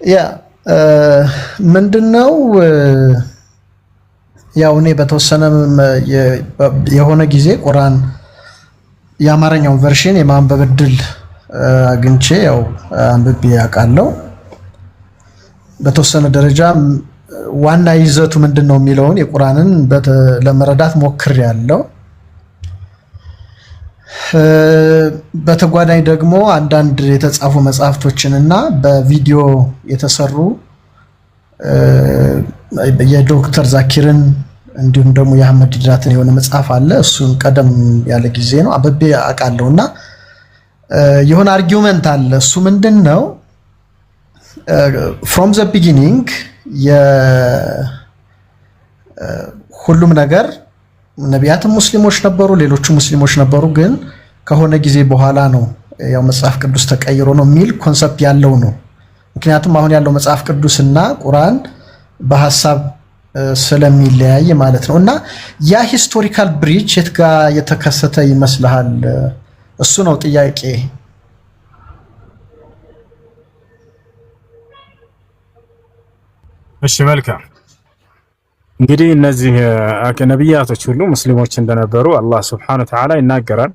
ያ ምንድነው ያው እኔ በተወሰነ የሆነ ጊዜ ቁርአን የአማርኛው ቨርሽን የማንበብ እድል አግኝቼ ያው አንብቤ ያውቃለሁ። በተወሰነ ደረጃ ዋና ይዘቱ ምንድነው የሚለውን የቁርአንን ለመረዳት ሞክሬያለሁ። በተጓዳኝ ደግሞ አንዳንድ የተጻፉ መጽሐፍቶችንና በቪዲዮ የተሰሩ የዶክተር ዛኪርን እንዲሁም ደግሞ የአህመድ ዲዳትን የሆነ መጽሐፍ አለ። እሱን ቀደም ያለ ጊዜ ነው አንብቤ አውቃለሁና የሆነ አርጊውመንት አለ። እሱ ምንድነው from the beginning ሁሉም ነገር ነቢያትም ሙስሊሞች ነበሩ፣ ሌሎቹ ሙስሊሞች ነበሩ። ግን ከሆነ ጊዜ በኋላ ነው ያው መጽሐፍ ቅዱስ ተቀይሮ ነው የሚል ኮንሰፕት ያለው ነው። ምክንያቱም አሁን ያለው መጽሐፍ ቅዱስና ቁርአን በሐሳብ ስለሚለያይ ማለት ነው። እና ያ ሂስቶሪካል ብሪጅ የት ጋር የተከሰተ ይመስልሃል? እሱ ነው ጥያቄ። እሺ መልካም። እንግዲህ እነዚህ ነቢያቶች ሁሉ ሙስሊሞች እንደነበሩ አላህ ሱብሓነሁ ወተዓላ ይናገራል።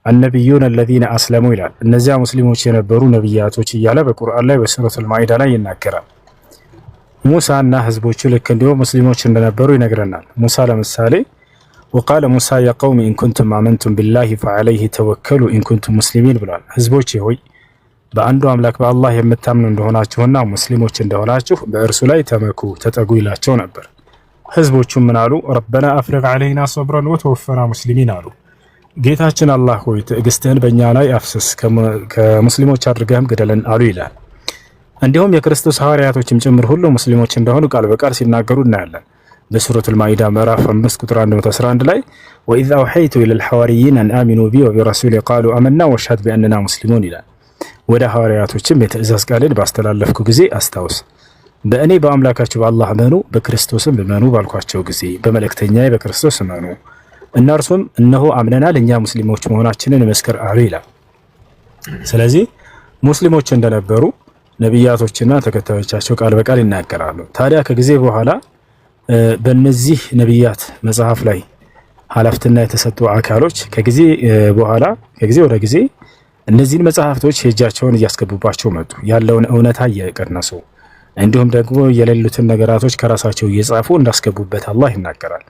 አልነቢዩነ አለዚነ አስለሙ ይላል። እነዚያ ሙስሊሞች የነበሩ ነቢያቶች እያለ በቁርአን ላይ በሱረቱል ማኢዳ ላይ ይናገራል። ሙሳና ህዝቦቹ ልክ እንዲሁ ሙስሊሞች እንደነበሩ ይነግረናል። ሙሳ ለምሳሌ ወቃለ ሙሳ ያ ቀውሚ ኢን ኩንቱም አመንቱም ቢላሂ ፈዐለይሂ ተወከሉ ኢን ኩንቱም ሙስሊሚን ብሏል። ህዝቦቼ ሆይ በአንዱ አምላክ በአላህ የምታምኑ እንደሆናችሁና ሙስሊሞች እንደሆናችሁ በእርሱ ላይ ተመኩ ተጠጉ ይላቸው ነበር። ህዝቦቹም ምን አሉ? ረበና አፍሪግ ዐለይና ሰብረን ወተወፈና ሙስሊሚን አሉ። ጌታችን አላህ ሆይ ትዕግስትህን በእኛ ላይ አፍስስ፣ ከሙስሊሞች አድርገህም ግደለን አሉ ይላል። እንዲሁም የክርስቶስ ሐዋርያቶችም ጭምር ሁሉ ሙስሊሞች እንደሆኑ ቃል በቃል ሲናገሩ እናያለን። በሱረቱል ማኢዳ ምዕራፍ 5 ቁጥር 111 ላይ ወኢዝ አውሐይቱ ኢለል ሐዋርይን አን አሚኑ ቢ ወቢረሱሊ ቃሉ አመና ወሽሀድ ቢአንና ሙስሊሙን ይላል። ወደ ሐዋርያቶችም የትእዛዝ ቃልን ባስተላለፍኩ ጊዜ አስታውስ፣ በእኔ በአምላካችሁ በአላህ እመኑ፣ በክርስቶስም እመኑ ባልኳቸው ጊዜ በመልእክተኛዬ በክርስቶስ እመኑ፣ እነርሱም እነሆ አምነናል እኛ ሙስሊሞች መሆናችንን መስክር አሉ ይላል። ስለዚህ ሙስሊሞች እንደነበሩ ነቢያቶችና ተከታዮቻቸው ቃል በቃል ይናገራሉ። ታዲያ ከጊዜ በኋላ በእነዚህ ነቢያት መጽሐፍ ላይ ኃላፊነት የተሰጡ አካሎች ከጊዜ ወደ ጊዜ እነዚህን መጽሐፍቶች እጃቸውን እያስገቡባቸው መጡ። ያለውን እውነታ እየቀነሱ እንዲሁም ደግሞ የሌሉትን ነገራቶች ከራሳቸው እየጻፉ እንዳስገቡበት አላህ ይናገራል።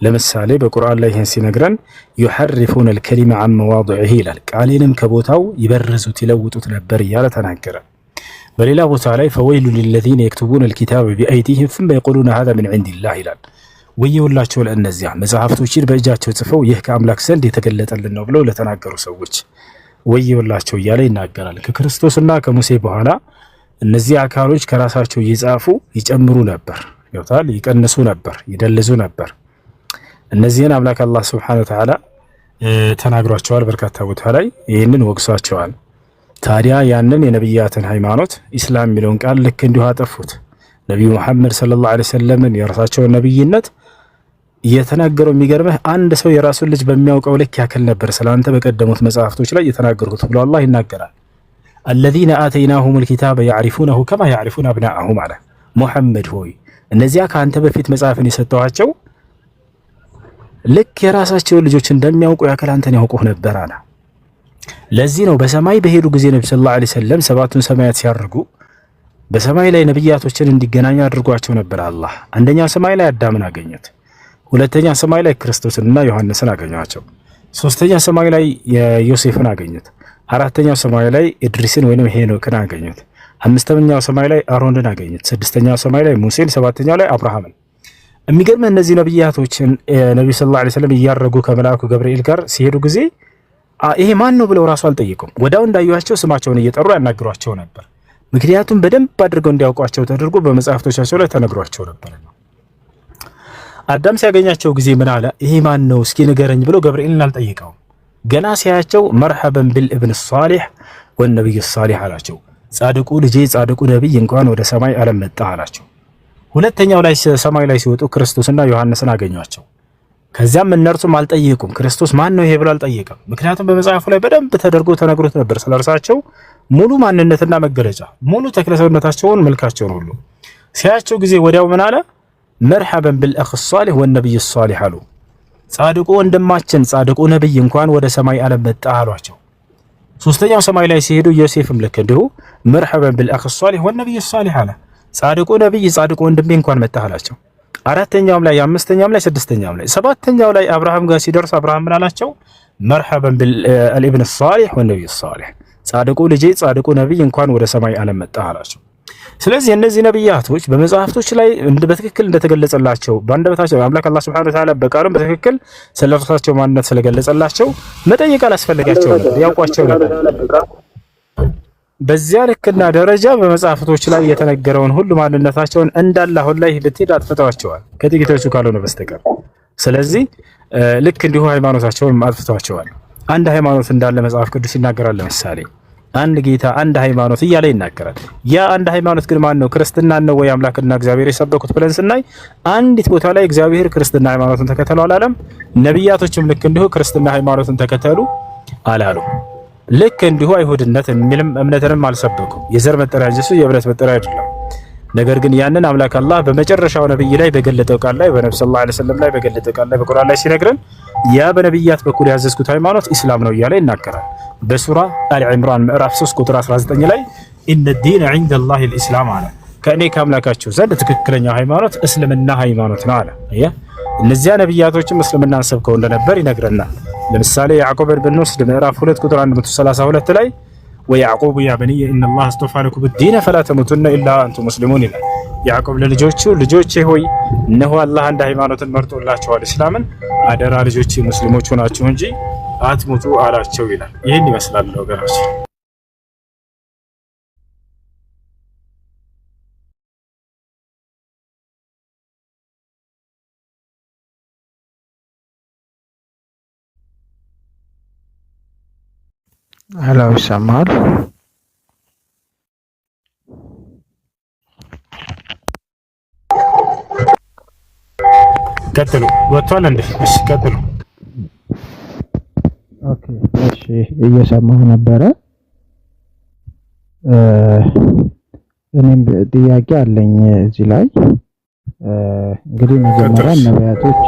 ለምሳሌ በቁርአን ላይ ይህን ሲነግረን ዩሐሪፉነ አልከሊመ ዐን መዋዲዒሂ ይላል። ቃሌንም ከቦታው ይበርዙት ይለውጡት ነበር እያለ ተናገረ። በሌላ ቦታ ላይ ፈወይሉ ሊለዚነ የክቱቡነ አልኪታበ ቢአይዲሂም ሱመ የቁሉነ ሀዛ ሚን ዒንዲላህ ይላል። ወየውላቸው ለእነዚያ መጽሐፍቶችን በእጃቸው ጽፈው ይህ ከአምላክ ዘንድ የተገለጠልን ነው ብለው ለተናገሩ ሰዎች ወየውላቸው እያለ ይናገራል። ከክርስቶስና ከሙሴ በኋላ እነዚህ አካሎች ከራሳቸው እየጻፉ ይጨምሩ ነበር፣ ይወታል ይቀንሱ ነበር፣ ይደልዙ ነበር። እነዚህን አምላክ አላህ ሱብሓነሁ ወተዓላ ተናግሯቸዋል። በርካታ ቦታ ላይ ይህንን ወቅሷቸዋል። ታዲያ ያንን የነቢያትን ሃይማኖት ኢስላም የሚለውን ቃል ልክ እንዲሁ አጠፉት። ነቢዩ መሐመድ ሰለላሁ ዐለይሂ ወሰለም የራሳቸውን ነቢይነት እየተናገረው የሚገርምህ አንድ ሰው የራሱን ልጅ በሚያውቀው ልክ ያክል ነበር ስላንተ በቀደሙት መጽሐፍቶች ላይ የተናገሩት ብሎ አላህ ይናገራል። አለዚነ አተይናሁሙል ኪታበ ያዕሪፉነሁ ከማ ያዕሪፉነ አብናአሁም አለ። ሙሐመድ ሆይ እነዚያ ከአንተ በፊት መጽሐፍን የሰጠኋቸው ልክ የራሳቸውን ልጆች እንደሚያውቁ ያክል አንተን ያውቁህ ነበር አለ። ለዚህ ነው በሰማይ በሄዱ ጊዜ ነብዩ ሰለላሁ ዐለይሂ ወሰለም ሰባቱን ሰማያት ሲያርጉ በሰማይ ላይ ነብያቶችን እንዲገናኙ አድርጓቸው ነበር አላህ። አንደኛ ሰማይ ላይ አዳምን አገኙት። ሁለተኛ ሰማይ ላይ ክርስቶስንና ዮሐንስን አገኟቸው። ሶስተኛ ሰማይ ላይ ዮሴፍን አገኙት። አራተኛው ሰማይ ላይ ኢድሪስን ወይንም ሄኖክን አገኙት። አምስተኛው ሰማይ ላይ አሮንን አገኙት። ስድስተኛው ሰማይ ላይ ሙሴን፣ ሰባተኛው ላይ አብርሃምን። የሚገርም እነዚህ ነብያቶችን ነብዩ ሰለላሁ ዐለይሂ ወሰለም እያረጉ ከመልአኩ ገብርኤል ጋር ሲሄዱ ጊዜ ይሄ ማን ነው ብለው ራሱ አልጠየቁም። ወዳው እንዳዩዋቸው ስማቸውን እየጠሩ ያናግሯቸው ነበር። ምክንያቱም በደንብ አድርገው እንዲያውቋቸው ተደርጎ በመጽሐፍቶቻቸው ላይ ተነግሯቸው ነበር። አዳም ሲያገኛቸው ጊዜ ምን አለ? ይሄ ማን ነው እስኪ ንገረኝ ብሎ ገብርኤልን አልጠየቀውም። ገና ሲያያቸው መርሐበን ቢልኢብን ሷሊህ ወነቢይ ሷሊህ አላቸው። ጻድቁ ልጄ ጻድቁ ነቢይ እንኳን ወደ ሰማይ ዓለም መጣ አላቸው። ሁለተኛው ላይ ሰማይ ላይ ሲወጡ ክርስቶስና ዮሐንስን አገኟቸው። ከዚያም እነርሱም አልጠየቁም። ክርስቶስ ማን ነው ይሄ ብሎ አልጠየቀም። ምክንያቱም በመጽሐፉ ላይ በደንብ ተደርጎ ተነግሮት ነበር ስለርሳቸው ሙሉ ማንነትና መገለጫ ሙሉ ተክለሰውነታቸውን መልካቸውን ሁሉ ሲያቸው ጊዜ ወዲያው ምን አለ? መርሐበን ቢልአኽ ሷሊህ ወነብይ ሷሊህ አሉ። ጻድቁ ወንድማችን ጻድቁ ነብይ እንኳን ወደ ሰማይ ዓለም መጣ አሏቸው። ሶስተኛው ሰማይ ላይ ሲሄዱ ዮሴፍም ልክ እንዲሁ መርሐበን ቢልአኽ ሷሊህ ወነብይ ሷሊህ አለ። ጻድቁ ነብይ ጻድቁ ወንድሜ እንኳን መጣ አላቸው። አራተኛውም ላይ አምስተኛውም ላይ ስድስተኛውም ላይ ሰባተኛው ላይ አብርሃም ጋር ሲደርስ አብርሃም ምን አላቸው? መርሐበን ቢልኢብን ሷሊህ ወነብይ ሷሊህ ጻድቁ ልጄ ጻድቁ ነብይ እንኳን ወደ ሰማይ ዓለም መጣ አላቸው። ስለዚህ እነዚህ ነብያቶች በመጽሐፍቶች ላይ በትክክል እንደተገለጸላቸው በአንደበታቸው አምላክ አላህ Subhanahu Wa Ta'ala በቃሉም በትክክል ስለራሳቸው ማንነት ስለገለጸላቸው መጠየቅ አላስፈልጋቸውም፣ ያውቋቸው ነበር። በዚያ ልክና ደረጃ በመጽሐፍቶች ላይ የተነገረውን ሁሉ ማንነታቸውን እንዳለ አሁን ላይ ብትሄድ አጥፍተዋቸዋል ከጥቂቶቹ ካልሆነ በስተቀር። ስለዚህ ልክ እንዲሁ ሃይማኖታቸውን አጥፍተዋቸዋል። አንድ ሃይማኖት እንዳለ መጽሐፍ ቅዱስ ይናገራል። ለምሳሌ አንድ ጌታ አንድ ሃይማኖት እያለ ይናገራል። ያ አንድ ሃይማኖት ግን ማን ነው? ክርስትና ነው ወይ አምላክና እግዚአብሔር የሰበኩት ብለን ስናይ አንዲት ቦታ ላይ እግዚአብሔር ክርስትና ሃይማኖትን ተከተሉ አላለም። ነብያቶችም ልክ እንዲሁ ክርስትና ሃይማኖትን ተከተሉ አላሉ። ልክ እንዲሁ አይሁድነት የሚልም እምነትንም አልሰበኩም። የዘር መጠሪያ እንጂ የእምነት መጠሪያ አይደለም። ነገር ግን ያንን አምላክ አላህ በመጨረሻው ነብይ ላይ በገለጠው ቃል ላይ በነብዩ ሰለላሁ ዐለይሂ ወሰለም ላይ በገለጠው ቃል ላይ በቁርአን ላይ ሲነግረን ያ በነብያት በኩል ያዘዝኩት ሃይማኖት ኢስላም ነው እያለ ይናገራል። በሱራ አሊ ኢምራን ምዕራፍ 3 ቁጥር 19 ላይ ኢነ ዲነ ዒንደላሂ አልኢስላም አለ። ከእኔ ከአምላካችሁ ዘንድ ትክክለኛው ሃይማኖት እስልምና ሃይማኖት ነው አለ። እነዚያ ነብያቶችም እስልምናን ሰብከው እንደነበር ይነግረናል። ለምሳሌ ያዕቆብን ብንወስድ ምዕራፍ 2 ቁጥር 132 ላይ ወያዕቆብ ያ በኒየ ኢነላህ አስጠፋ ለኩም ዲነ ፈላ ተሙቱነ ኢላ አንቱም ሙስሊሙን ይላል። ያዕቆብ ለልጆቹ ልጆቼ ሆይ እነሆ አላህ አንድ ሃይማኖትን መርጦላችኋል እስላምን፣ አደራ ልጆቼ ሙስሊሞች ሆናችሁ እንጂ አትሙቱ አላቸው ይላል። ይህን ይመስላል ወገኖች። ሄሎ ይሰማል? ቀጥሉ። ወጥቷል እንዴ? እሺ ቀጥሉ። ኦኬ እሺ፣ እየሰማሁ ነበረ። እኔም ጥያቄ አለኝ እዚህ ላይ እንግዲህ መጀመሪያ ነቢያቶች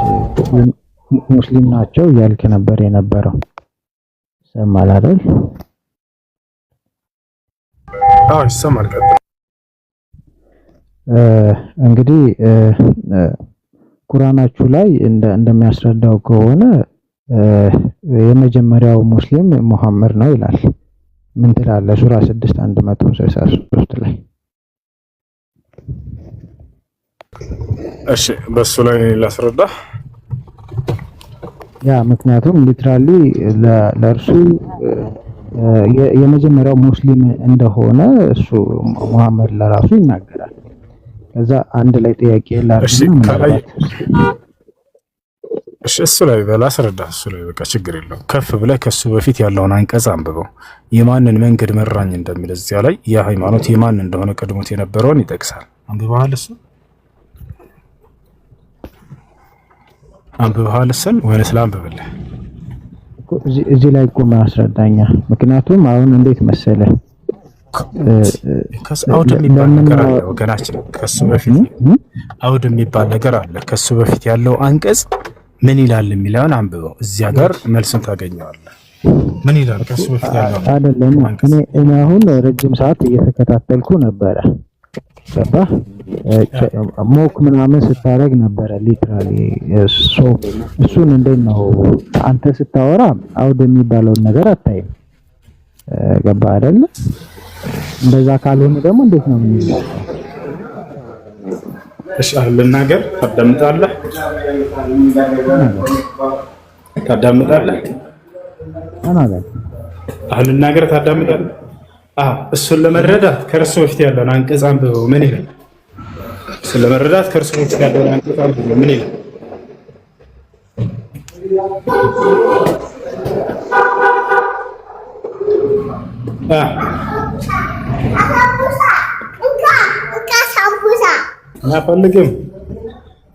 ሙስሊም ናቸው እያልክ ነበር የነበረው። ይሰማል አይደል? አዎ ይሰማል። ቀጥሉ። እንግዲህ ቁርአናችሁ ላይ እንደሚያስረዳው ከሆነ የመጀመሪያው ሙስሊም ሙሐመድ ነው ይላል። ምን ትላለህ? ሱራ 6:163 ላይ። እሺ በሱ ላይ ላስረዳ። ያ ምክንያቱም ሊትራሊ ለእርሱ የመጀመሪያው ሙስሊም እንደሆነ እሱ ሙሐመድ ለራሱ ይናገራል። ከዛ አንድ ላይ ጥያቄ ላርግና እሱ ላይ በላስረዳ። እሱ ላይ በቃ ችግር የለውም። ከፍ ብለህ ከሱ በፊት ያለውን አንቀጽ አንብበው። የማንን መንገድ መራኝ እንደሚል እዚያ ላይ ያ ሃይማኖት የማን እንደሆነ ቀድሞት የነበረውን ይጠቅሳል። አንብበሃል? እሱን ወይስ ላንብብልህ? እዚህ ላይ ቆም አስረዳኛ። ምክንያቱም አሁን እንዴት መሰለህ አውድ የሚባል ነገር አለ ወገናችን። ከሱ በፊት አውድ የሚባል ነገር አለ። ከሱ በፊት ያለው አንቀጽ ምን ይላል የሚለውን አንብበው። እዚያ ጋር መልሱን ታገኘዋለህ። ምን ይላል ከሱ በፊት ያለው አይደለም። እኔ አሁን ረጅም ሰዓት እየተከታተልኩ ነበረ። ገባህ? ሞክ ምናምን ስታረግ ነበረ ሊትራሊ። እሱን እንዴት ነው አንተ ስታወራ አውድ የሚባለውን ነገር አታይም። ገባህ አይደል? እንደዛ ካልሆነ ደግሞ እንዴት ነው የሚለው? እሺ ልናገር። ታዳምጣለህ? አሁን ልናገር። ታዳምጣለህ? እሱን ለመረዳት ከእርሱ በፊት ያለውን አንቀጽ አንብበው። ምን ይላል? እሱን ለመረዳት ከእርሱ በፊት ያለውን አንቀጽ አንብበው። ምን ይላል?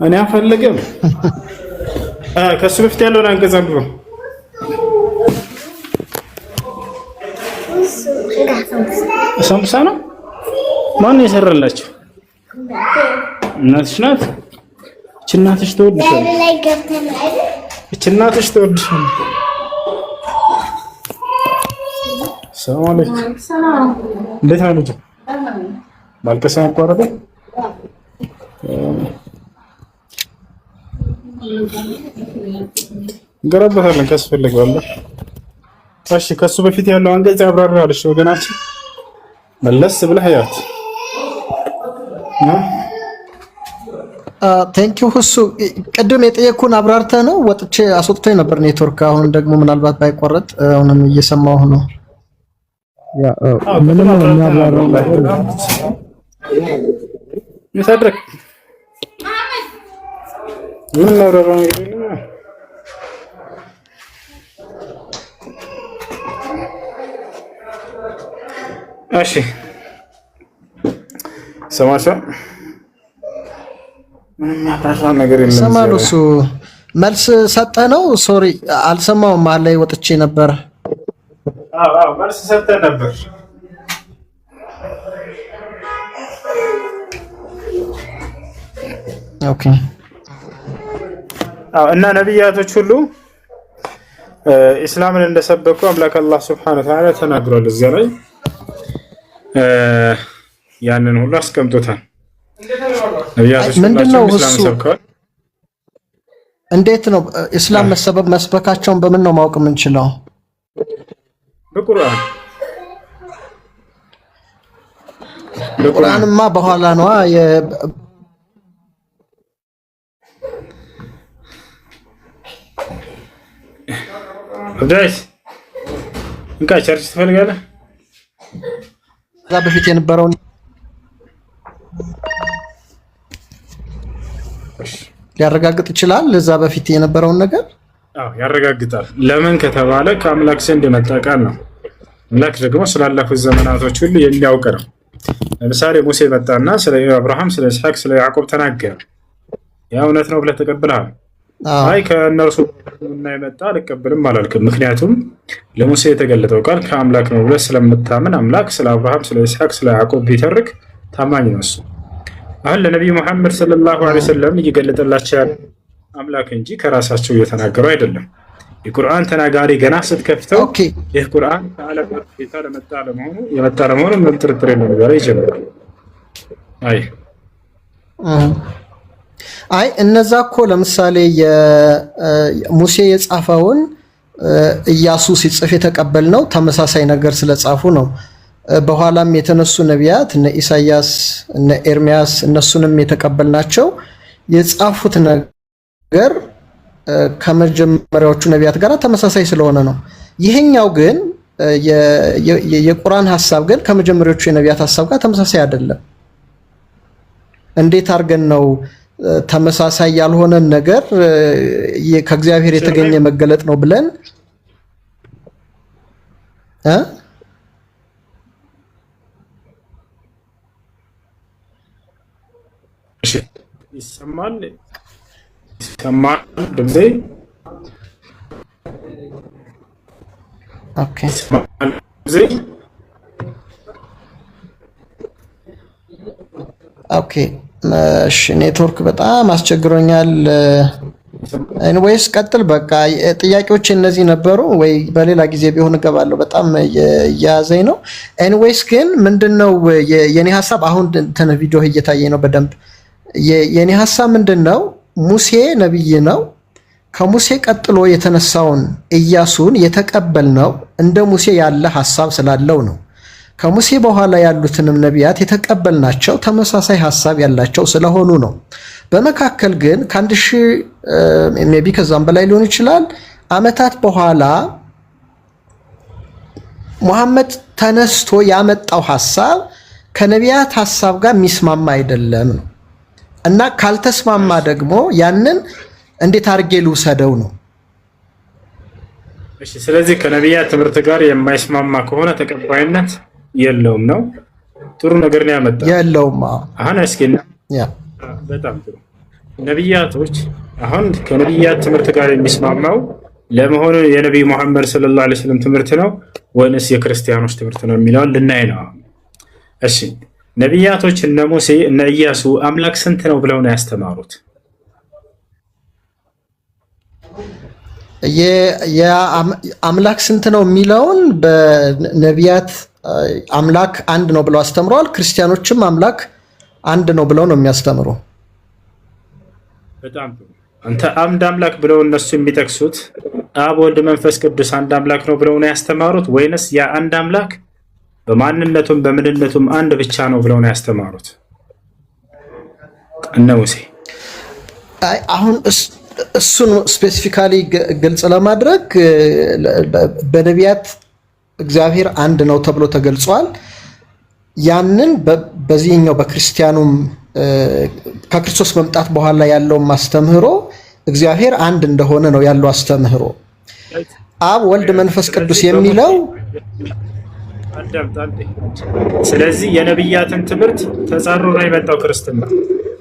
እኔ አልፈልግም። ከሱ በፊት ያለውን አንቀጽ አንብበው። ሳምቡሳ ነው። ማን የሰራላችሁ? እናትሽ ናት። እቺ እናትሽ ትወድሻለች። እቺ እናትሽ ትወድሻለች። ሰላም አለይኩም። እንዴት ነው ልጅ? ማልቀስ አቋረጠ። ገረበታለን ካስፈልገዋል። እሺ ከሱ በፊት ያለው አንቀጽ ያብራራልሽ ወገናችን። መለስ ብለህ ያት ቴንኪው ሁሱ ቅድም የጠየኩን አብራርተህ ነው። ወጥቼ አስወጥቶኝ ነበር ኔትወርክ። አሁን ደግሞ ምናልባት ባይቆረጥ አሁንም እየሰማሁ ነው። ያ ምንም የሚያብራራው ነገር ይሰድረክ ምን ነው ረራው እንግዲህ እሺ ሰማሻ ምንም ያብራራ ነገር የለም። ሰማሉ እሱ መልስ ሰጠ ነው። ሶሪ አልሰማውም። መሀል ላይ ወጥቼ ነበር። አዎ መልስ ሰጠ ነበር። ኦኬ እና ነብያቶች ሁሉ ኢስላምን እንደሰበኩ አምላክ አላህ Subhanahu Wa Ta'ala ተናግሯል። እዚያ ላይ ያንን ሁሉ አስቀምጦታል። ነብያቶች ምንድነው ኢስላም ሰብከዋል። እንዴት ነው ኢስላም መስበካቸውን በምን ነው ማወቅ የምንችለው? በቁርአን ቁርአንማ በኋላ ነው ዳይስ እንካ ቸርች ትፈልጋለህ? እዛ በፊት የነበረውን ሊያረጋግጥ ይችላል። እዛ በፊት የነበረውን ነገር ያረጋግጣል። ለምን ከተባለ ከአምላክ ዘንድ የመጣ ቃል ነው። አምላክ ደግሞ ስላለፉት ዘመናቶች ሁሉ የሚያውቅ ነው። ለምሳሌ ሙሴ መጣና ስለ አብርሃም፣ ስለ ኢስሐቅ፣ ስለ ያዕቆብ ተናገረ። ያ እውነት ነው ብለህ ተቀብለሃል? አይ ከእነርሱ እና የመጣ አልቀበልም አላልክም። ምክንያቱም ለሙሴ የተገለጠው ቃል ከአምላክ ነው ብለህ ስለምታምን አምላክ ስለ አብርሃም፣ ስለ ኢስሐቅ፣ ስለ ያዕቆብ ቢተርክ ታማኝ ነው እሱ። አሁን ለነቢዩ መሐመድ ሰለላሁ ዐለይሂ ወሰለም እየገለጠላቸው ያለ አምላክ እንጂ ከራሳቸው እየተናገሩ አይደለም። የቁርአን ተናጋሪ ገና ስትከፍተው ይህ ቁርአን ከዓለም ጌታ የመጣ ለመሆኑ ምንም ጥርጥር የለውም ነገር ይጀምራል። አይ እነዛ እኮ ለምሳሌ ሙሴ የጻፈውን ኢያሱ ሲጽፍ የተቀበልነው ተመሳሳይ ነገር ስለጻፉ ነው። በኋላም የተነሱ ነቢያት እነ ኢሳያስ እነ ኤርሚያስ እነሱንም የተቀበልናቸው የጻፉት ነገር ከመጀመሪያዎቹ ነቢያት ጋር ተመሳሳይ ስለሆነ ነው። ይሄኛው ግን የቁርአን ሐሳብ ግን ከመጀመሪያዎቹ የነቢያት ሐሳብ ጋር ተመሳሳይ አይደለም። እንዴት አድርገን ነው ተመሳሳይ ያልሆነን ነገር ከእግዚአብሔር የተገኘ መገለጥ ነው ብለን ይሰማል ድምጼ? ኦኬ ኦኬ እሺ ኔትወርክ በጣም አስቸግሮኛል። ኤኒዌይስ ቀጥል። በቃ ጥያቄዎች እነዚህ ነበሩ ወይ በሌላ ጊዜ ቢሆን እገባለሁ። በጣም እያያዘኝ ነው። ኤኒዌይስ ግን ምንድነው የኔ ሐሳብ? አሁን እንትን ቪዲዮ እየታየኝ ነው በደንብ። የኔ ሐሳብ ምንድነው? ሙሴ ነብይ ነው። ከሙሴ ቀጥሎ የተነሳውን ኢያሱን የተቀበልነው እንደ ሙሴ ያለ ሐሳብ ስላለው ነው። ከሙሴ በኋላ ያሉትንም ነቢያት የተቀበልናቸው ተመሳሳይ ሐሳብ ያላቸው ስለሆኑ ነው። በመካከል ግን ከአንድ ሺህ ሜይ ቢ ከዛም በላይ ሊሆን ይችላል ዓመታት በኋላ ሙሐመድ ተነስቶ ያመጣው ሐሳብ ከነቢያት ሐሳብ ጋር የሚስማማ አይደለም ነው እና ካልተስማማ ደግሞ ያንን እንዴት አድርጌ ልውሰደው ነው። እሺ ስለዚህ ከነቢያት ትምህርት ጋር የማይስማማ ከሆነ ተቀባይነት የለውም ነው። ጥሩ ነገር ነው ያመጣው። የለውም። አሁን እስኪ በጣም ጥሩ ነቢያቶች አሁን ከነቢያት ትምህርት ጋር የሚስማማው ለመሆኑ የነቢዩ መሐመድ ሰለላሁ ዐለይሂ ወሰለም ትምህርት ነው ወይንስ የክርስቲያኖች ትምህርት ነው የሚለውን ልናይ ነው። እሺ ነቢያቶች እነ ሙሴ እነ ኢያሱ አምላክ ስንት ነው ብለው ነው ያስተማሩት? የአምላክ ስንት ነው የሚለውን በነቢያት አምላክ አንድ ነው ብለው አስተምረዋል። ክርስቲያኖችም አምላክ አንድ ነው ብለው ነው የሚያስተምሩ። በጣም አንተ አንድ አምላክ ብለው እነሱ የሚጠቅሱት አብ ወልድ መንፈስ ቅዱስ አንድ አምላክ ነው ብለው ነው ያስተማሩት ወይንስ ያ አንድ አምላክ በማንነቱም በምንነቱም አንድ ብቻ ነው ብለው ነው ያስተማሩት? እነ ሙሴ አሁን እሱን ስፔሲፊካሊ ግልጽ ለማድረግ በነቢያት እግዚአብሔር አንድ ነው ተብሎ ተገልጿል። ያንን በዚህኛው በክርስቲያኑም ከክርስቶስ መምጣት በኋላ ያለው ማስተምህሮ እግዚአብሔር አንድ እንደሆነ ነው ያለው አስተምህሮ። አብ ወልድ መንፈስ ቅዱስ የሚለው ስለዚህ የነቢያትን ትምህርት ተጻሮ ነው የመጣው ክርስትና።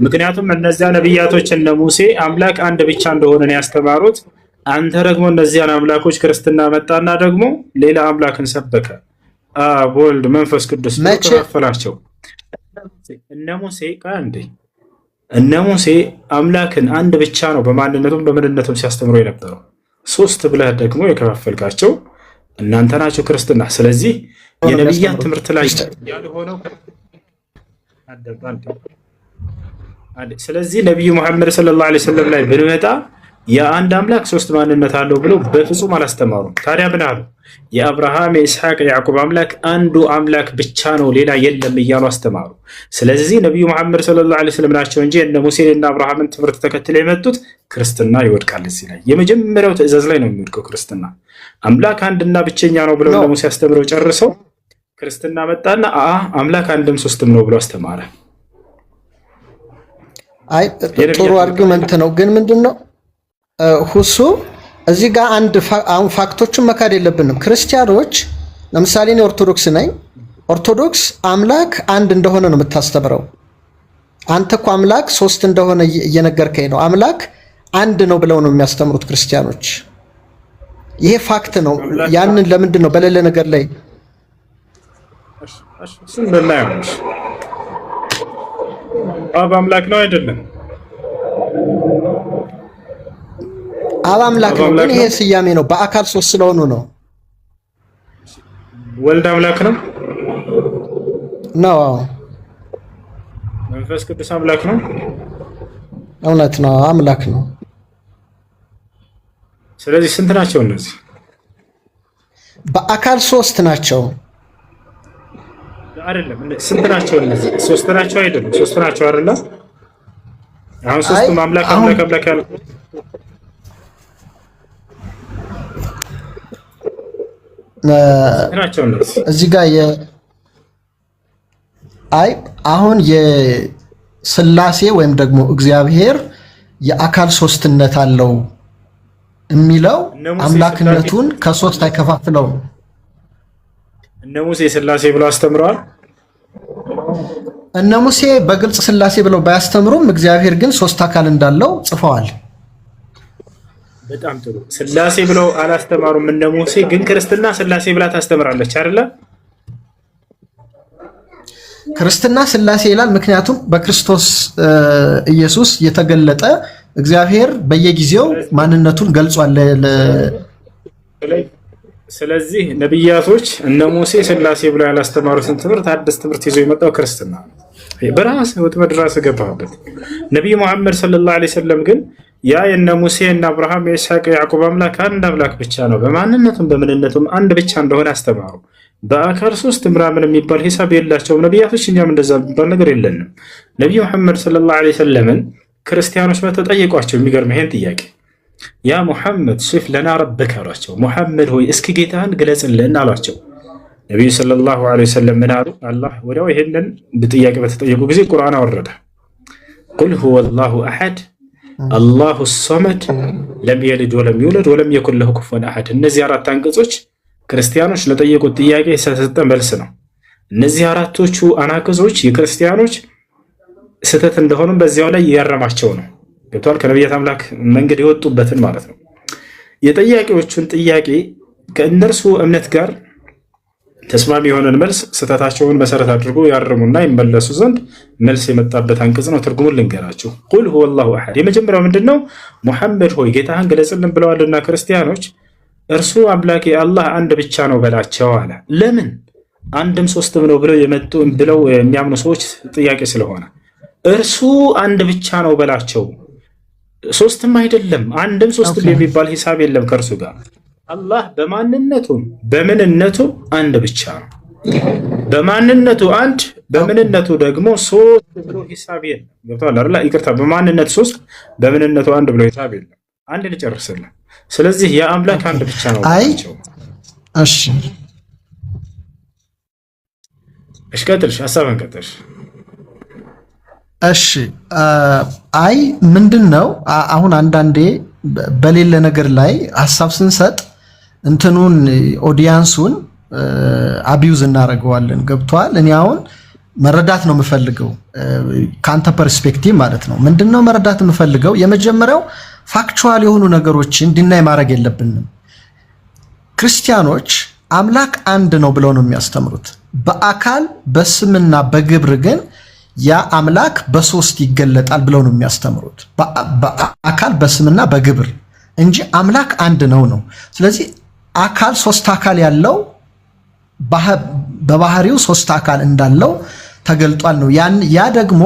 ምክንያቱም እነዚያ ነቢያቶች እነ ሙሴ አምላክ አንድ ብቻ እንደሆነ ነው ያስተማሩት። አንተ ደግሞ እነዚያን አምላኮች ክርስትና መጣና ደግሞ ሌላ አምላክን ሰበከ። አብ ወልድ መንፈስ ቅዱስ ተከፈላቸው። እነ ሙሴ አምላክን አንድ ብቻ ነው በማንነቱም በምንነቱም ሲያስተምሩ የነበረው። ሶስት ብለህ ደግሞ የከፋፈልካቸው እናንተ ናቸው ክርስትና። ስለዚህ የነቢያት ትምህርት ላይ ያልሆነው ስለዚህ ነቢዩ መሐመድ ሰለላሁ ዐለይሂ ወሰለም ላይ ብንመጣ የአንድ አምላክ ሶስት ማንነት አለው ብለው በፍጹም አላስተማሩም። ታዲያ ምን አሉ? የአብርሃም የኢስሐቅ የያዕቆብ አምላክ አንዱ አምላክ ብቻ ነው ሌላ የለም እያሉ አስተማሩ። ስለዚህ ነቢዩ መሐመድ ሰለላሁ ዐለይሂ ወሰለም ናቸው እንጂ እነ ሙሴን እና አብርሃምን ትምህርት ተከትለው የመጡት ክርስትና ይወድቃል። እዚህ ላይ የመጀመሪያው ትእዛዝ ላይ ነው የሚወድቀው ክርስትና። አምላክ አንድና ብቸኛ ነው ብለው እነ ሙሴ አስተምረው ጨርሰው ክርስትና መጣና አምላክ አንድም ሶስትም ነው ብሎ አስተማረ። አይ ጥሩ አርጊውመንት ነው፣ ግን ምንድነው ሁሱ እዚህ ጋር አሁን ፋክቶችን መካድ የለብንም። ክርስቲያኖች ለምሳሌ እኔ ኦርቶዶክስ ነኝ። ኦርቶዶክስ አምላክ አንድ እንደሆነ ነው የምታስተምረው። አንተ እኮ አምላክ ሶስት እንደሆነ እየነገርከኝ ነው። አምላክ አንድ ነው ብለው ነው የሚያስተምሩት ክርስቲያኖች። ይሄ ፋክት ነው። ያንን ለምንድን ነው በሌለ ነገር ላይ አብ አምላክ ነው አይደለም? አብ አምላክ ነው፣ ግን ይሄ ስያሜ ነው። በአካል ሶስት ስለሆኑ ነው። ወልድ አምላክ ነው ነው። መንፈስ ቅዱስ አምላክ ነው። እውነት ነው፣ አምላክ ነው። ስለዚህ ስንት ናቸው እነዚህ? በአካል ሶስት ናቸው። አይደለም ስንት ናቸው እነዚህ? ሶስት ናቸው አይደለም? ሶስት ናቸው አይደለም? አሁን ሶስቱም አምላክ ያለው እዚህ ጋር አሁን የስላሴ ወይም ደግሞ እግዚአብሔር የአካል ሶስትነት አለው የሚለው አምላክነቱን ከሶስት አይከፋፍለውም። እነ ሙሴ ስላሴ ብለው አስተምረዋል። እነ ሙሴ በግልጽ ስላሴ ብለው ባያስተምሩም እግዚአብሔር ግን ሶስት አካል እንዳለው ጽፈዋል። በጣም ጥሩ። ስላሴ ብለው አላስተማሩም እነ ሙሴ፣ ግን ክርስትና ስላሴ ብላ ታስተምራለች አይደለ? ክርስትና ስላሴ ይላል። ምክንያቱም በክርስቶስ ኢየሱስ የተገለጠ እግዚአብሔር በየጊዜው ማንነቱን ገልጿል። ስለዚህ ነቢያቶች እነ ሙሴ ስላሴ ብለው ያላስተማሩትን ትምህርት አዲስ ትምህርት ይዞ የመጣው ክርስትና በራስህ ወጥመድ ራስህ ገባህበት። ነቢዩ መሐመድ ሰለላሁ ዐለይሂ ወሰለም ግን ያ የነ ሙሴ እና አብርሃም የኢስሐቅ የያዕቆብ አምላክ አንድ አምላክ ብቻ ነው፣ በማንነቱም በምንነቱም አንድ ብቻ እንደሆነ አስተማሩ። በአካል ሶስት ምናምን የሚባል ሂሳብ የላቸውም ነቢያቶች። እኛም እንደዛ የሚባል ነገር የለንም። ነቢዩ መሐመድ ሰለላሁ ዐለይሂ ወሰለምን ክርስቲያኖች በተጠየቋቸው የሚገርም ይሄን ጥያቄ ያ ሙሐመድ ሲፍ ለና ረበክ አሏቸው። ሙሐመድ ሆይ እስኪ ጌታህን ግለጽልን አሏቸው። ነቢዩ ሰለላሁ ዐለይሂ ወሰለም ምን አሉ? አላህ ወዲያው ይሄንን ጥያቄ በተጠየቁ ጊዜ ቁርአን አወረደ። ቁል ሁወ አላሁ አሐድ አላሁ ሰመድ ለም የልድ ወለም ይውለድ ወለም የኩን ለሁ ኩፉወን አሐድ። እነዚህ አራት አንቀጾች ክርስቲያኖች ለጠየቁት ጥያቄ የተሰጠ መልስ ነው። እነዚህ አራቶቹ አናቅጾች የክርስቲያኖች ስህተት እንደሆኑም በዚያው ላይ ያረማቸው ነው። ገብቷል። ከነቢያት አምላክ መንገድ የወጡበትን ማለት ነው። የጠያቂዎቹን ጥያቄ ከእነርሱ እምነት ጋር ተስማሚ የሆነን መልስ ስህተታቸውን መሰረት አድርጎ ያርሙና ይመለሱ ዘንድ መልስ የመጣበት አንቀጽ ነው። ትርጉሙን ልንገራችሁ። ቁል ሁወ አላሁ አሐድ። የመጀመሪያው ምንድን ነው? ሙሐመድ ሆይ ጌታህን ገለጽልን ብለዋልና ክርስቲያኖች እርሱ አምላኬ አላህ አንድ ብቻ ነው በላቸው አለ። ለምን? አንድም ሶስትም ነው ብለው የሚያምኑ ሰዎች ጥያቄ ስለሆነ እርሱ አንድ ብቻ ነው በላቸው። ሶስትም አይደለም አንድም ሶስትም የሚባል ሂሳብ የለም ከእርሱ ጋር። አላህ በማንነቱም በምንነቱም አንድ ብቻ ነው። በማንነቱ አንድ፣ በምንነቱ ደግሞ ሶስት ብሎ ሂሳብ የለም። ገብቶሃል አይደል? ይቅርታ፣ በማንነቱ ሶስት፣ በምንነቱ አንድ ብሎ ሂሳብ የለም። አንድ ልጨርስልህ። ስለዚህ የአምላክ አንድ ብቻ ነው በላቸው። እሺ ቀጥልሽ፣ ሀሳብን ቀጥልሽ። እሺ አይ ምንድነው አሁን አንዳንዴ በሌለ ነገር ላይ ሐሳብ ስንሰጥ እንትኑን ኦዲያንሱን አቢዩዝ እናደርገዋለን። ገብቷል? እኔ አሁን መረዳት ነው የምፈልገው ካንተ ፐርስፔክቲቭ ማለት ነው። ምንድነው መረዳት የምፈልገው? የመጀመሪያው ፋክቹዋል የሆኑ ነገሮችን ዲናይ ማድረግ የለብንም። ክርስቲያኖች አምላክ አንድ ነው ብለው ነው የሚያስተምሩት። በአካል በስምና በግብር ግን ያ አምላክ በሶስት ይገለጣል ብለው ነው የሚያስተምሩት። በአካል በስምና በግብር እንጂ አምላክ አንድ ነው ነው። ስለዚህ አካል ሶስት አካል ያለው በባህሪው ሶስት አካል እንዳለው ተገልጧል ነው። ያ ደግሞ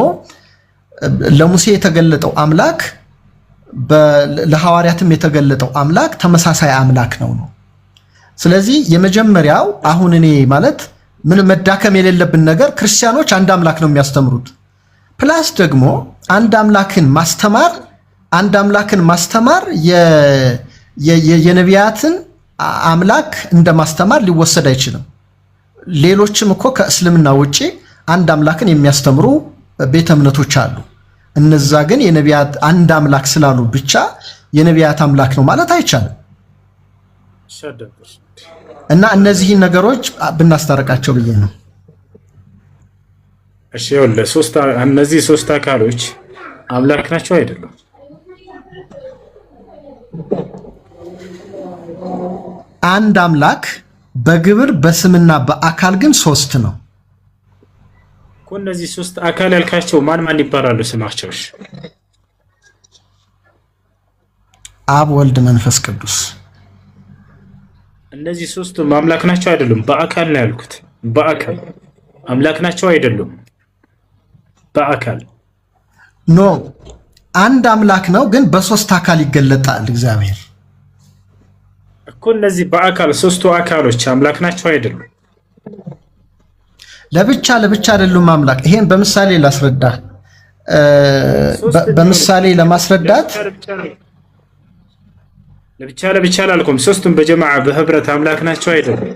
ለሙሴ የተገለጠው አምላክ ለሐዋርያትም የተገለጠው አምላክ ተመሳሳይ አምላክ ነው ነው። ስለዚህ የመጀመሪያው አሁን እኔ ማለት ምን መዳከም የሌለብን ነገር ክርስቲያኖች አንድ አምላክ ነው የሚያስተምሩት። ፕላስ ደግሞ አንድ አምላክን ማስተማር የነቢያትን አምላክ እንደ ማስተማር ሊወሰድ አይችልም። ሌሎችም እኮ ከእስልምና ውጪ አንድ አምላክን የሚያስተምሩ ቤተ እምነቶች አሉ። እነዛ ግን የነቢያት አንድ አምላክ ስላሉ ብቻ የነቢያት አምላክ ነው ማለት አይቻልም። እና እነዚህን ነገሮች ብናስታርቃቸው ብዬ ነው። እሺ ይኸውልህ፣ እነዚህ ሶስት አካሎች አምላክ ናቸው አይደሉም? አንድ አምላክ በግብር በስምና በአካል ግን ሶስት ነው እኮ። እነዚህ ሶስት አካል ያልካቸው ማን ማን ይባላሉ ስማቸውሽ? አብ፣ ወልድ፣ መንፈስ ቅዱስ። እነዚህ ሶስቱም አምላክ ናቸው አይደሉም? በአካል ነው ያልኩት። በአካል አምላክ ናቸው አይደሉም? በአካል ኖ፣ አንድ አምላክ ነው ግን በሶስት አካል ይገለጣል እግዚአብሔር እኮ። እነዚህ በአካል ሶስቱ አካሎች አምላክ ናቸው አይደሉም? ለብቻ አይደሉም አምላክ። ይሄን በምሳሌ ላስረዳ። በምሳሌ ለማስረዳት ለብቻ አላልኩም። ሶስቱም በጀማዓ በህብረት አምላክ ናቸው አይደሉም?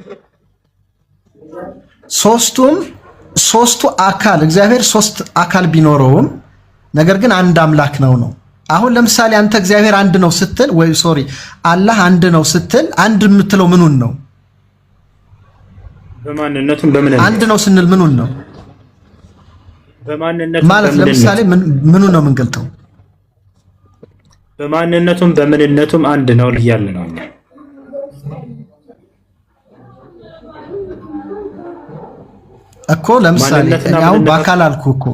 ሶስቱ አካል እግዚአብሔር ሶስት አካል ቢኖረውም ነገር ግን አንድ አምላክ ነው ነው። አሁን ለምሳሌ አንተ እግዚአብሔር አንድ ነው ስትል አላህ አንድ ነው ስትል አንድ የምትለው ምኑን ነው? በማንነቱም በምንነቱም አንድ ነው ስንል ምኑን ነው? በማንነቱም ማለት ለምሳሌ ምኑን ነው የምንገልጠው? በማንነቱም በምንነቱም አንድ ነው እያልን ነው። እኮ ለምሳሌ አሁን በአካል አልኩ እኮ።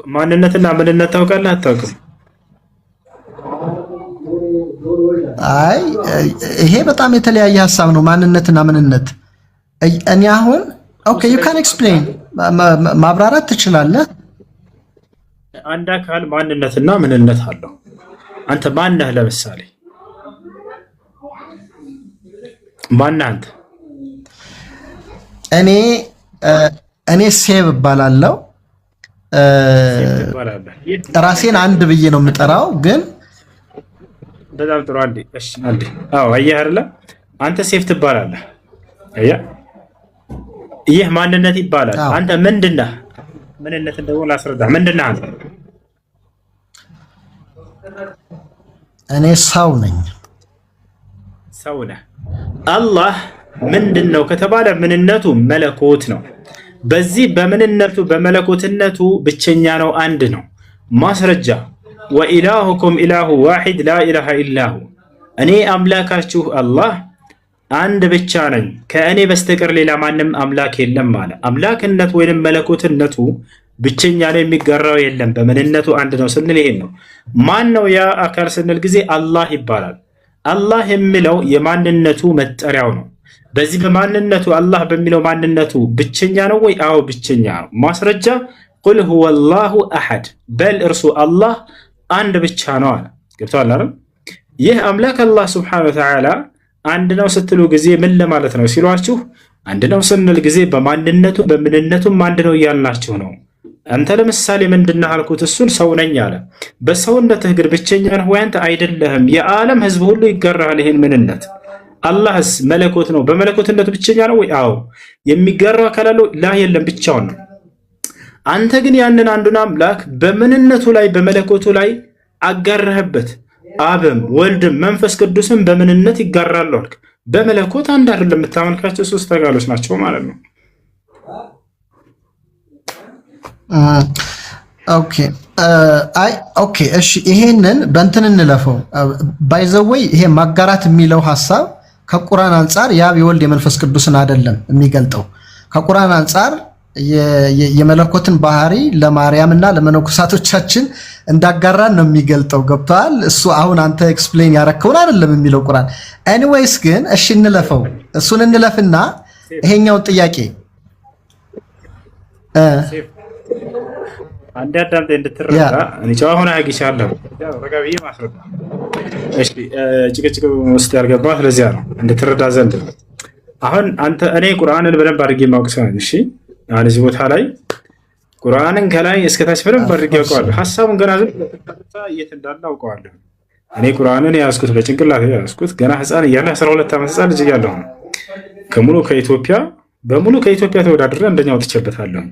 ማንነትና ምንነት ታውቃለህ አታውቅም? አይ ይሄ በጣም የተለያየ ሀሳብ ነው። ማንነትና ምንነት እኔ አሁን ኦኬ you can explain ማብራራት ትችላለህ። አንድ አካል ማንነትና ምንነት አለው። አንተ ማን ነህ? ለምሳሌ ማን ነህ አንተ? እኔ ሴብ እባላለሁ። ራሴን አንድ ብዬ ነው የምጠራው ግን በጣም ጥሩ። አንዴ አዎ፣ አየህ አይደለ? አንተ ሴፍ ትባላለህ። አየህ፣ ይህ ማንነት ይባላል። አንተ ምንድነህ? ምንነት እንደው ላስረዳህ። ምንድነህ አንተ? እኔ ሰው ነኝ። ሰው ነህ። አላህ ምንድነው ከተባለ ምንነቱ መለኮት ነው። በዚህ በምንነቱ በመለኮትነቱ ብቸኛ ነው፣ አንድ ነው። ማስረጃ ወኢላሁኩም ኢላሁ ዋሂድ ላ ኢላሃ ኢላሁ እኔ አምላካችሁ አላህ አንድ ብቻ ነኝ ከእኔ በስተቀር ሌላ ማንም አምላክ የለም አለ። አምላክነት ወይንም መለኮትነቱ ብቸኛ ነው፣ የሚጋራው የለም፣ በምንነቱ አንድ ነው ስንል ይሄን ነው። ማን ነው ያ አካል ስንል ጊዜ አላህ ይባላል። አላህ የሚለው የማንነቱ መጠሪያው ነው። በዚህ በማንነቱ አላህ በሚለው ማንነቱ ብቸኛ ነው ወይ? አዎ ብቸኛ ነው። ማስረጃ ቁል ሁወ አላሁ አሐድ በል እርሱ አላህ አንድ ብቻ ነው አለ። ገብቶሃል አይደል? ይህ አምላክ አላህ ሱብሓነሁ ወተዓላ አንድ ነው ስትሉ ጊዜ ምን ለማለት ነው ሲሏችሁ፣ አንድ ነው ስንል ጊዜ በማንነቱ በምንነቱም አንድ ነው እያልናችሁ ነው። አንተ ለምሳሌ ምንድነው አልኩት፣ እሱን ሰው ነኝ አለ። በሰውነትህ ግን ብቸኛ ነህ ወይ? አንተ አይደለህም። የዓለም ህዝብ ሁሉ ይጋራል ይሄን ምንነት። አላህስ መለኮት ነው፣ በመለኮትነቱ ብቸኛ ነው ወይ? አዎ። የሚጋራው አካል አለው? ላ የለም፣ ብቻውን ነው። አንተ ግን ያንን አንዱን አምላክ በምንነቱ ላይ በመለኮቱ ላይ አጋራህበት። አብም ወልድም መንፈስ ቅዱስም በምንነት ይጋራሉ አልክ። በመለኮት አንድ አይደለም፣ የምታመልካቸው ሶስት አካሎች ናቸው ማለት ነው። ኦኬ እሺ፣ ይሄንን በእንትን እንለፈው። ባይዘወይ ይሄ ማጋራት የሚለው ሐሳብ ከቁርአን አንጻር የአብ የወልድ የመንፈስ ቅዱስን አይደለም የሚገልጠው። ከቁርአን አንጻር የመለኮትን ባህሪ ለማርያም እና ለመነኮሳቶቻችን እንዳጋራን ነው የሚገልጠው። ገብቷል? እሱ አሁን አንተ ኤክስፕሌን ያረከውን አይደለም የሚለው ቁርአን። ኤኒዌይስ ግን እሺ እንለፈው፣ እሱን እንለፍና ይሄኛውን ጥያቄ አንድ አዳምጤ እንድትረዳ እኔ ጨዋ ሆነ አግኝቻለሁ። ረጋቢ ማስረዳ እሺ፣ ጭቅጭቅ ውስጥ ያልገባ ስለዚያ ነው እንድትረዳ ዘንድ። አሁን አንተ እኔ ቁርአንን በደንብ አድርጌ ማወቅ ሰው ነኝ። እሺ፣ አሁን እዚህ ቦታ ላይ ቁርአንን ከላይ እስከታች በደንብ አድርጌ አውቀዋለሁ። ሐሳቡን ገና ዝም የት እንዳለ አውቀዋለሁ። እኔ ቁርአንን ያዝኩት በጭንቅላት ያዝኩት ገና ህፃን እያለሁ 12 ዓመት ህፃን ልጅ እያለሁ ነው። በሙሉ ከኢትዮጵያ ተወዳድሬ አንደኛ ወጥቼበታለሁ።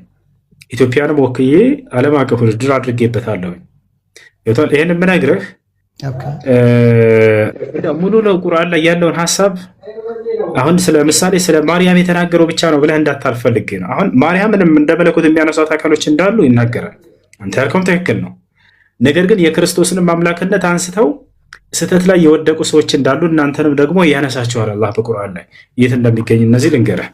ኢትዮጵያንም ወክዬ ዓለም አቀፍ ውድድር አድርጌበታለሁ። ይሄን የምነግርህ ሙሉ ነው ቁርአን ላይ ያለውን ሐሳብ አሁን ስለምሳሌ ስለ ማርያም የተናገረው ብቻ ነው ብለህ እንዳታልፈልግ ነው። አሁን ማርያምንም እንደ መለኮት የሚያነሷት አካሎች እንዳሉ ይናገራል። አንተ ያልከውም ትክክል ነው። ነገር ግን የክርስቶስንም አምላክነት አንስተው ስህተት ላይ የወደቁ ሰዎች እንዳሉ እናንተንም ደግሞ ያነሳችኋል አላህ በቁርአን ላይ የት እንደሚገኝ እነዚህ ልንገርህ።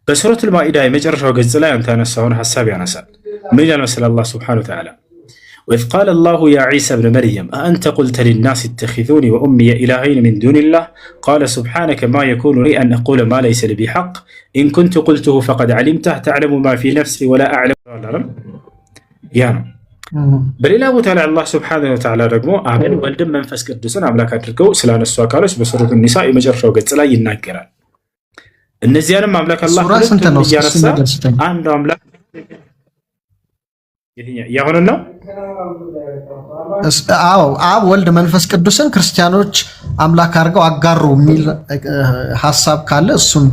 በሱረቱል ማኢዳ የመጨረሻው ገጽ ላይ አንተ ያነሳውን ሐሳብ ያነሳል። ምን ይላል መሰለህ አላህ ሱብሓነሁ ወተዓላ وإذ قال الله يا عيسى ابن مريم أأنت قلت للناس اتخذوني وأمي إلهين من دون الله قال سبحانك ما يكون لي أن أقول ما ليس لي بحق إن كنت قلته فقد علمته تعلم ما في نفسي ولا أعلم يعني በሌላ ቦታ ላይ አላህ ሱብሓነሁ ወተዓላ ደግሞ አብን ወልድን መንፈስ ቅዱስን አምላክ አድርገው ስላነሱ አካሎች በሱረቱ ኒሳ የመጨረሻው ገጽ ላይ ይናገራል። እነዚያንም አምላክ አላህ ሁለቱን እያነሳ አንዱ አምላክ ያሁን ነው። አዎ አብ ወልድ መንፈስ ቅዱስን ክርስቲያኖች አምላክ አድርገው አጋሩ የሚል ሐሳብ ካለ እሱን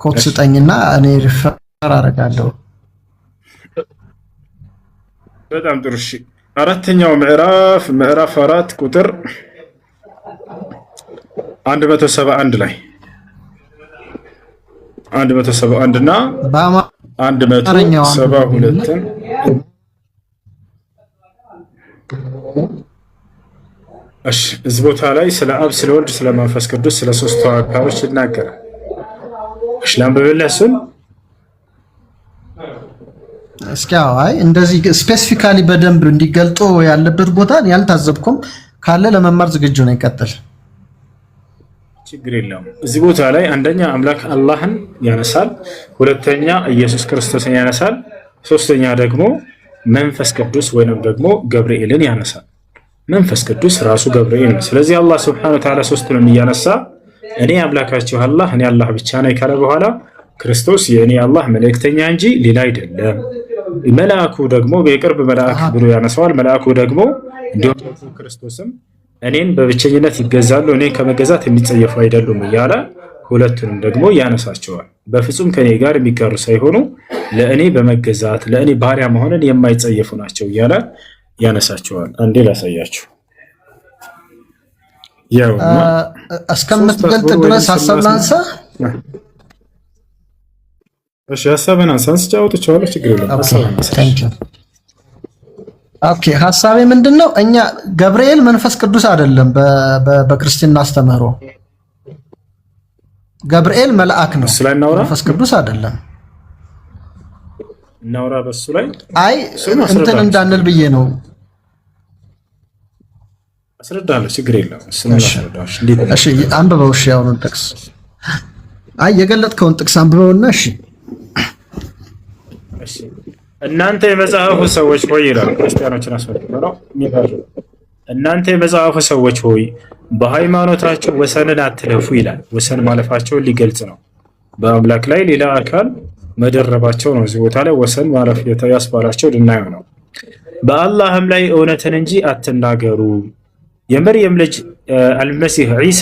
ኮት ስጠኝና እኔ ሪፈር አደርጋለሁ። በጣም ጥሩ እሺ። አራተኛው ምዕራፍ 4 ቁጥር 171 ላይ 171 እና 172 እሺ፣ እዚህ ቦታ ላይ ስለ አብ ስለ ወልድ ስለ መንፈስ ቅዱስ ስለ ሶስቱ አካሎች ይናገራል። እሺ፣ ላንብብልህ እሱን እስኪ። አይ እንደዚህ ስፔሲፊካሊ በደንብ እንዲገልጡ ያለበት ቦታ ያልታዘብኩም ካለ ለመማር ዝግጁ ነው። ይቀጥል፣ ችግር የለውም። እዚህ ቦታ ላይ አንደኛ አምላክ አላህን ያነሳል፣ ሁለተኛ ኢየሱስ ክርስቶስን ያነሳል፣ ሶስተኛ ደግሞ መንፈስ ቅዱስ ወይንም ደግሞ ገብርኤልን ያነሳል። መንፈስ ቅዱስ ራሱ ገብርኤል ነው። ስለዚህ አላህ ሱብሓነሁ ወተዓላ ሶስቱንም እያነሳ እኔ አምላካችሁ አላህ እኔ አላህ ብቻ ነኝ ካለ በኋላ ክርስቶስ የእኔ አላህ መልእክተኛ እንጂ ሌላ አይደለም። መልአኩ ደግሞ የቅርብ መልአክ ብሎ ያነሳዋል። መልአኩ ደግሞ እንዲሁም ክርስቶስም እኔን በብቸኝነት ይገዛሉ፣ እኔን ከመገዛት የሚጸየፉ አይደሉም እያለ ሁለቱንም ደግሞ ያነሳቸዋል። በፍጹም ከኔ ጋር የሚጋሩ ሳይሆኑ ለእኔ በመገዛት ለእኔ ባሪያ መሆንን የማይጸየፉ ናቸው እያለ ያነሳቸዋል። አንዴ ላሳያችሁ። ያው እስከምትገልጥ ድረስ ሐሳብ ላንሳ። እሺ ሐሳብን አንሳን ስጫወትቻለሁ። ችግር የለም። ኦኬ ሐሳቤ ምንድነው? እኛ ገብርኤል መንፈስ ቅዱስ አይደለም። በክርስትና አስተምህሮ ገብርኤል መልአክ ነው፣ መንፈስ ቅዱስ አይደለም። እናውራ በሱ ላይ አይ እንትን እንዳንል ብዬ ነው። አስረዳለሁ፣ ችግር የለም። እሺ አንብበው። እሺ ያውኑን ጥቅስ አይ የገለጥከውን ጥቅስ አንብበውና እሺ እናንተ የመጽሐፉ ሰዎች ሆይ ይላል። ክርስቲያኖችን አስመልክቶ ነው የሚፈርደው። እናንተ የመጽሐፉ ሰዎች ሆይ በሃይማኖታችሁ ወሰንን አትለፉ ይላል። ወሰን ማለፋቸውን ሊገልጽ ነው። በአምላክ ላይ ሌላ አካል መደረባቸው ነው። እዚህ ቦታ ላይ ወሰን ማለፍ ያስባላቸው ልናየው ነው። በአላህም ላይ እውነትን እንጂ አትናገሩ። የመርየም ልጅ አልመሲህ ዒሳ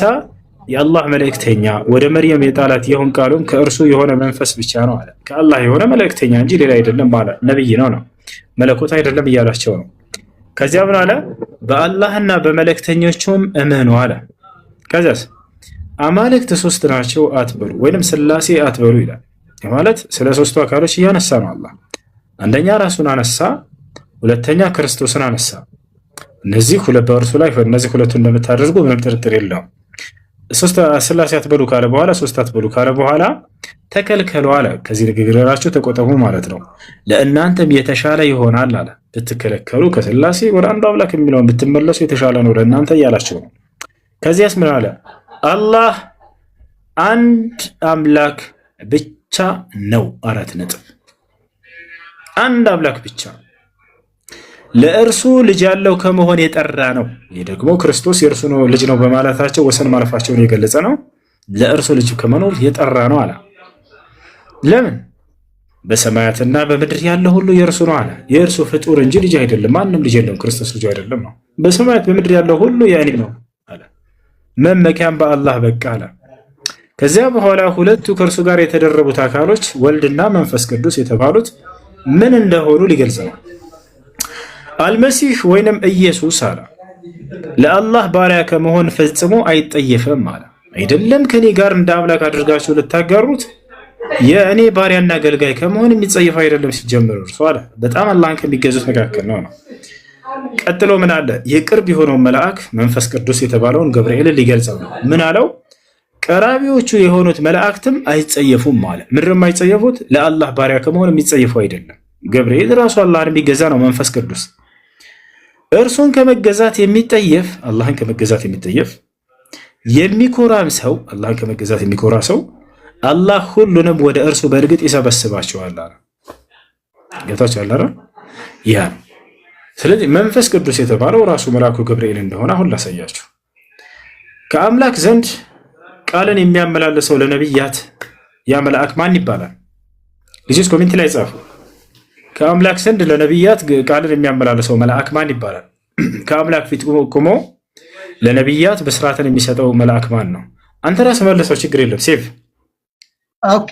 የአላህ መልእክተኛ ወደ መርየም የጣላት ይሁን ቃሉም ከእርሱ የሆነ መንፈስ ብቻ ነው አለ። ከአላህ የሆነ መልእክተኛ እንጂ ሌላ አይደለም አለ። ነብይ ነው መለኮት አይደለም እያላቸው ነው። ከዚያ ምን አለ? በአላህና በመልእክተኞቹም እመኑ አለ። ከዚያስ አማልክት ሶስት ናቸው አትበሉ፣ ወይንም ስላሴ አትበሉ ይላል። ማለት ስለ ሶስቱ አካሎች እያነሳ ነው አላህ። አንደኛ ራሱን አነሳ፣ ሁለተኛ ክርስቶስን አነሳ። እነዚህ ሁለት በእርሱ ላይ እነዚህ ሁለቱ እንደምታደርጉ ምንም ጥርጥር የለውም። ሶስት ስላሴ አትበሉ ካለ በኋላ ሶስት አትበሉ ካለ በኋላ ተከልከሉ አለ። ከዚህ ንግግራችሁ ተቆጠቡ ማለት ነው። ለእናንተም የተሻለ ይሆናል አለ ብትከለከሉ፣ ከስላሴ ወደ አንዱ አምላክ የሚለውን ብትመለሱ የተሻለ ነው ለእናንተ እያላቸው ነው። ከዚያስ ምን አለ? አላህ አንድ አምላክ ብቻ ነው። 4 ነጥብ። አንድ አምላክ ብቻ ለእርሱ ልጅ ያለው ከመሆን የጠራ ነው። ይህ ደግሞ ክርስቶስ የእርሱ ልጅ ነው በማለታቸው ወሰን ማለፋቸውን የገለጸ ነው። ለእርሱ ልጅ ከመኖር የጠራ ነው አለ። ለምን? በሰማያትና በምድር ያለው ሁሉ የእርሱ ነው አለ። የእርሱ ፍጡር እንጂ ልጅ አይደለም። ማንም ልጅ የለውም። ክርስቶስ ልጅ አይደለም ነው። በሰማያት በምድር ያለው ሁሉ የእኔ ነው አለ። መመኪያም በአላህ በቃ አለ። ከዚያ በኋላ ሁለቱ ከእርሱ ጋር የተደረቡት አካሎች ወልድና መንፈስ ቅዱስ የተባሉት ምን እንደሆኑ ሊገልጽ ነው። አልመሲህ ወይንም ኢየሱስ አለ ለአላህ ባሪያ ከመሆን ፈጽሞ አይጠየፍም አለ። አይደለም ከኔ ጋር እንደ አምላክ አድርጋችሁ ልታጋሩት የእኔ ባሪያና አገልጋይ ከመሆን የሚጸየፍ አይደለም ሲጀምር እርሱ አለ። በጣም አላህን ከሚገዙት መካከል ነው። ቀጥሎ ምን አለ? የቅርብ የሆነውን መልአክ መንፈስ ቅዱስ የተባለውን ገብርኤልን ሊገልጸው ነው። ምን አለው? ቀራቢዎቹ የሆኑት መላእክትም አይጸየፉም አለ። ምድርም አይጸየፉት ለአላህ ባሪያ ከመሆን የሚጸየፉ አይደለም። ገብርኤል ራሱ አላህን የሚገዛ ነው። መንፈስ ቅዱስ እርሱን ከመገዛት የሚጠየፍ አላህን ከመገዛት የሚጠየፍ የሚኮራም ሰው አላህን ከመገዛት የሚኮራ ሰው አላህ ሁሉንም ወደ እርሱ በእርግጥ ይሰበስባቸዋል አለ። ጌታችን አለ ያ። ስለዚህ መንፈስ ቅዱስ የተባለው ራሱ መልአኩ ገብርኤል እንደሆነ አሁን ላሳያችሁ። ከአምላክ ዘንድ ቃልን የሚያመላልሰው ለነብያት ያ መልአክ ማን ይባላል? ልጆች ኮሜንት ላይ ጻፉ። ከአምላክ ዘንድ ለነብያት ቃልን የሚያመላልሰው መልአክ ማን ይባላል? ከአምላክ ፊት ቆሞ ለነብያት በስርዓትን የሚሰጠው መልአክ ማን ነው? አንተ ራስህ መልሰው፣ ችግር የለም ሴፍ። ኦኬ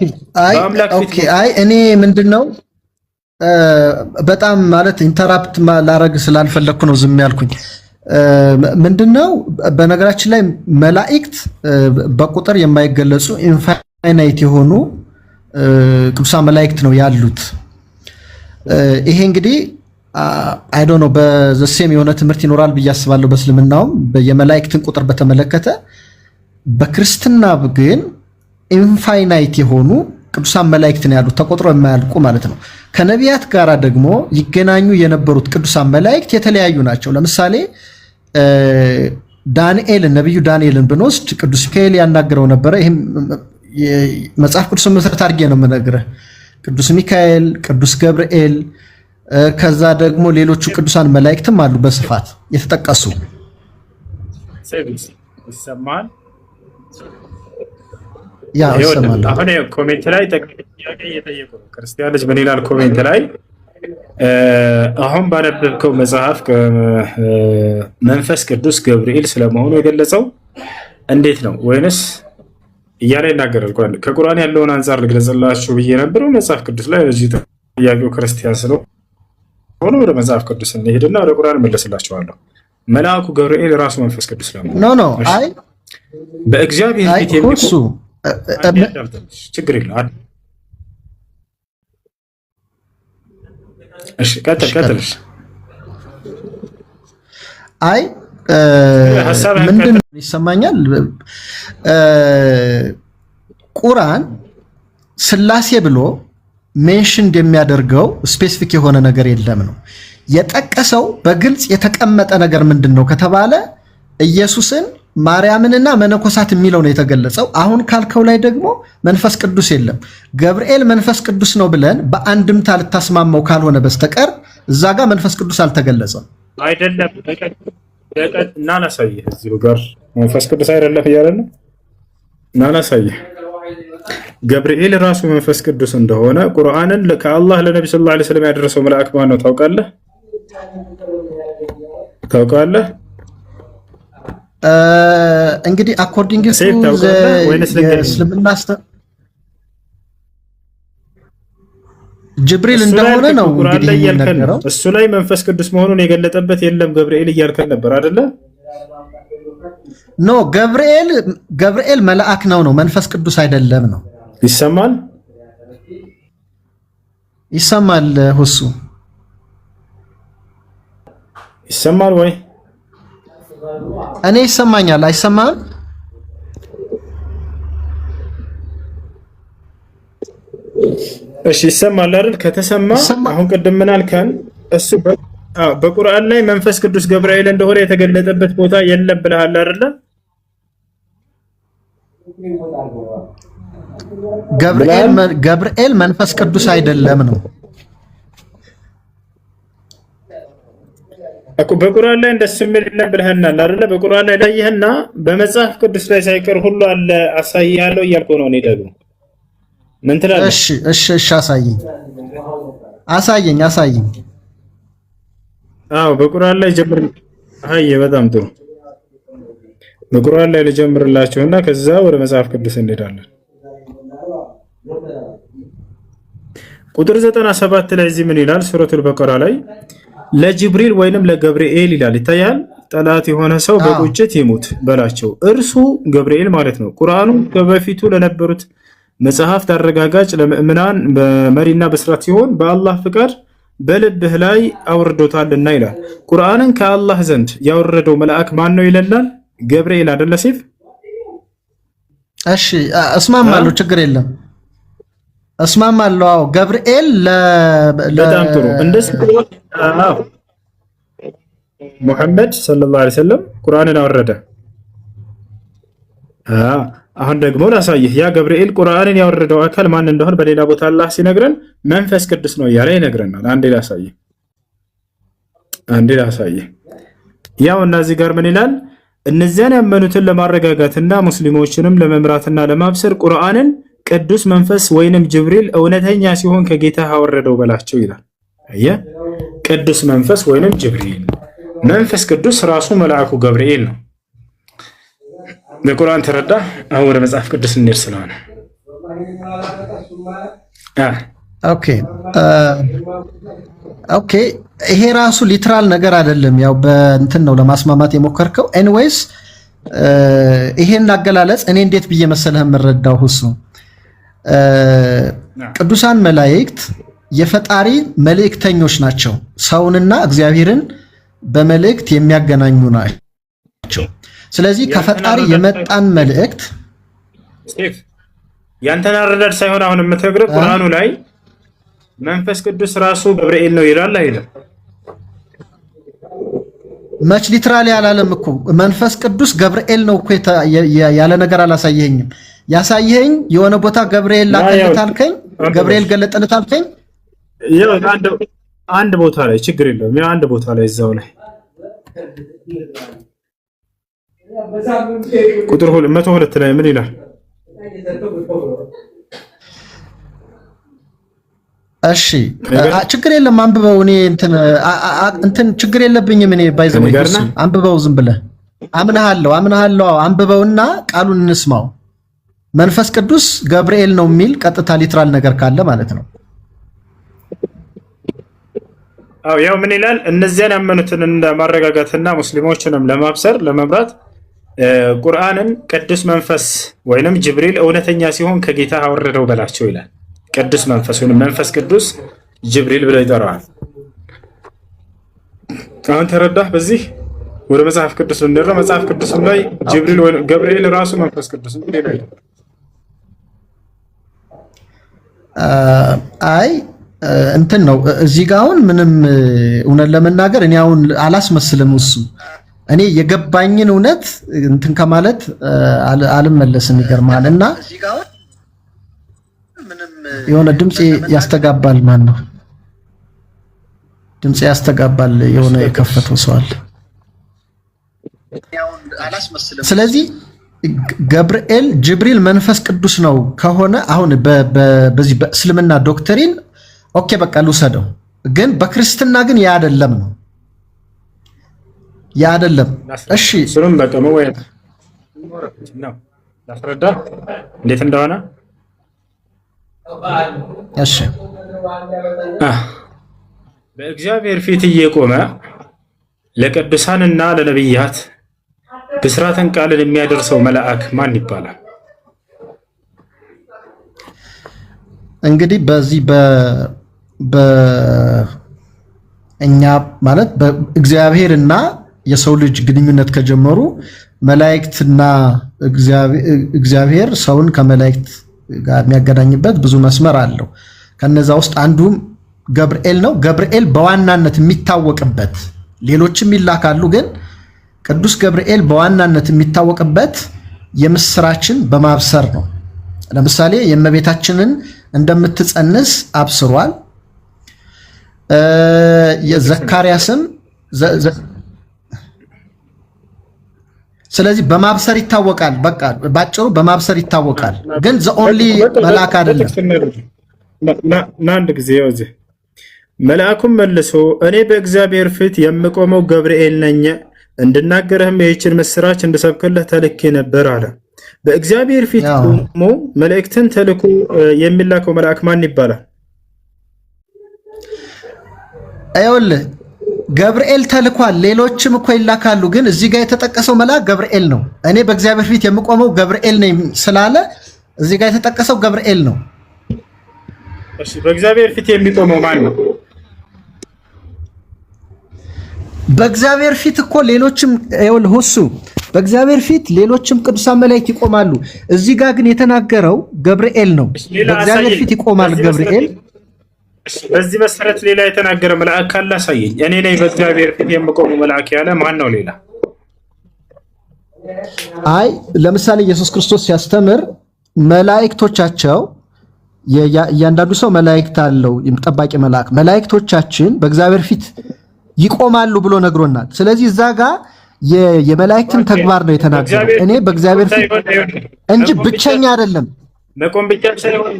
አይ እኔ ምንድነው በጣም ማለት ኢንተራፕት ላረግ ስላልፈለኩ ነው ዝም ያልኩኝ። ምንድነው በነገራችን ላይ መላእክት በቁጥር የማይገለጹ ኢንፋይናይት የሆኑ ቅዱሳን መላእክት ነው ያሉት። ይሄ እንግዲህ አይ ዶንት ኖ በዘሴም የሆነ ትምህርት ይኖራል ብዬ አስባለሁ። በእስልምናውም የመላእክትን ቁጥር በተመለከተ፣ በክርስትና ግን ኢንፋይናይት የሆኑ ቅዱሳን መላእክት ነው ያሉት፣ ተቆጥሮ የማያልቁ ማለት ነው። ከነቢያት ጋራ ደግሞ ይገናኙ የነበሩት ቅዱሳን መላእክት የተለያዩ ናቸው። ለምሳሌ ዳንኤልን፣ ነቢዩ ዳንኤልን ብንወስድ ቅዱስ ሚካኤል ያናገረው ነበረ። ይህም መጽሐፍ ቅዱስ መሰረት አድርጌ ነው የምነግርህ። ቅዱስ ሚካኤል፣ ቅዱስ ገብርኤል፣ ከዛ ደግሞ ሌሎቹ ቅዱሳን መላእክትም አሉ በስፋት የተጠቀሱ። ይሰማል? ያ ይሰማል። አሁን ኮሜንት ላይ ጥያቄ እየጠየቁ ነው ክርስቲያኖች። ምን ይላል ኮሜንት ላይ? አሁን ባነበብከው መጽሐፍ መንፈስ ቅዱስ ገብርኤል ስለመሆኑ የገለጸው እንዴት ነው ወይንስ እያለ ይናገራል። ከቁርአን ያለውን አንጻር ልግለጽላችሁ ብዬ ነበረው መጽሐፍ ቅዱስ ላይ። እዚህ ጥያቄው ክርስቲያን ስለሆነ ወደ መጽሐፍ ቅዱስ እንሄድና ወደ ቁርአን መለስላችኋለሁ። መልአኩ ገብርኤል ራሱ መንፈስ ቅዱስ ስለመሆኑ ኖ አይ በእግዚአብሔር ፊት የሚቆም ችግር የለም። እሺ ቀጥል። አይ ምንድን ነው ይሰማኛል ቁርአን ስላሴ ብሎ ሜንሽን የሚያደርገው ስፔሲፊክ የሆነ ነገር የለም ነው የጠቀሰው በግልጽ የተቀመጠ ነገር ምንድነው ከተባለ ኢየሱስን ማርያምንና መነኮሳት የሚለው ነው የተገለጸው አሁን ካልከው ላይ ደግሞ መንፈስ ቅዱስ የለም ገብርኤል መንፈስ ቅዱስ ነው ብለን በአንድምታ ልታስማማው ካልሆነ በስተቀር እዛ ጋር መንፈስ ቅዱስ አልተገለጸም አይደለም ናናሳይ እዚሁ ጋር መንፈስ ቅዱስ አይደለም ይያለና ናናሳይ ገብርኤል ራሱ መንፈስ ቅዱስ እንደሆነ ቁርአንን ከአላህ ለነብዩ ሰለላሁ ዐለይሂ ወሰለም ያደረሰው መልአክ ማን ነው ታውቃለህ እንግዲህ አኮርዲንግ ቱ እስልምና ጅብሪል እንደሆነ ነው እንግዲህ የሚነገረው እሱ ላይ መንፈስ ቅዱስ መሆኑን የገለጠበት የለም ገብርኤል እያልከን ነበር አይደለ ኖ ገብርኤል መልአክ ነው መንፈስ ቅዱስ አይደለም ነው ይሰማል ሁሱ ይሰማል ወይ እኔ ይሰማኛል አይሰማም እሺ ይሰማል አይደል ከተሰማ አሁን ቀደም ምን አልከን እሱ በቁርአን ላይ መንፈስ ቅዱስ ገብርኤል እንደሆነ የተገለጠበት ቦታ የለም ብለሃል አይደል ገብርኤል መንፈስ ቅዱስ አይደለም ነው እኮ በቁርአን ላይ እንደሱ ምን የለም ብለህናል አይደል በቁርአን ላይ ላይህና በመጽሐፍ ቅዱስ ላይ ሳይቀር ሁሉ አለ አሳያለሁ እያልኩ ነው እኔ ደግሞ ምን ትላለህ እሺ አሳየኝ አዎ በቁርአን ላይ ጀምር አይ በጣም ጥሩ በቁርአን ላይ ልጀምርላችሁና ከዛ ወደ መጽሐፍ ቅዱስ እንሄዳለን ቁጥር 97 ላይ እዚህ ምን ይላል ሱረቱል በቀራ ላይ ለጅብሪል ወይንም ለገብርኤል ይላል ይታያል ጠላት የሆነ ሰው በቁጭት ይሙት በላቸው እርሱ ገብርኤል ማለት ነው ቁርአኑ በፊቱ ለነበሩት መጽሐፍት አረጋጋጭ ለምእመናን በመሪና በስራት ሲሆን በአላህ ፍቃድ በልብህ ላይ አውርዶታልና ይላል ቁርአንን ከአላህ ዘንድ ያወረደው መልአክ ማን ነው ይለናል ገብርኤል አይደለ ሲፍ እሺ እስማማለሁ ችግር የለም እስማማለሁ አዎ ገብርኤል በጣም ጥሩ እንደዚህ አዎ ሙሐመድ ሰለላሁ ዐለይሂ ወሰለም ቁርአንን አወረደ አሁን ደግሞ ላሳይህ ያ ገብርኤል ቁርአንን ያወረደው አካል ማን እንደሆነ በሌላ ቦታ አላህ ሲነግረን መንፈስ ቅዱስ ነው ያለ ይነግረናል አንዴ ላሳይህ ያው እነዚህ ጋር ምን ይላል እነዚያን ያመኑትን ለማረጋጋትና ሙስሊሞችንም ለመምራትና ለማብሰር ቁርአንን ቅዱስ መንፈስ ወይንም ጅብሪል እውነተኛ ሲሆን ከጌታ አወረደው በላቸው ይላል አየ ቅዱስ መንፈስ ወይንም ጅብሪል መንፈስ ቅዱስ ራሱ መልአኩ ገብርኤል ነው በቁርአን ተረዳ አሁን ወደ መጽሐፍ ቅዱስ እንሄድ ስለሆነ ኦኬ ይሄ ራሱ ሊትራል ነገር አይደለም ያው በእንትን ነው ለማስማማት የሞከርከው ኤኒዌይስ ይሄን አገላለጽ እኔ እንዴት ብዬ መሰለህ የምረዳው ሁሱ ቅዱሳን መላእክት የፈጣሪ መልእክተኞች ናቸው ሰውንና እግዚአብሔርን በመልእክት የሚያገናኙ ናቸው ስለዚህ ከፈጣሪ የመጣን መልእክት ያንተን አረዳድ ሳይሆን አሁን የምትነግረው ቁርአኑ ላይ መንፈስ ቅዱስ ራሱ ገብርኤል ነው ይላል አይደል መች ሊትራሊ አላለም እኮ መንፈስ ቅዱስ ገብርኤል ነው እኮ ያለ ነገር አላሳየኝም ያሳየኝ የሆነ ቦታ ገብርኤል ላከለት አልከኝ ገብርኤል ገለጠለት አልከኝ ያው አንድ ቦታ ላይ ችግር የለውም ያው አንድ ቦታ ላይ እዛው ላይ ቁጥር 102 ላይ ምን ይላል እሺ ችግር የለም አንብበው እኔ እንትን ችግር የለብኝም እኔ ባይዘው አንብበው ዝም ብለህ አምናለሁ አንብበውና ቃሉን እንስማው መንፈስ ቅዱስ ገብርኤል ነው የሚል ቀጥታ ሊትራል ነገር ካለ ማለት ነው አው ያው ምን ይላል እነዚያን ያመኑትን ለማረጋጋትና ሙስሊሞችንም ለማብሰር ለመምራት ቁርአንን ቅዱስ መንፈስ ወይንም ጅብሪል እውነተኛ ሲሆን ከጌታ አወረደው በላቸው ይላል ቅዱስ መንፈስ ወይንም መንፈስ ቅዱስ ጅብሪል ብለው ይጠራዋል አሁን ተረዳህ በዚህ ወደ መጽሐፍ ቅዱስ እንደረመ መጽሐፍ ቅዱስ ላይ ጅብሪል ወይ ገብርኤል ራሱ መንፈስ ቅዱስ ነው ሌላ አይደለም። አይ እንትን ነው እዚህ ጋር አሁን ምንም እውነት ለመናገር እኔ አሁን አላስመስልም። እሱ እኔ የገባኝን እውነት እንትን ከማለት አልመለስም። ይገርማል። እና የሆነ ድምጽ ያስተጋባል። ማን ነው ድምጽ ያስተጋባል? የሆነ የከፈተው ሰው አለ። ስለዚህ ገብርኤል ጅብሪል መንፈስ ቅዱስ ነው ከሆነ አሁን በዚህ በእስልምና ዶክትሪን ኦኬ በቃ ልውሰደው። ግን በክርስትና ግን ያ አይደለም ነው ያ አይደለም። እሺ ስሩን በቀመ ወይ ነው ላስረዳ እንዴት እንደሆነ። እሺ በእግዚአብሔር ፊት እየቆመ ለቅዱሳንና ለነብያት ብስራትን ቃልን የሚያደርሰው መልአክ ማን ይባላል? እንግዲህ በዚህ እኛ ማለት በእግዚአብሔርና የሰው ልጅ ግንኙነት ከጀመሩ መላእክትና እግዚአብሔር ሰውን ከመላእክት ጋር የሚያገናኝበት ብዙ መስመር አለው። ከነዛ ውስጥ አንዱም ገብርኤል ነው። ገብርኤል በዋናነት የሚታወቅበት ሌሎችም ይላካሉ፣ ግን ቅዱስ ገብርኤል በዋናነት የሚታወቅበት የምስራችን በማብሰር ነው። ለምሳሌ የእመቤታችንን እንደምትጸንስ አብስሯል። የዘካርያስም ስለዚህ በማብሰር ይታወቃል። በቃ ባጭሩ በማብሰር ይታወቃል። ግን ዘኦንሊ መልአክ አይደለም። አንድ ጊዜ ወዚህ መልአኩም መልሶ እኔ በእግዚአብሔር ፊት የምቆመው ገብርኤል ነኝ፣ እንድናገርህም ይህችን ምስራች እንድሰብክልህ ተልኬ ነበር አለ። በእግዚአብሔር ፊት ቆሞ መልእክትን ተልኮ የሚላከው መልአክ ማን ይባላል? አይወልህ ገብርኤል ተልኳል። ሌሎችም እኮ ይላካሉ፣ ግን እዚህ ጋር የተጠቀሰው መልአክ ገብርኤል ነው። እኔ በእግዚአብሔር ፊት የምቆመው ገብርኤል ነኝ ስላለ እዚህ ጋር የተጠቀሰው ገብርኤል ነው። እሺ በእግዚአብሔር ፊት የሚቆመው ማን ነው? በእግዚአብሔር ፊት እኮ ሌሎችም ይኸውልህ ሁሱ በእግዚአብሔር ፊት ሌሎችም ቅዱሳን መላእክት ይቆማሉ። እዚህ ጋር ግን የተናገረው ገብርኤል ነው። በእግዚአብሔር ፊት ይቆማል ገብርኤል። በዚህ መሰረት ሌላ የተናገረ መልአክ ካለ አሳየኝ። እኔ ነኝ በእግዚአብሔር ፊት የምቆመው መልአክ ያለ ማን ነው? ሌላ አይ ለምሳሌ ኢየሱስ ክርስቶስ ሲያስተምር መላእክቶቻቸው እያንዳንዱ ሰው መላእክት አለው ጠባቂ መልአክ። መላእክቶቻችን በእግዚአብሔር ፊት ይቆማሉ ብሎ ነግሮናል። ስለዚህ እዛ ጋር የመላእክትን ተግባር ነው የተናገረው። እኔ በእግዚአብሔር ፊት እንጂ ብቸኛ አይደለም። መቆም ብቻ ሳይሆን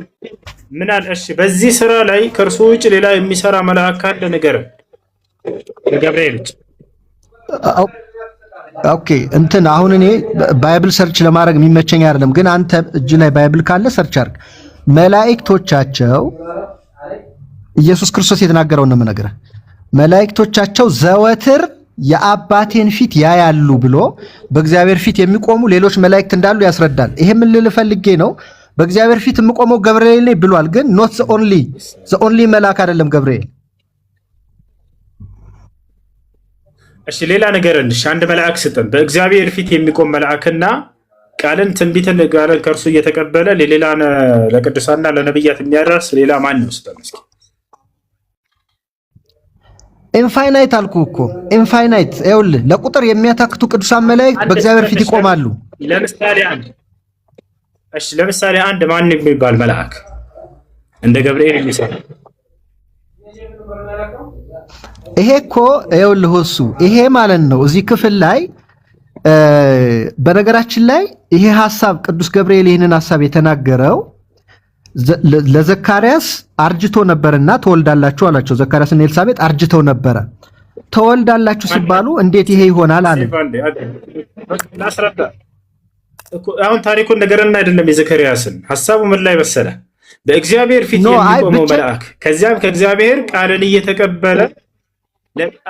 ምን አለ? እሺ በዚህ ስራ ላይ ከእርሱ ውጭ ሌላ የሚሰራ መልአክ ካለ ንገረን። ገብርኤል ውጭ ኦኬ እንትን አሁን እኔ ባይብል ሰርች ለማድረግ የሚመቸኝ አይደለም፣ ግን አንተ እጅ ላይ ባይብል ካለ ሰርች አድርግ። መላእክቶቻቸው ኢየሱስ ክርስቶስ የተናገረው ነው የምነግርህ። መላእክቶቻቸው ዘወትር የአባቴን ፊት ያያሉ ብሎ በእግዚአብሔር ፊት የሚቆሙ ሌሎች መላእክት እንዳሉ ያስረዳል። ይሄ ምን ልል ፈልጌ ነው? በእግዚአብሔር ፊት የምቆመው ገብርኤል ነኝ ብሏል፣ ግን ኖት ዘ ኦንሊ መልአክ አይደለም ገብርኤል። እሺ ሌላ ነገር እንሽ አንድ መልአክ ስጠን። በእግዚአብሔር ፊት የሚቆም መልአክና ቃልን ትንቢትን ቃልን ከእርሱ እየተቀበለ ለሌላ ለቅዱሳንና ለነብያት የሚያደርስ ሌላ ማን ነው? ስጠን እስኪ። ኢንፋይናይት አልኩ እኮ ኢንፋይናይት። ይኸውልህ ለቁጥር የሚያታክቱ ቅዱሳን መላእክት በእግዚአብሔር ፊት ይቆማሉ። ለምሳሌ አንድ ማን የሚባል መልአክ እንደ ገብርኤል የሚሰራ ይሄ እኮ ይኸውልህ እሱ ይሄ ማለት ነው። እዚህ ክፍል ላይ በነገራችን ላይ ይሄ ሐሳብ ቅዱስ ገብርኤል ይህንን ሐሳብ የተናገረው ለዘካርያስ አርጅቶ ነበርና ተወልዳላችሁ አላቸው። ዘካርያስና ኤልሳቤጥ አርጅተው ነበረ። ተወልዳላችሁ ሲባሉ እንዴት ይሄ ይሆናል አለ። አሁን ታሪኩን ነገርና አይደለም የዘካርያስን ሐሳቡ ምን ላይ መሰለ? በእግዚአብሔር ፊት የሚቆመው መልአክ ከዚያም ከእግዚአብሔር ቃልን እየተቀበለ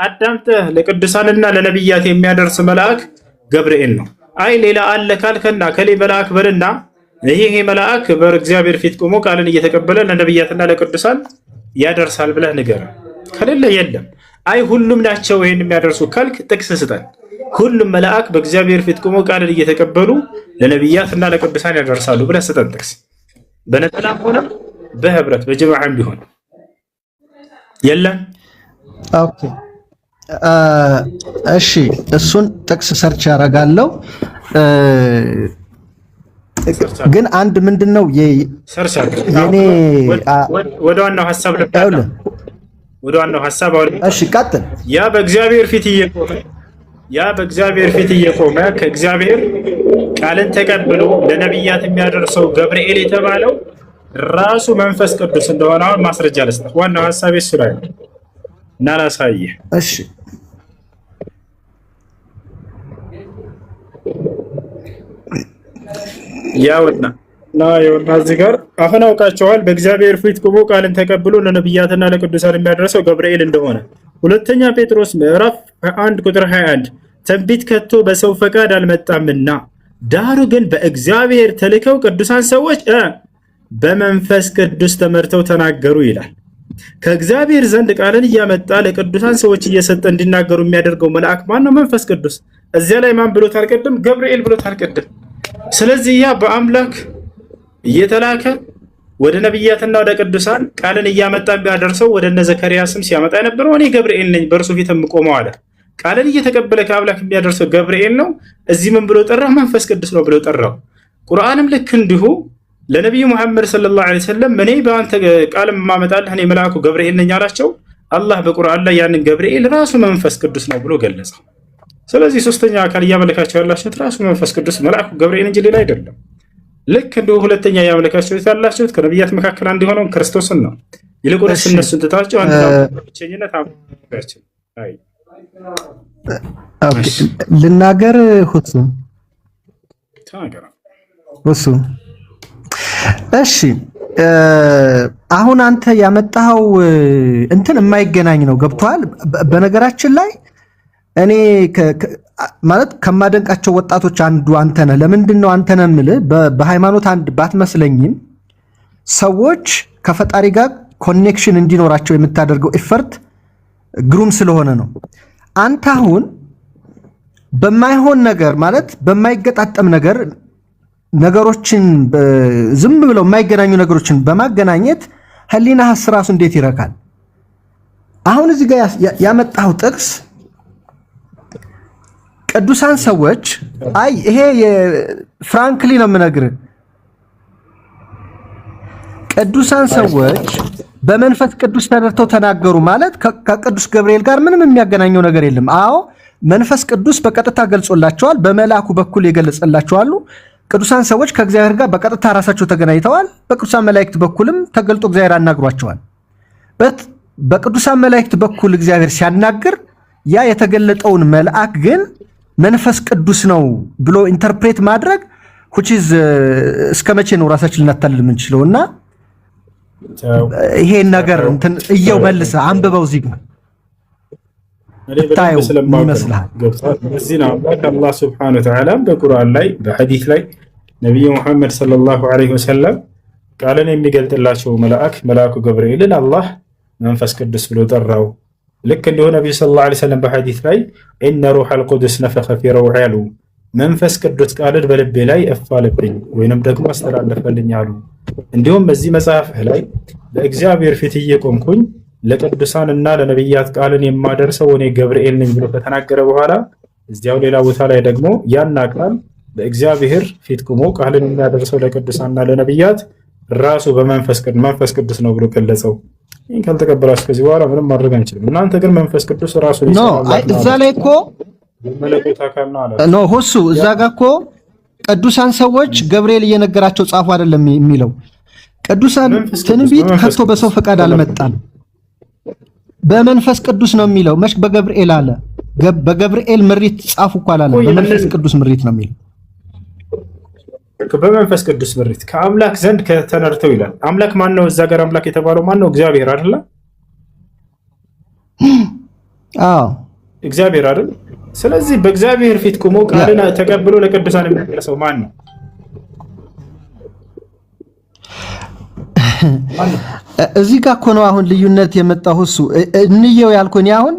አዳምጠህ ለቅዱሳንና ለነብያት የሚያደርስ መልአክ ገብርኤል ነው። አይ ሌላ አለ ካልከና ከሌ መልአክ በልና ይሄ መልአክ በእግዚአብሔር ፊት ቆሞ ቃልን እየተቀበለ ለነብያትና ለቅዱሳን ያደርሳል ብለህ ንገር። ከሌለ የለም። አይ ሁሉም ናቸው ይሄን የሚያደርሱ ካልክ ጥቅስ ስጠን። ሁሉም መላእክ በእግዚአብሔር ፊት ቆመው ቃልን እየተቀበሉ ለነቢያትና ለቅዱሳን ያደርሳሉ ብለህ ስጠን ጥቅስ። በነጠላም ሆነ በህብረት በጀማዓም ቢሆን የለም። ኦኬ እሺ፣ እሱን ጥቅስ ሰርች ያደርጋለሁ። ግን አንድ ምንድነው ሰርች የኔ ወደ ዋናው ሐሳብ ወደ ዋናው ሐሳብ አሁን እሺ፣ ቀጥል። ያ በእግዚአብሔር ፊት እየቆመ ከእግዚአብሔር ቃልን ተቀብሎ ለነቢያት የሚያደርሰው ገብርኤል የተባለው ራሱ መንፈስ ቅዱስ እንደሆነ አሁን ማስረጃ ልስጥ። ዋናው ሐሳብ እሱ ላይ ነው እና ላሳየህ። እሺ ያውና እዚህ ጋር አሁን አውቃቸዋል። በእግዚአብሔር ፊት ቆሞ ቃልን ተቀብሎ ለነቢያትና ለቅዱሳን የሚያደርሰው ገብርኤል እንደሆነ። ሁለተኛ ጴጥሮስ ምዕራፍ 1 ቁጥር 21 ትንቢት ከቶ በሰው ፈቃድ አልመጣምና ዳሩ ግን በእግዚአብሔር ተልከው ቅዱሳን ሰዎች በመንፈስ ቅዱስ ተመርተው ተናገሩ ይላል። ከእግዚአብሔር ዘንድ ቃልን እያመጣ ለቅዱሳን ሰዎች እየሰጠ እንዲናገሩ የሚያደርገው መልአክ ማን ነው? መንፈስ ቅዱስ። እዚያ ላይ ማን ብሎታል? ቅድም ገብርኤል ብሎታል ቅድም። ስለዚህ ያ በአምላክ እየተላከ ወደ ነቢያትና ወደ ቅዱሳን ቃልን እያመጣ ቢያደርሰው ወደ እነ ዘከርያስም ሲያመጣ የነበረው እኔ ገብርኤል ነኝ በእርሱ ፊት የምቆመው አለ። ቃልን እየተቀበለ ከአምላክ የሚያደርሰው ገብርኤል ነው። እዚህ ምን ብሎ ጠራው? መንፈስ ቅዱስ ነው ብሎ ጠራው። ቁርአንም ልክ እንዲሁ ለነቢዩ ሙሐመድ ሰለላሁ ዐለይሂ ወሰለም እኔ በአንተ ቃል የማመጣልህ እኔ መልአኩ ገብርኤል ነኝ አላቸው። አላህ በቁርአን ላይ ያንን ገብርኤል ራሱ መንፈስ ቅዱስ ነው ብሎ ገለጸው። ስለዚህ ሶስተኛ አካል እያመለካቸው ያላችሁት ራሱ መንፈስ ቅዱስ መልአኩ ገብርኤል እንጂ ሌላ አይደለም። ልክ እንዲሁ ሁለተኛ እያመለካችሁት ያላችሁት ከነቢያት መካከል አንድ የሆነውን ክርስቶስን ነው። ይልቁንስ እነሱን ትታችሁ አንድ ብቸኝነት አምላካችን ልናገር ሁሱ እሺ፣ አሁን አንተ ያመጣኸው እንትን የማይገናኝ ነው። ገብቶሃል? በነገራችን ላይ እኔ ማለት ከማደንቃቸው ወጣቶች አንዱ አንተ ነህ። ለምንድን ነው አንተ ነህ የምልህ? በሃይማኖት አንድ ባትመስለኝም ሰዎች ከፈጣሪ ጋር ኮኔክሽን እንዲኖራቸው የምታደርገው ኤፈርት ግሩም ስለሆነ ነው። አንተ አሁን በማይሆን ነገር ማለት በማይገጣጠም ነገር ነገሮችን ዝም ብለው የማይገናኙ ነገሮችን በማገናኘት ህሊናህስ ራሱ እንዴት ይረካል? አሁን እዚህ ጋር ያመጣው ጥቅስ ቅዱሳን ሰዎች ይሄ ፍራንክሊ ነው የምነግርህ፣ ቅዱሳን ሰዎች በመንፈስ ቅዱስ ተደርተው ተናገሩ ማለት ከቅዱስ ገብርኤል ጋር ምንም የሚያገናኘው ነገር የለም። አዎ መንፈስ ቅዱስ በቀጥታ ገልጾላቸዋል፣ በመልአኩ በኩል የገለጸላቸዋሉ። ቅዱሳን ሰዎች ከእግዚአብሔር ጋር በቀጥታ ራሳቸው ተገናኝተዋል። በቅዱሳን መላእክት በኩልም ተገልጦ እግዚአብሔር አናግሯቸዋል። በቅዱሳን መላእክት በኩል እግዚአብሔር ሲያናግር ያ የተገለጠውን መልአክ ግን መንፈስ ቅዱስ ነው ብሎ ኢንተርፕሬት ማድረግ እስከ መቼ ነው ራሳችን ልናታልል የምንችለው? እና ይሄን ነገር እንትን እየው መልሰህ አንብበው እዚህ ጋር ታየው ይመስልሃል። እዚህ ነው አላህ ሱብሓነሁ ወተዓላ በቁርአን ላይ በሐዲስ ላይ ነቢዩ ሙሐመድ ሰለላሁ ዐለይሂ ወሰለም ቃልን የሚገልጥላቸው መልአኩ ገብርኤልን አላህ መንፈስ ቅዱስ ብሎ ጠራው። ልክ እንዲሁ ነቢዩ ሰለላሁ ዐለይሂ ወሰለም በሐዲስ ላይ ኢነ ሩሐል ቁዱስ ነፈኸ ፊ ረውዒ አሉ፣ መንፈስ ቅዱስ ቃልን በልቤ ላይ እፍ አለብኝ ወይንም ደግሞ አስተላለፈልኝ አሉ። እንዲሁም በዚህ መጽሐፍህ ላይ በእግዚአብሔር ፊት እየቆምኩኝ ለቅዱሳን እና ለነቢያት ቃልን የማደርሰው እኔ ገብርኤል ነኝ ብሎ ከተናገረ በኋላ እዚያው ሌላ ቦታ ላይ ደግሞ ያን ቃል በእግዚአብሔር ፊት ቆሞ ቃልን የሚያደርሰው ለቅዱሳንና ለነቢያት ራሱ በመንፈስ ቅዱስ ነው ብሎ ገለጸው። ይህን ካልተቀበላችሁ ከዚህ በኋላ ምንም ማድረግ አንችልም። እናንተ ግን መንፈስ ቅዱስ ራሱ እዛ ላይ እኮ መለኮት አካል ነው አለ ነው ሁሱ። እዛ ጋር እኮ ቅዱሳን ሰዎች ገብርኤል እየነገራቸው ጻፉ አይደለም የሚለው። ቅዱሳን ትንቢት ከቶ በሰው ፈቃድ አልመጣም፣ በመንፈስ ቅዱስ ነው የሚለው። መች በገብርኤል አለ? በገብርኤል ምሪት ጻፉ እኮ አላለም። በመንፈስ ቅዱስ ምሪት ነው የሚለው። በመንፈስ ቅዱስ ምሪት ከአምላክ ዘንድ ከተነርተው ይላል። አምላክ ማን ነው? እዛ ጋር አምላክ የተባለው ማን ነው? እግዚአብሔር አይደለ? አዎ እግዚአብሔር አይደል? ስለዚህ በእግዚአብሔር ፊት ቆሞ ቃልን ተቀብሎ ለቅዱሳን የሚያደርሰው ማን ነው? እዚህ ጋር እኮ ነው አሁን ልዩነት የመጣው። እሱ እንየው ያልኩኝ አሁን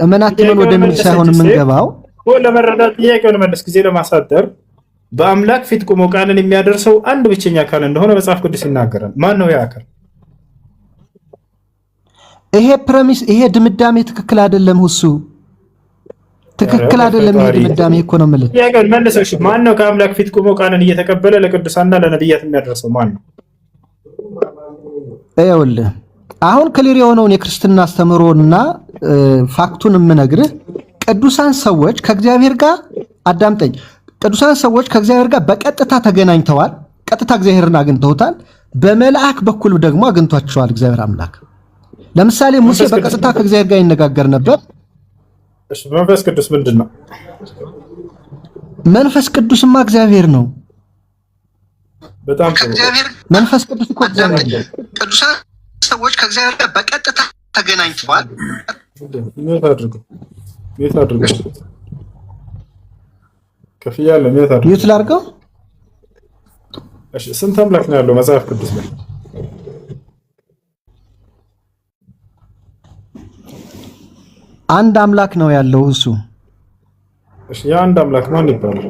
እመናትመን ወደሚል ሳይሆን የምንገባው ለመረዳት ጥያቄውን መልስ ጊዜ ለማሳጠር በአምላክ ፊት ቆሞ ቃልን የሚያደርሰው አንድ ብቸኛ አካል እንደሆነ መጽሐፍ ቅዱስ ይናገራል። ማን ነው ያ አካል? ይሄ ፕሬሚስ ይሄ ድምዳሜ ትክክል አይደለም። ሁሱ ትክክል አይደለም። ይሄ ድምዳሜ እኮ ነው ማለት ጥያቄውን መልሰው። እሺ ማን ነው ከአምላክ ፊት ቆሞ ቃልን እየተቀበለ ለቅዱሳንና ለነቢያት የሚያደርሰው ማን ነው? ይኸውልህ አሁን ክሊር የሆነውን የክርስትና አስተምህሮና ፋክቱን የምነግርህ ቅዱሳን ሰዎች ከእግዚአብሔር ጋር አዳምጠኝ። ቅዱሳን ሰዎች ከእግዚአብሔር ጋር በቀጥታ ተገናኝተዋል። ቀጥታ እግዚአብሔርን አግኝተውታል። በመልአክ በኩል ደግሞ አግኝቷቸዋል እግዚአብሔር አምላክ። ለምሳሌ ሙሴ በቀጥታ ከእግዚአብሔር ጋር ይነጋገር ነበር። እሺ መንፈስ ቅዱስ ምንድን ነው? መንፈስ ቅዱስማ እግዚአብሔር ነው። በጣም ጥሩ። መንፈስ ቅዱስ እኮ እግዚአብሔር ነው። ቅዱሳን ሰዎች ከእግዚአብሔር ጋር በቀጥታ ተገናኝተዋል። ቤት አድርገው ከፍያለ ቤት አድርገው የት ላድርገው? እሺ ስንት አምላክ ነው ያለው መጽሐፍ ቅዱስ ላይ? አንድ አምላክ ነው ያለው እሱ። እሺ ያ አንድ አምላክ ማን ይባላል?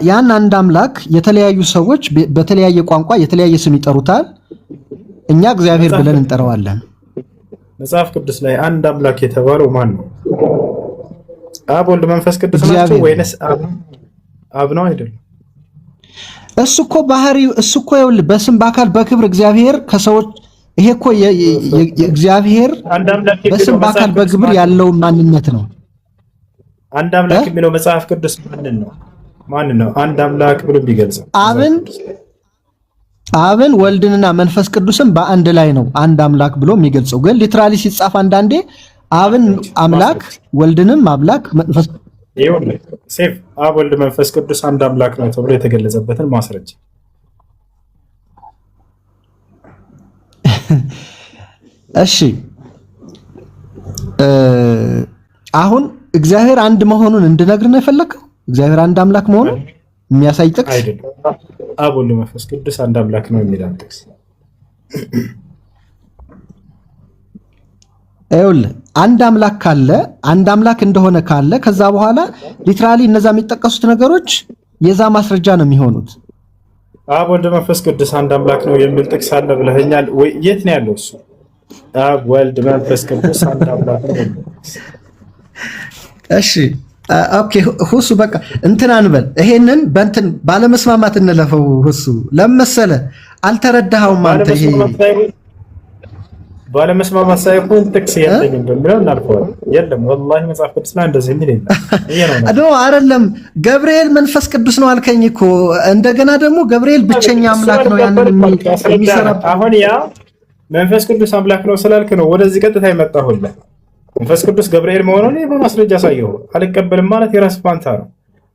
ያን አንድ አምላክ የተለያዩ ሰዎች በተለያየ ቋንቋ የተለያየ ስም ይጠሩታል። እኛ እግዚአብሔር ብለን እንጠራዋለን። መጽሐፍ ቅዱስ ላይ አንድ አምላክ የተባለው ማን ነው? አብ ወልድ መንፈስ ቅዱስ ናቸው ወይንስ አብ ነው? አይደለም። እሱ እኮ ባህሪው እሱ እኮ ይኸውልህ በስም በአካል በክብር እግዚአብሔር ከሰዎች ይሄ እኮ የእግዚአብሔር በስም በአካል በክብር ያለው ማንነት ነው። አንድ አምላክ የሚለው መጽሐፍ ቅዱስ ማን ነው አንድ አምላክ ብሎ ቢገልጸው? አብን ወልድንና መንፈስ ቅዱስን በአንድ ላይ ነው አንድ አምላክ ብሎ የሚገልጸው። ግን ሊትራሊ ሲጻፍ አንዳንዴ አብን አምላክ ወልድንም አምላክ መንፈስ ሴፍ አብ ወልድ መንፈስ ቅዱስ አንድ አምላክ ነው ተብሎ የተገለጸበትን ማስረጃ። እሺ አሁን እግዚአብሔር አንድ መሆኑን እንድነግር ነው የፈለከው? እግዚአብሔር አንድ አምላክ መሆኑን የሚያሳይ ጥቅስ አይደለም። አብ ወልድ መንፈስ ቅዱስ አንድ አምላክ ነው የሚል ጥቅስ ይኸውልህ አንድ አምላክ ካለ አንድ አምላክ እንደሆነ ካለ ከዛ በኋላ ሊትራሊ እነዛ የሚጠቀሱት ነገሮች የዛ ማስረጃ ነው የሚሆኑት። አብ ወልድ መንፈስ ቅዱስ አንድ አምላክ ነው የሚል ጥቅስ አለ ብለኸኛል ወይ? የት ነው ያለው እሱ? አብ ወልድ መንፈስ ቅዱስ አንድ አምላክ ነው። እሺ ኦኬ ሁሱ በቃ እንትን አንበል። ይሄንን በእንትን ባለመስማማት እንለፈው። ሁሱ ለመሰለ አልተረዳኸውም አንተ። ይሄ ባለመስማማት ሳይሆን ጥቅስ የለኝም በሚለው እናልፈዋለን። የለም ወላሂ መጽሐፍ ቅዱስ ላይ እንደዚህ የሚል የለም። አዶ አይደለም ገብርኤል መንፈስ ቅዱስ ነው አልከኝ እኮ። እንደገና ደግሞ ገብርኤል ብቸኛ አምላክ ነው ያንን የሚሰራ። አሁን ያ መንፈስ ቅዱስ አምላክ ነው ስላልክ ነው ወደዚህ ቀጥታ የመጣሁልህ። መንፈስ ቅዱስ ገብርኤል መሆኑን በማስረጃ ሳየው አልቀበልም ማለት የራስ ፋንታ ነው።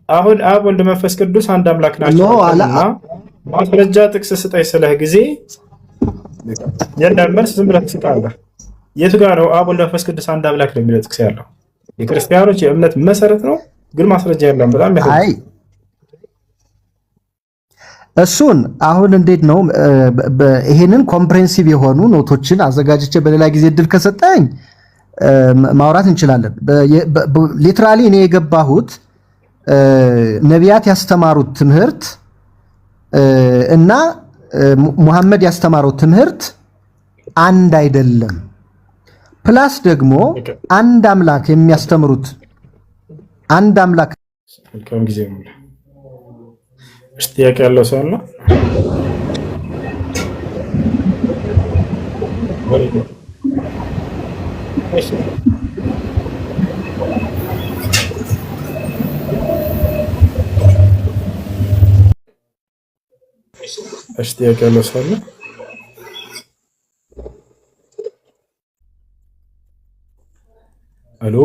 አሁን አብ ወልድ መንፈስ ቅዱስ አንድ አምላክ ናቸው እና ማስረጃ ጥቅስ ስጠኝ ስለህ ጊዜ የለም መልስ ዝም ብለህ ትሰጣለህ። የቱ ጋር ነው አብ ወልድ መንፈስ ቅዱስ አንድ አምላክ ነው የሚለው ጥቅስ ያለው? የክርስቲያኖች የእምነት መሰረት ነው፣ ግን ማስረጃ የለም። በጣም አይ እሱን አሁን እንዴት ነው ይሄንን ኮምፕሬሄንሲቭ የሆኑ ኖቶችን አዘጋጅቼ በሌላ ጊዜ እድል ከሰጠኝ ማውራት እንችላለን። ሊትራሊ እኔ የገባሁት ነቢያት ያስተማሩት ትምህርት እና ሙሐመድ ያስተማረው ትምህርት አንድ አይደለም። ፕላስ ደግሞ አንድ አምላክ የሚያስተምሩት አንድ አምላክ መልካም ጊዜ ነው። እሺ ጥያቄ ያለው ሰው አለ? እሺ ጥያቄ ያለው ሰው አለ? አሎ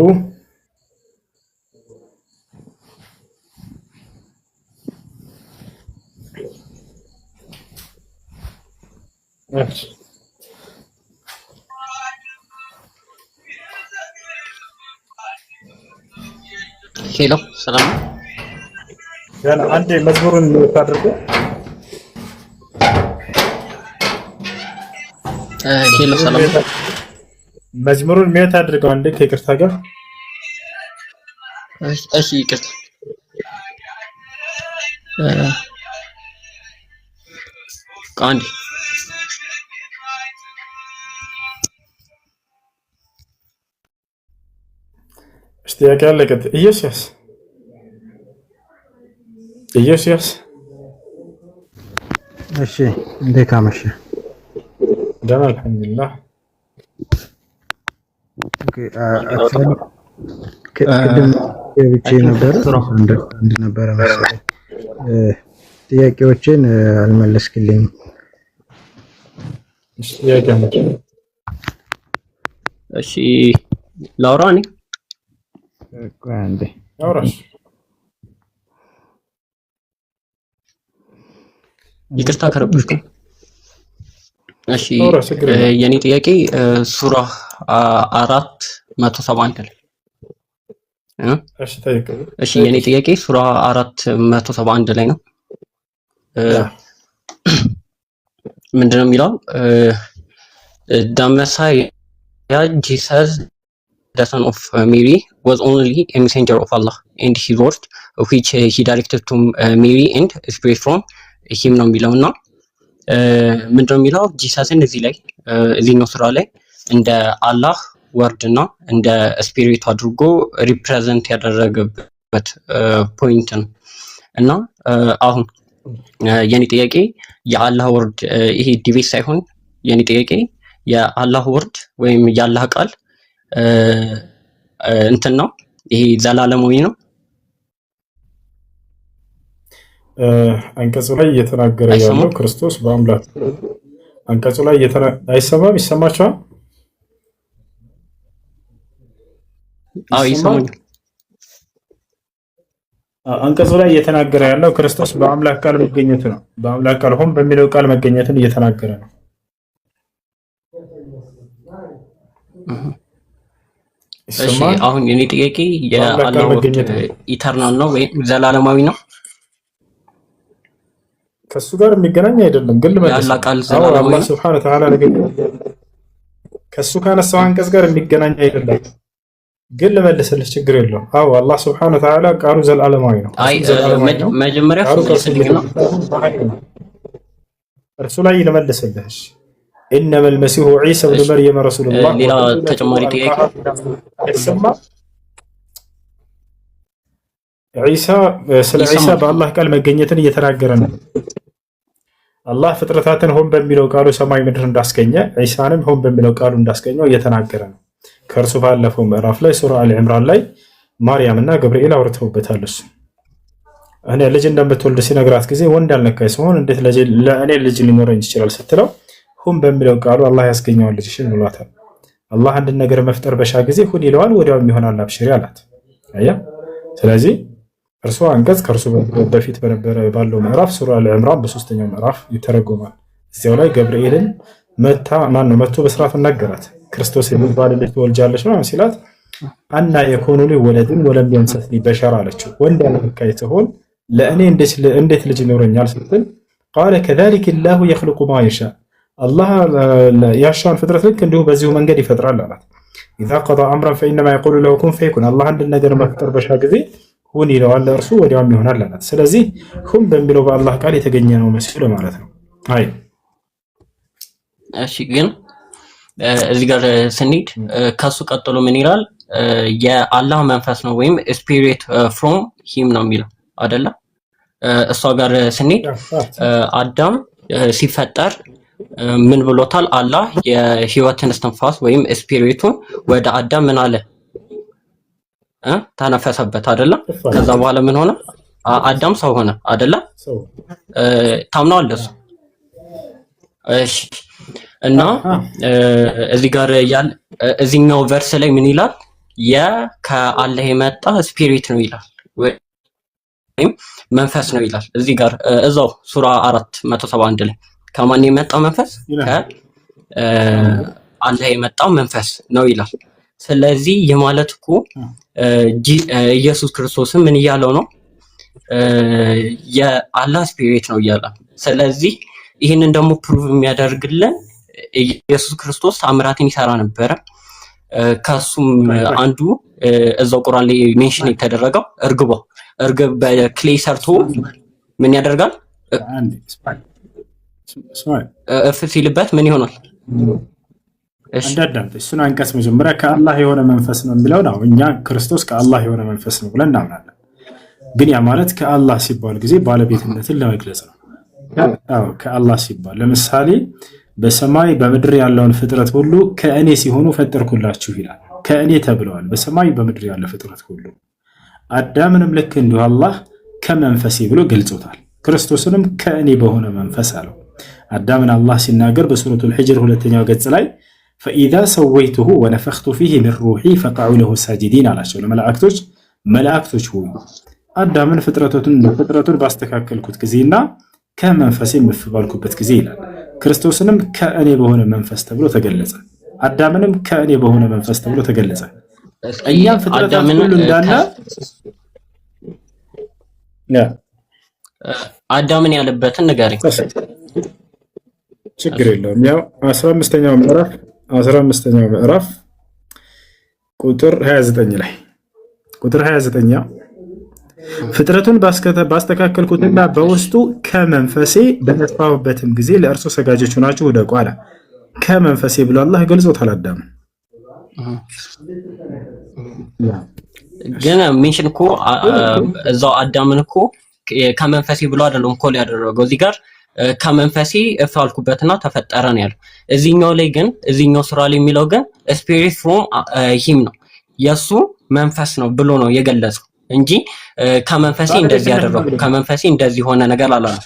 ሄሎ ሰላም ነው። ያን አንዴ መዝሙሩን ታድርጉ። ሄሎ ሰላም ነው። መዝሙሩን ሚውት አድርገው አንዴ ከይቅርታ ጋር። እሺ ይቅርታ። አንዴ ጥያቄ አለቀት። ኢየሱስ እሺ እንዴት አመሸ? ደህና አልሐምዱሊላህ። ኦኬ ቅድም ብቻ ነበረ መሰለኝ ጥያቄዎችን አልመለስክልኝም። እሺ ላውራ ነኝ። አንዴ አውራሽ ይቅርታ ከረበሽኩ። እሺ የኔ ጥያቄ ሱራ 471 ላይ እሺ የኔ ጥያቄ ሱራ 471 ላይ ነው። ምንድነው የሚለው? the Messiah Jesus the son of Mary was only a messenger of Allah and his word which he directed to Mary and spirit from him ነው የሚለውና ምንድነው የሚለው? ጂሰስን እዚህኛው ሱራ ላይ እንደ አላህ ወርድና እንደ ስፒሪት አድርጎ ሪፕሬዘንት ያደረገበት ፖይንት ነው እና አሁን የኔ ጥያቄ የአላህ ወርድ ይሄ ዲቤት ሳይሆን የኔ ጥያቄ የአላህ ወርድ ወይም የአላህ ቃል እንትን ነው ይሄ ዘላለማዊ ነው። አንቀጹ ላይ እየተናገረ ያለው ክርስቶስ በአምላክ አንቀጹ ላይ አይሰማም? ይሰማችኋል? አዎ ይሰማኛል። አንቀጹ ላይ እየተናገረ ያለው ክርስቶስ በአምላክ ቃል መገኘቱ ነው። በአምላክ ቃል ሆን በሚለው ቃል መገኘቱን እየተናገረ ነው። እሺ አሁን የኔ ጥያቄ የአላህ ወርድ ኢተርናል ነው ወይም ዘላለማዊ ነው? ከሱ ጋር የሚገናኝ አይደለም። ግን የአላህ ቃል ዘላለማዊ አላህ Subhanahu Wa Ta'ala ከሱ ካነሳው አንቀጽ ጋር የሚገናኝ አይደለም። ግን ልመልስልህ፣ ችግር የለውም። አዎ አላህ Subhanahu Wa Ta'ala ቃሉ ዘላለማዊ ነው። አይ መጀመሪያ ፍልስልኝ ነው እርሱ ላይ ልመልስልህ። إنما المسيح عيسى ابن مريم رسول الله ሌላ ተጨማሪ ጥያቄ ስለ ዒሳ በአላህ ቃል መገኘትን እየተናገረ ነው። አላህ ፍጥረታትን ሆን በሚለው ቃሉ ሰማይ ምድር እንዳስገኘ ዒሳንም ሆን በሚለው ቃሉ እንዳስገኘው እየተናገረ ነው። ከእርሱ ባለፈው ምዕራፍ ላይ ሱራ አሊ ዕምራን ላይ ማርያም እና ገብርኤል አውርተውበታል። እሱ እኔ ልጅ እንደምትወልድ ሲነግራት ጊዜ ወንድ አልነካኝ ሲሆን እንዴት ለእኔ ልጅ ሊኖረኝ ይችላል ስትለው ሁን በሚለው ቃሉ አላህ ያስገኘዋል ልጅሽን ብሏታል። አላህ አንድ ነገር መፍጠር በሻ ጊዜ ሁን ይለዋል፣ ወዲያውም ይሆናል አብሽሪ አላት። አያ ስለዚህ እርሱ አንቀጽ ከእርሱ በፊት በነበረ ባለው ምዕራፍ ሱራ አሊ ዕምራን በሶስተኛው ምዕራፍ ይተረጎማል። እዚያው ላይ ገብርኤልን መጥቶ በስርዓቱ ነገራት። ክርስቶስ የሚባል ልጅ ትወልጃለሽ ነው ሲላት አና የኮኑ ሊ ወለድን ወለም የምሰስኒ በሸር አለችው። ወንድ ያልነካኝ ሲሆን ለእኔ እንዴት ልጅ ይኖረኛል ስትል ቃለ ከዛሊከ ላሁ የኽልቁ ማ የሻ አላህ ያሻውን ፍጥረት ልክ እንዲሁ በዚሁ መንገድ ይፈጥራል አላት። ኢዛ ቀዳ አምረን ፈኢነማ የቁሉ ለሁ ኩን ፈየኩን አላህ አንድ ነገር መፍጠር በሻ ጊዜ ሁን ይለዋል፣ ለእርሱ ወዲያውም ይሆናል አላት። ስለዚህ ሁን በሚለው በአላህ ቃል የተገኘ ነው መሲሁ ማለት ነው። አይ እሺ ግን እዚህ ጋር ስንሄድ ከሱ ቀጥሎ ምን ይላል? የአላህ መንፈስ ነው ወይም ስፒሪት ፍሮም ሂም ነው የሚለው አይደለ? እሷ ጋር ስንሄድ አዳም ሲፈጠር ምን ብሎታል? አላህ የህይወትን እስትንፋስ ወይም ስፒሪቱን ወደ አዳም ምን አለ? ተነፈሰበት አይደለ? ከዛ በኋላ ምን ሆነ? አዳም ሰው ሆነ አይደለ? ታምናለህ እሱ? እሺ እና እዚህ ጋር ያለ እዚህኛው ቨርስ ላይ ምን ይላል? ከአላህ የመጣ ስፒሪት ነው ይላል ወይም መንፈስ ነው ይላል። እዚህ ጋር እዛው ሱራ 471 ላይ ከማን የመጣ መንፈስ? ከአላህ የመጣ መንፈስ ነው ይላል። ስለዚህ የማለት እኮ ኢየሱስ ክርስቶስን ምን እያለው ነው? የአላህ ስፒሪት ነው እያለ። ስለዚህ ይህንን ደግሞ ፕሩቭ የሚያደርግልን ኢየሱስ ክርስቶስ ተአምራትን ይሰራ ነበረ። ከሱም አንዱ እዛው ቁርአን ላይ ሜንሽን የተደረገው እርግብ በክሌይ ሰርቶ ምን ያደርጋል? እፍ ሲልበት ምን ይሆናል? እንዳዳምጥ እሱን አንቀጽ መጀመሪያ ከአላህ የሆነ መንፈስ ነው የሚለው ነው። እኛ ክርስቶስ ከአላህ የሆነ መንፈስ ነው ብለን እናምናለን። ግን ያ ማለት ከአላህ ሲባል ጊዜ ባለቤትነትን ለመግለጽ ነው። ከአላህ ሲባል ለምሳሌ በሰማይ በምድር ያለውን ፍጥረት ሁሉ ከእኔ ሲሆኑ ፈጠርኩላችሁ ይላል። ከእኔ ተብለዋል በሰማይ በምድር ያለ ፍጥረት ሁሉ። አዳምንም ልክ እንዲሁ አላህ ከመንፈሴ ብሎ ገልጾታል። ክርስቶስንም ከእኔ በሆነ መንፈስ አለው። አዳምን አላህ ሲናገር በሱረቱል ሂጅር 2ኛው ገጽ ላይ ፈኢዛ ሰወይቱሁ ወነፈኽቱ ፊህ ሚን ሩሒ ፈቀዑ ለሁ ሳጂዲን አላቸው ለመላእክቶች። መላእክቶች ሆይ አዳምን ፍጥረቱን ባስተካከልኩት ጊዜና ከመንፈሴ እፍ ባልኩበት ጊዜ ይላል። ክርስቶስንም ከእኔ በሆነ መንፈስ ተብሎ ተገለጸ። አዳምንም ከእኔ በሆነ መንፈስ ተብሎ ተገለጸ። እኛም ፍጥረታት ሁሉ እንዳለ አዳምን ያለበትን ንገረኝ። ችግር የለውም። ያው 15ኛው ምዕራፍ ቁጥር 29 ላይ ቁጥር 29 ፍጥረቱን ባስተካከልኩትና በውስጡ ከመንፈሴ በነፋሁበትም ጊዜ ለእርሱ ሰጋጆች ሆናችሁ ውደቁ አለ። ከመንፈሴ ብሎ አላህ ገልጾታል አዳምን። ግን ሜንሽን እኮ እዛው አዳምን እኮ ከመንፈሴ ብሎ አይደለም እኮ ያደረገው። እዚህ ጋር ከመንፈሴ እፍ አልኩበትና ተፈጠረ ነው ያለው። እዚህኛው ላይ ግን እዚህኛው ስራ ላይ የሚለው ግን ስፒሪት ፍሮም ሂም ነው የሱ መንፈስ ነው ብሎ ነው የገለጸው እንጂ ከመንፈሴ እንደዚህ ያደረገው ከመንፈሴ እንደዚህ ሆነ ነገር አላለም።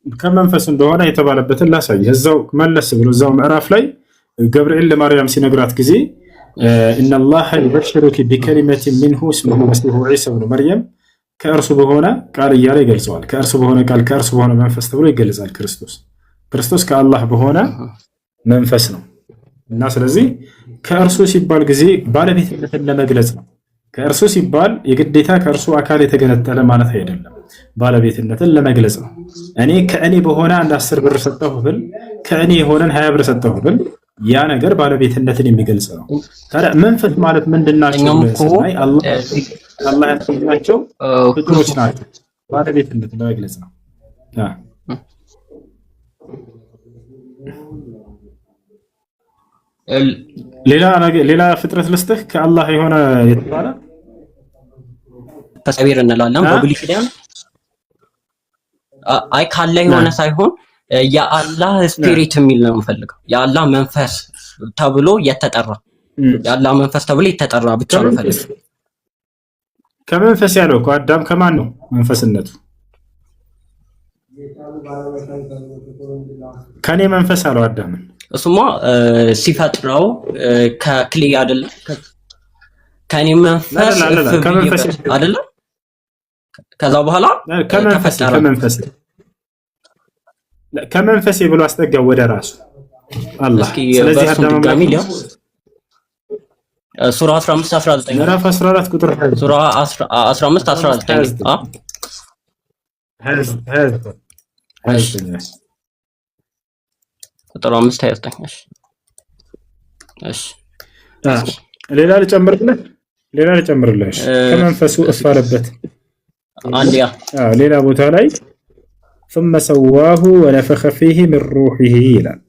ከመንፈስ እንደሆነ የተባለበትን ላሳይ። እዛው መለስ ብሎ እዛው ምዕራፍ ላይ ገብርኤል ለማርያም ሲነግራት ጊዜ ኢነላህ ይበሽሩኪ ቢከሊመቲን ሚንሁ እስሙሁ መሲሁ ዒሳ ብኑ መርየም ከእርሱ በሆነ ቃል እያለ ይገልጸዋል። ከእርሱ በሆነ ቃል ከእርሱ በሆነ መንፈስ ተብሎ ይገለጻል። ክርስቶስ ከአላህ በሆነ መንፈስ ነው እና ስለዚህ ከእርሱ ሲባል ጊዜ ባለቤትነትን ለመግለጽ ነው። ከእርሱ ሲባል የግዴታ ከእርሱ አካል የተገነጠለ ማለት አይደለም። ባለቤትነትን ለመግለጽ ነው። እኔ ከእኔ በሆነ አንድ 10 ብር ሰጠሁ ብል ከእኔ የሆነን 20 ብር ሰጠሁ ብል ያ ነገር ባለቤትነትን የሚገልጽ ነው። ታዲያ መንፈስ ማለት ምንድናቸው? አላህ ያስገኛቸው ፍጡሮች ናቸው። ባለቤትነትን ለመግለጽ ነው። ሌላ ፍጥረት ልስጥህ ከአላህ የሆነ የተባለ ተሰቢር እንላለን በብሉይ ኪዳን። አይ ካለ የሆነ ሳይሆን የአላህ ስፒሪት የሚል ነው የምፈልገው። የአላህ መንፈስ ተብሎ የተጠራ የአላህ መንፈስ ተብሎ የተጠራ ብቻ ነው የምፈልገው። ከመንፈስ ያለው እኮ አዳም ከማን ነው መንፈስነቱ? ከኔ መንፈስ አለው አዳምን። እሱማ ሲፈጥረው ከክሌ አይደለም ከኔ መንፈስ አይደለም። ከዛ በኋላ ከመንፈስ ብሎ አስጠጋው ወደ ራሱ አላህ። ስለዚህ አዳም ሱራ 15-19 ምዕራፍ 14 ቁጥር ሱራ 15-19 ቁጥር 5-29 እሺ ሌላ ልጨምርልህ ከመንፈሱ እፍ አለበት አንዲያ ሌላ ቦታ ላይ ثم سواه ونفخ فيه من روحه ይላል።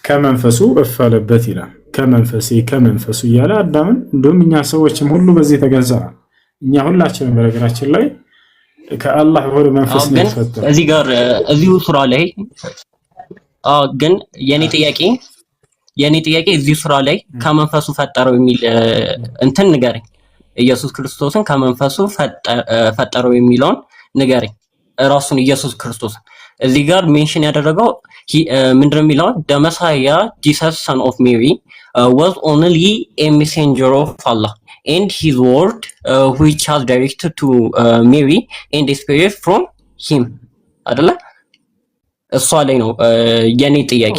ከመንፈሱ እፍ አለበት ይላል። ከመንፈሱ እያለ አዳምን እንደውም እኛ ሰዎችም ሁሉ በዚህ ተገንዘናል። እኛ ሁላችንም በነገራችን ላይ ከአላህ ወደ መንፈስ ነው የተፈጠረው። እዚህ ጋር እዚሁ ሱራ ላይ ግን የኔ ጥያቄ እዚሁ ሱራ ላይ ከመንፈሱ ፈጠረው የሚል እንትን ንገረኝ። ኢየሱስ ክርስቶስን ከመንፈሱ ፈጠረው የሚለውን ንገረኝ። ራሱን ኢየሱስ ክርስቶስን እዚህ ጋር ሜንሽን ያደረገው ምንድነው የሚለው? the Messiah Jesus son of Mary was only a messenger of Allah and his word which was directed to Mary and the spirit from him አይደለ? እሷ ላይ ነው የኔ ጥያቄ።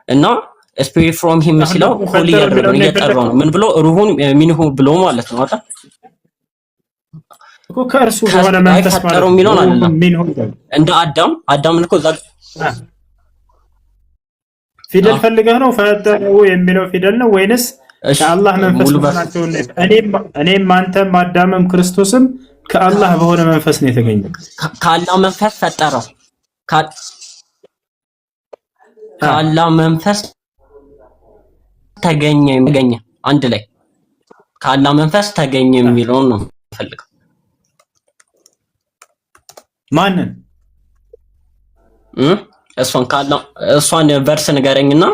እና spirit from him ሲለው ኮል ያደረገው እየጠራው ነው። ምን ብሎ ሩሁን ሚንሁ ብሎ ማለት ነው አይደል? እኮ ከእርሱ በሆነ መንፈስ ማለት ነው የሚለው አይደለም። እንደ አዳምን እኮ እዛ ፊደል ፈልገህ ነው ፈጠረው የሚለው ፊደል ነው ወይንስ ከአላህ መንፈስ መሆናቸው? እኔም አንተም አዳምም ክርስቶስም ከአላህ በሆነ መንፈስ ነው የተገኘው። ከአላህ መንፈስ ፈጠረው። ከአላህ መንፈስ ተገኘ አንድ ላይ ከአላህ መንፈስ ተገኘ የሚለውን ነው ፈልገው። ማንን? እሷን ቨርስ ንገረኝና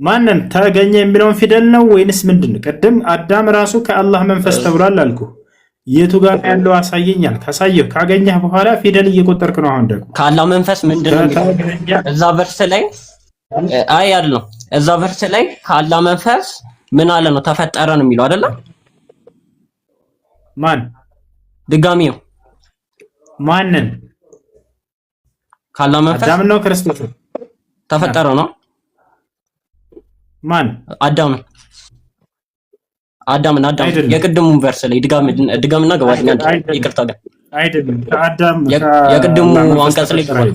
ማንን ተገኘ የሚለውን ፊደል ነው ወይንስ ምንድነው? ቅድም አዳም ራሱ ከአላህ መንፈስ ተብሏል አልኩ። የቱ ጋር ያለው አሳየኛል። ካሳየህ ካገኘህ በኋላ ፊደል እየቆጠርክ ነው። አሁን ደግሞ ከአላህ መንፈስ ምንድነው እዛ ቨርስ ላይ አይደለም። እዛ ቨርስ ላይ ከአላህ መንፈስ ምን አለ ነው ተፈጠረ ነው የሚለው አይደለ? ማን ድጋሚው ማንን? ከአላህ መንፈስ አዳም ነው ክርስቶስ ተፈጠረ ነው? ማን? አዳም የቅድሙን ቨርስ ላይ ድጋምና ገባኝ። ይቅርታ ጋር አይደለም። ከአዳም የቅድሙ አንቀጽ ላይ ገባኝ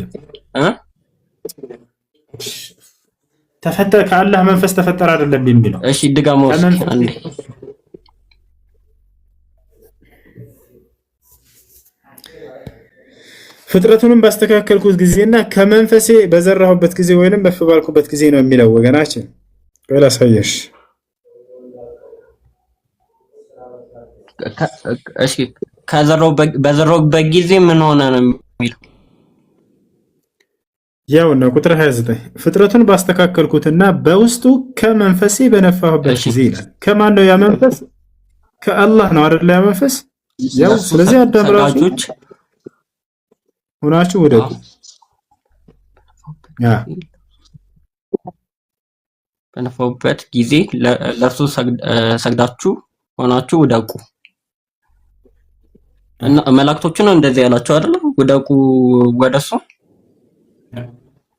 ተፈጠረ ከአላህ መንፈስ ተፈጠረ አይደለም የሚለው። እሺ ድጋሙ አንዴ ፍጥረቱንም ባስተካከልኩት ጊዜና ከመንፈሴ በዘራሁበት ጊዜ ወይንም በፈባልኩበት ጊዜ ነው የሚለው ወገናችን። ወላሳየሽ እሺ በዘራሁበት ጊዜ ምን ሆነ ነው የሚለው። ያው ነው ቁጥር 29 ፍጥረቱን ባስተካከልኩትና በውስጡ ከመንፈሴ በነፋሁበት ጊዜ ይላል። ከማን ነው ያ መንፈስ? ከአላህ ነው አይደል? ያ መንፈስ ያው ስለዚህ አዳም ራሱ ሆናችሁ ወደቁ። በነፋሁበት ጊዜ ለእርሱ ሰግዳችሁ ሆናችሁ ወደቁ እና መላእክቶቹ ነው እንደዚህ ያላቸው አይደል? ወደቁ ወደሱ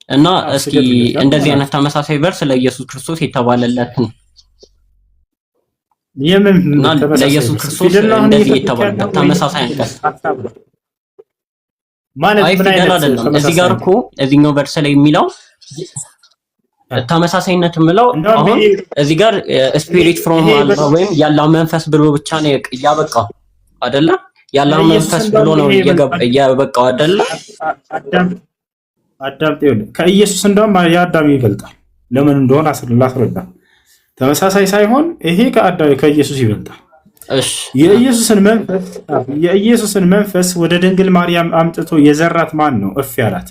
እና እስኪ እንደዚህ አይነት ተመሳሳይ ቨርስ ለኢየሱስ ክርስቶስ የተባለለት ነው። የምን ለኢየሱስ ክርስቶስ እንደዚህ የተባለለት ተመሳሳይ አንቀጽ ማለት ምን አይነት? እዚህ ጋር እኮ እዚህኛው ቨርስ ላይ የሚለው ተመሳሳይነት የምለው አሁን እዚህ ጋር ስፒሪት ፍሮም አላህ ወይም ያላህ መንፈስ ብሎ ብቻ ነው ያበቃው አይደለ? ያላህ መንፈስ ብሎ ነው ያበቃው አይደለ? አዳም ጤል ከኢየሱስ እንደውም የአዳም ይበልጣል። ለምን እንደሆነ ላስረዳ። ተመሳሳይ ሳይሆን ይሄ ከኢየሱስ ይበልጣል። እሺ የኢየሱስን መንፈስ ወደ ድንግል ማርያም አምጥቶ የዘራት ማን ነው? እፍ ያላት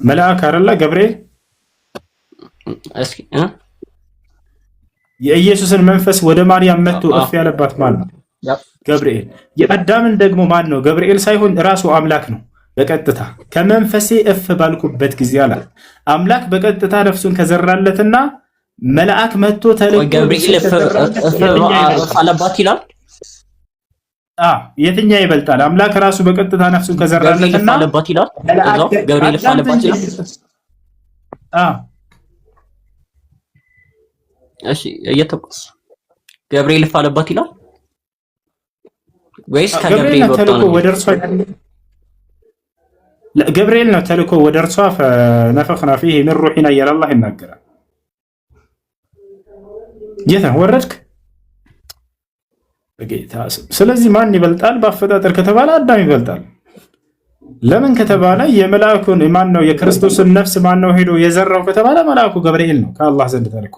መልአክ አይደለ? ገብርኤል። እስኪ የኢየሱስን መንፈስ ወደ ማርያም መጥቶ እፍ ያለባት ማን ነው? ገብርኤል። የአዳምን ደግሞ ማን ነው? ገብርኤል ሳይሆን ራሱ አምላክ ነው። በቀጥታ ከመንፈሴ እፍ ባልኩበት ጊዜ አለ አምላክ በቀጥታ ነፍሱን ከዘራለትና መልአክ መጥቶ ተልኮ ገብርኤል እፍ አለባት ይላል። የትኛው ይበልጣል? አምላክ ራሱ በቀጥታ ነፍሱን ከዘራለትና አለባት ይላል። ገብርኤል እፍ አለባት ይላል። እሺ እየተቆስ ገብርኤል እፍ አለባት ይላል ወይስ ከገብርኤል ወጣ ነው? ወደ እርሷ ገብርኤል ነው ተልኮ ወደ እርሷ ፈነፈኽና ፊህ ሚን ሩሒና እያለ አላህ ይናገራል። የት ወረድክ? በጌታ ስለዚህ ማን ይበልጣል በአፈጣጠር ከተባለ አዳም ይበልጣል። ለምን ከተባለ የመልአኩን ማን ነው የክርስቶስን ነፍስ ማን ነው ሄዶ የዘራው ከተባለ መልአኩ ገብርኤል ነው ከአላህ ዘንድ ተልኮ።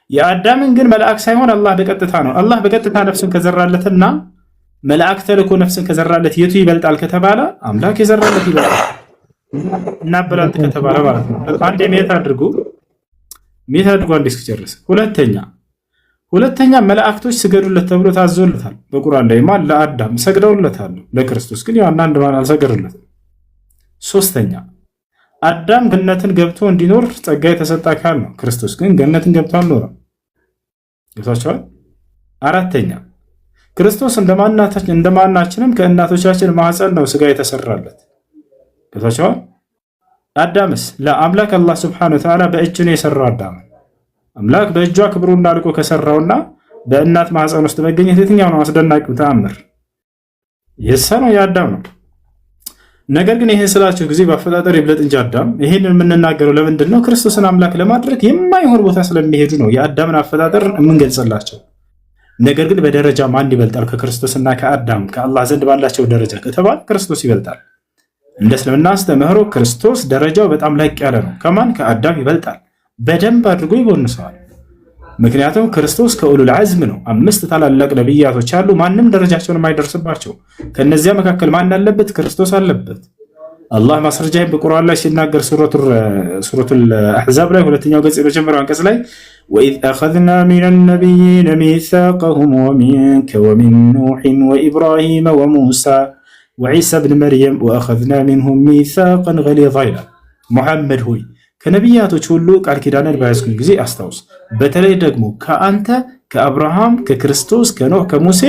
የአዳምን ግን መልአክ ሳይሆን አላህ በቀጥታ ነው። አላህ በቀጥታ ነፍስን ከዘራለትና መልአክ ተልኮ ነፍስን ከዘራለት የቱ ይበልጣል ከተባለ አምላክ የዘራለት ይበልጣል። እናበላልጥ ከተባለ ማለት ነው። አንዴ ሜት አድርጉ አንዴ እስኪጨርስ። ሁለተኛ መላእክቶች ስገዱለት ተብሎ ታዞለታል በቁርአን ላይ ማን ለአዳም ሰግደውለታል። ለክርስቶስ ግን ያው አንድ ማን አልሰገዱለትም። ሶስተኛ አዳም ገነትን ገብቶ እንዲኖር ጸጋ የተሰጠ አካል ነው። ክርስቶስ ግን ገነትን ገብቶ አልኖረም። ገብታችኋል? አራተኛ ክርስቶስ እንደማናችንም ከእናቶቻችን ማህፀን ነው ስጋ የተሰራለት። ገብታችኋል? አዳምስ ለአምላክ አላህ Subhanahu Wa Ta'ala በእጁ ነው የሰራው። አዳም አምላክ በእጇ ክብሩን አልቆ ከሰራውና በእናት ማህፀን ውስጥ መገኘት የትኛው ነው አስደናቂው ተአምር? የሰነው የአዳም ነው። ነገር ግን ይሄን ስላችሁ ጊዜ በአፈጣጠር ይብለጥ እንጂ አዳም ይሄንን የምንናገረው ለምንድን ነው? ክርስቶስን አምላክ ለማድረግ የማይሆን ቦታ ስለሚሄዱ ነው የአዳምን አፈጣጠር የምንገልጽላቸው። ነገር ግን በደረጃ ማን ይበልጣል ከክርስቶስና ከአዳም ከአላህ ዘንድ ባላቸው ደረጃ ከተባለ ክርስቶስ ይበልጣል። እንደ እስልምና አስተምህሮ ክርስቶስ ደረጃው በጣም ላቅ ያለ ነው። ከማን? ከአዳም ይበልጣል። በደንብ አድርጎ ይቦንሰዋል። ምክንያቱም ክርስቶስ ከኡሉል ዐዝም ነው። 5 ታላላቅ ነቢያቶች አሉ፣ ማንም ደረጃቸውን የማይደርስባቸው። ከነዚያ መካከል ማን አለበት? ክርስቶስ አለበት። አላህ ማስረጃዬን በቁርአን ላይ ሲናገር ሱረቱል አሕዛብ ላይ ሁለተኛው ገጽ የመጀመሪያው አንቀጽ ላይ ወኢዝ አኸዝና ሚነ ነቢይነ ሚሳቀሁም ወሚንከ ወሚን ኑሕን ወኢብራሂመ ወሙሳ ወዒሳ ብን መርየም ወአኸዝና ሚንሁም ሚሳቀን ገሊዛ ይላል። ሙሐመድ ሆይ ከነቢያቶች ሁሉ ቃል ኪዳንን በያዝኩኝ ጊዜ አስታውስ፣ በተለይ ደግሞ ከአንተ ከአብርሃም ከክርስቶስ ከኖህ ከሙሴ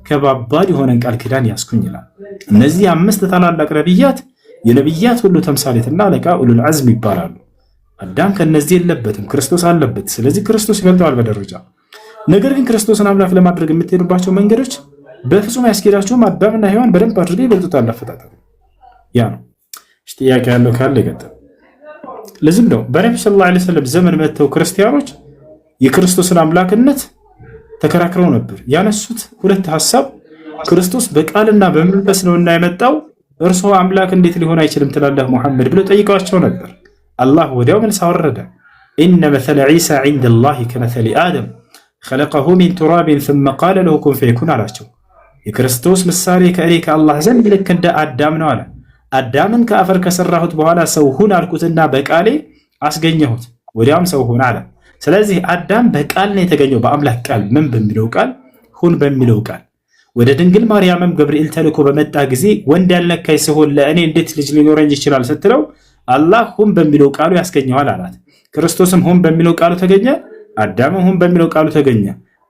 ከባባድ የሆነን ቃል ኪዳን ያዝኩኝ ይላል። እነዚህ 5 ታላላቅ ነቢያት የነቢያት ሁሉ ተምሳሌትና አለቃ ኡሉል ዐዝም ይባላሉ። አዳም ከነዚህ የለበትም፣ ክርስቶስ አለበት። ስለዚህ ክርስቶስ ይበልጠዋል በደረጃ። ነገር ግን ክርስቶስን አምላክ ለማድረግ የምትሄዱባቸው መንገዶች በፍጹም ያስኬዳቸውም። አዳምና ሔዋን በደንብ አድርገው ይበልጡታል አፈጣጠሩ። ያ ነው። ጥያቄ ያለው ካለ ይቀጥል። ለዚህም ነው በነብዩ ሰለላሁ ዐለይሂ ወሰለም ዘመን መጥተው ክርስቲያኖች የክርስቶስን አምላክነት ተከራክረው ነበር። ያነሱት ሁለት ሐሳብ ክርስቶስ በቃልና በመንፈስ ነውና የመጣው እርሱ አምላክ እንዴት ሊሆን አይችልም ትላለህ ሙሐመድ ብለው ጠይቀዋቸው ነበር። አላህ ወዲያው መልስ አወረደ። ኢነ መሰለ ዒሳ ዒንደላሂ ከመሰሊ አደም ኸለቀሁ ሚን ቱራቢን ثم قال له كن فيكون አላቸው። የክርስቶስ ምሳሌ ከእኔ ከአላህ ዘንድ ልክ እንደ አዳም ነው አለ። አዳምን ከአፈር ከሰራሁት በኋላ ሰው ሁን አልኩትና በቃሌ አስገኘሁት፣ ወዲያውም ሰው ሁን አለ። ስለዚህ አዳም በቃል ነው የተገኘው፣ በአምላክ ቃል። ምን በሚለው ቃል? ሁን በሚለው ቃል። ወደ ድንግል ማርያምም ገብርኤል ተልኮ በመጣ ጊዜ ወንድ ያልነካኝ ሲሆን ለእኔ እንዴት ልጅ ሊኖረኝ ይችላል ስትለው አላህ ሁን በሚለው ቃሉ ያስገኘዋል አላት። ክርስቶስም ሁን በሚለው ቃሉ ተገኘ፣ አዳምም ሁን በሚለው ቃሉ ተገኘ።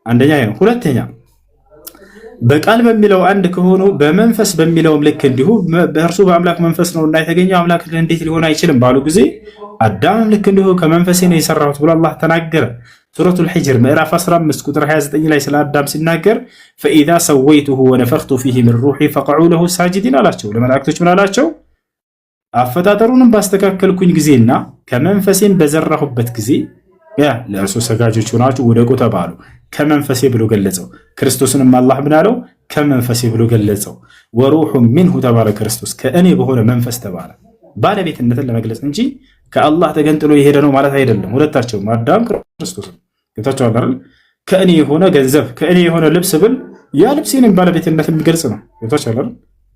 አንደኛ ነው። ሁለተኛ በቃል በሚለው አንድ ከሆኑ በመንፈስ በሚለውም ልክ እንዲሁ በእርሱ በአምላክ መንፈስ ነው እና የተገኘው አምላክ እንዴት ሊሆን አይችልም ባሉ ጊዜ አዳምም ልክ እንዲሁ ከመንፈሴ ነው የሰራሁት ብሎ አላህ ተናገረ። ሱረቱል ሒጅር ምዕራፍ 15 ቁጥር 29 ላይ ስለ አዳም ሲናገር ፈኢዛ ሰወይቱሁ ወነፈኽቱ ፊሂ ሚን ሩሒ ፈቀዑ ለሁ ሳጅዲን አላቸው። ለመላእክቶች ምን አላቸው? አፈጣጠሩንም ባስተካከልኩኝ ጊዜና ከመንፈሴን በዘራሁበት ጊዜ ለእርሱ ሰጋጆች ሆናችሁ ውደቁ ተባሉ። ከመንፈሴ ብሎ ገለጸው። ክርስቶስንም አላህ ምን አለው? ከመንፈሴ ብሎ ገለጸው። ወሩሑ ሚንሁ ተባለ። ክርስቶስ ከእኔ በሆነ መንፈስ ተባለ። ባለቤትነትን ለመግለጽ እንጂ ከአላህ ተገንጥሎ የሄደ ነው ማለት አይደለም። ሁለታቸውም አዳም ክርስቶስም ገብታችኋል አይደል? ከእኔ የሆነ ገንዘብ ከእኔ የሆነ ልብስ ብል ያ ልብስ የኔን ባለቤትነት የሚገልጽ ነው። ገብታችኋል አይደል?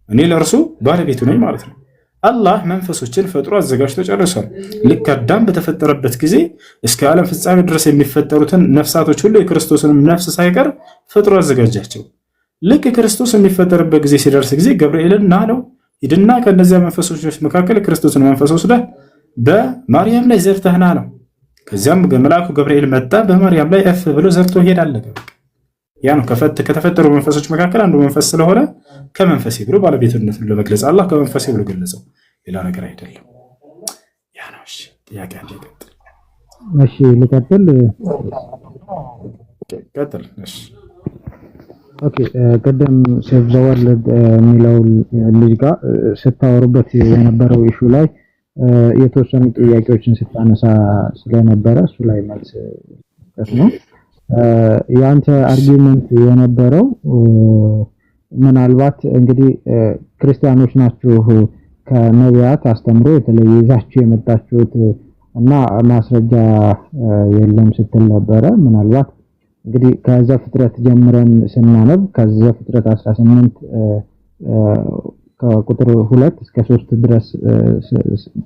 እኔ ለእርሱ ባለቤቱ ነኝ ማለት ነው። አላህ መንፈሶችን ፈጥሮ አዘጋጅቶ ጨርሷል። ልክ አዳም በተፈጠረበት ጊዜ እስከ ዓለም ፍጻሜ ድረስ የሚፈጠሩትን ነፍሳቶች ሁሉ የክርስቶስንም ነፍስ ሳይቀር ፈጥሮ አዘጋጃቸው። ልክ ክርስቶስ የሚፈጠርበት ጊዜ ሲደርስ ጊዜ ገብርኤልን ና ነው ሂድና ከእነዚያ መንፈሶች መካከል ክርስቶስን መንፈስ ወስደህ በማርያም ላይ ዘርተህና ነው። ከዚያም መልአኩ ገብርኤል መጣ፣ በማርያም ላይ እፍ ብሎ ዘርቶ ሄዳለ። ያ ነው ከተፈጠሩ መንፈሶች መካከል አንዱ መንፈስ ስለሆነ ከመንፈሴ ብሎ ባለቤትነቱን ለመግለጽ አላህ ከመንፈሴ ብሎ ገለጸው፣ ሌላ ነገር አይደለም። ያ ነው። እሺ ጥያቄ አለ? ይቀጥል። እሺ ልቀጥል። ቀጥል። እሺ ኦኬ። ቀደም ሴቭ ዘ ወርልድ የሚለው ልጅ ጋር ስታወሩበት የነበረው ኢሹ ላይ የተወሰኑ ጥያቄዎችን ስታነሳ ስለነበረ እሱ ላይ መልስ ነው። ያንተ አርጊውመንት የነበረው ምናልባት እንግዲህ ክርስቲያኖች ናችሁ ከነቢያት አስተምሮ የተለየ ይዛችሁ የመጣችሁት እና ማስረጃ የለም ስትል ነበረ። ምናልባት እንግዲህ ከዘፍጥረት ጀምረን ስናነብ ከዘፍጥረት 18 ከቁጥር 2 እስከ 3 ድረስ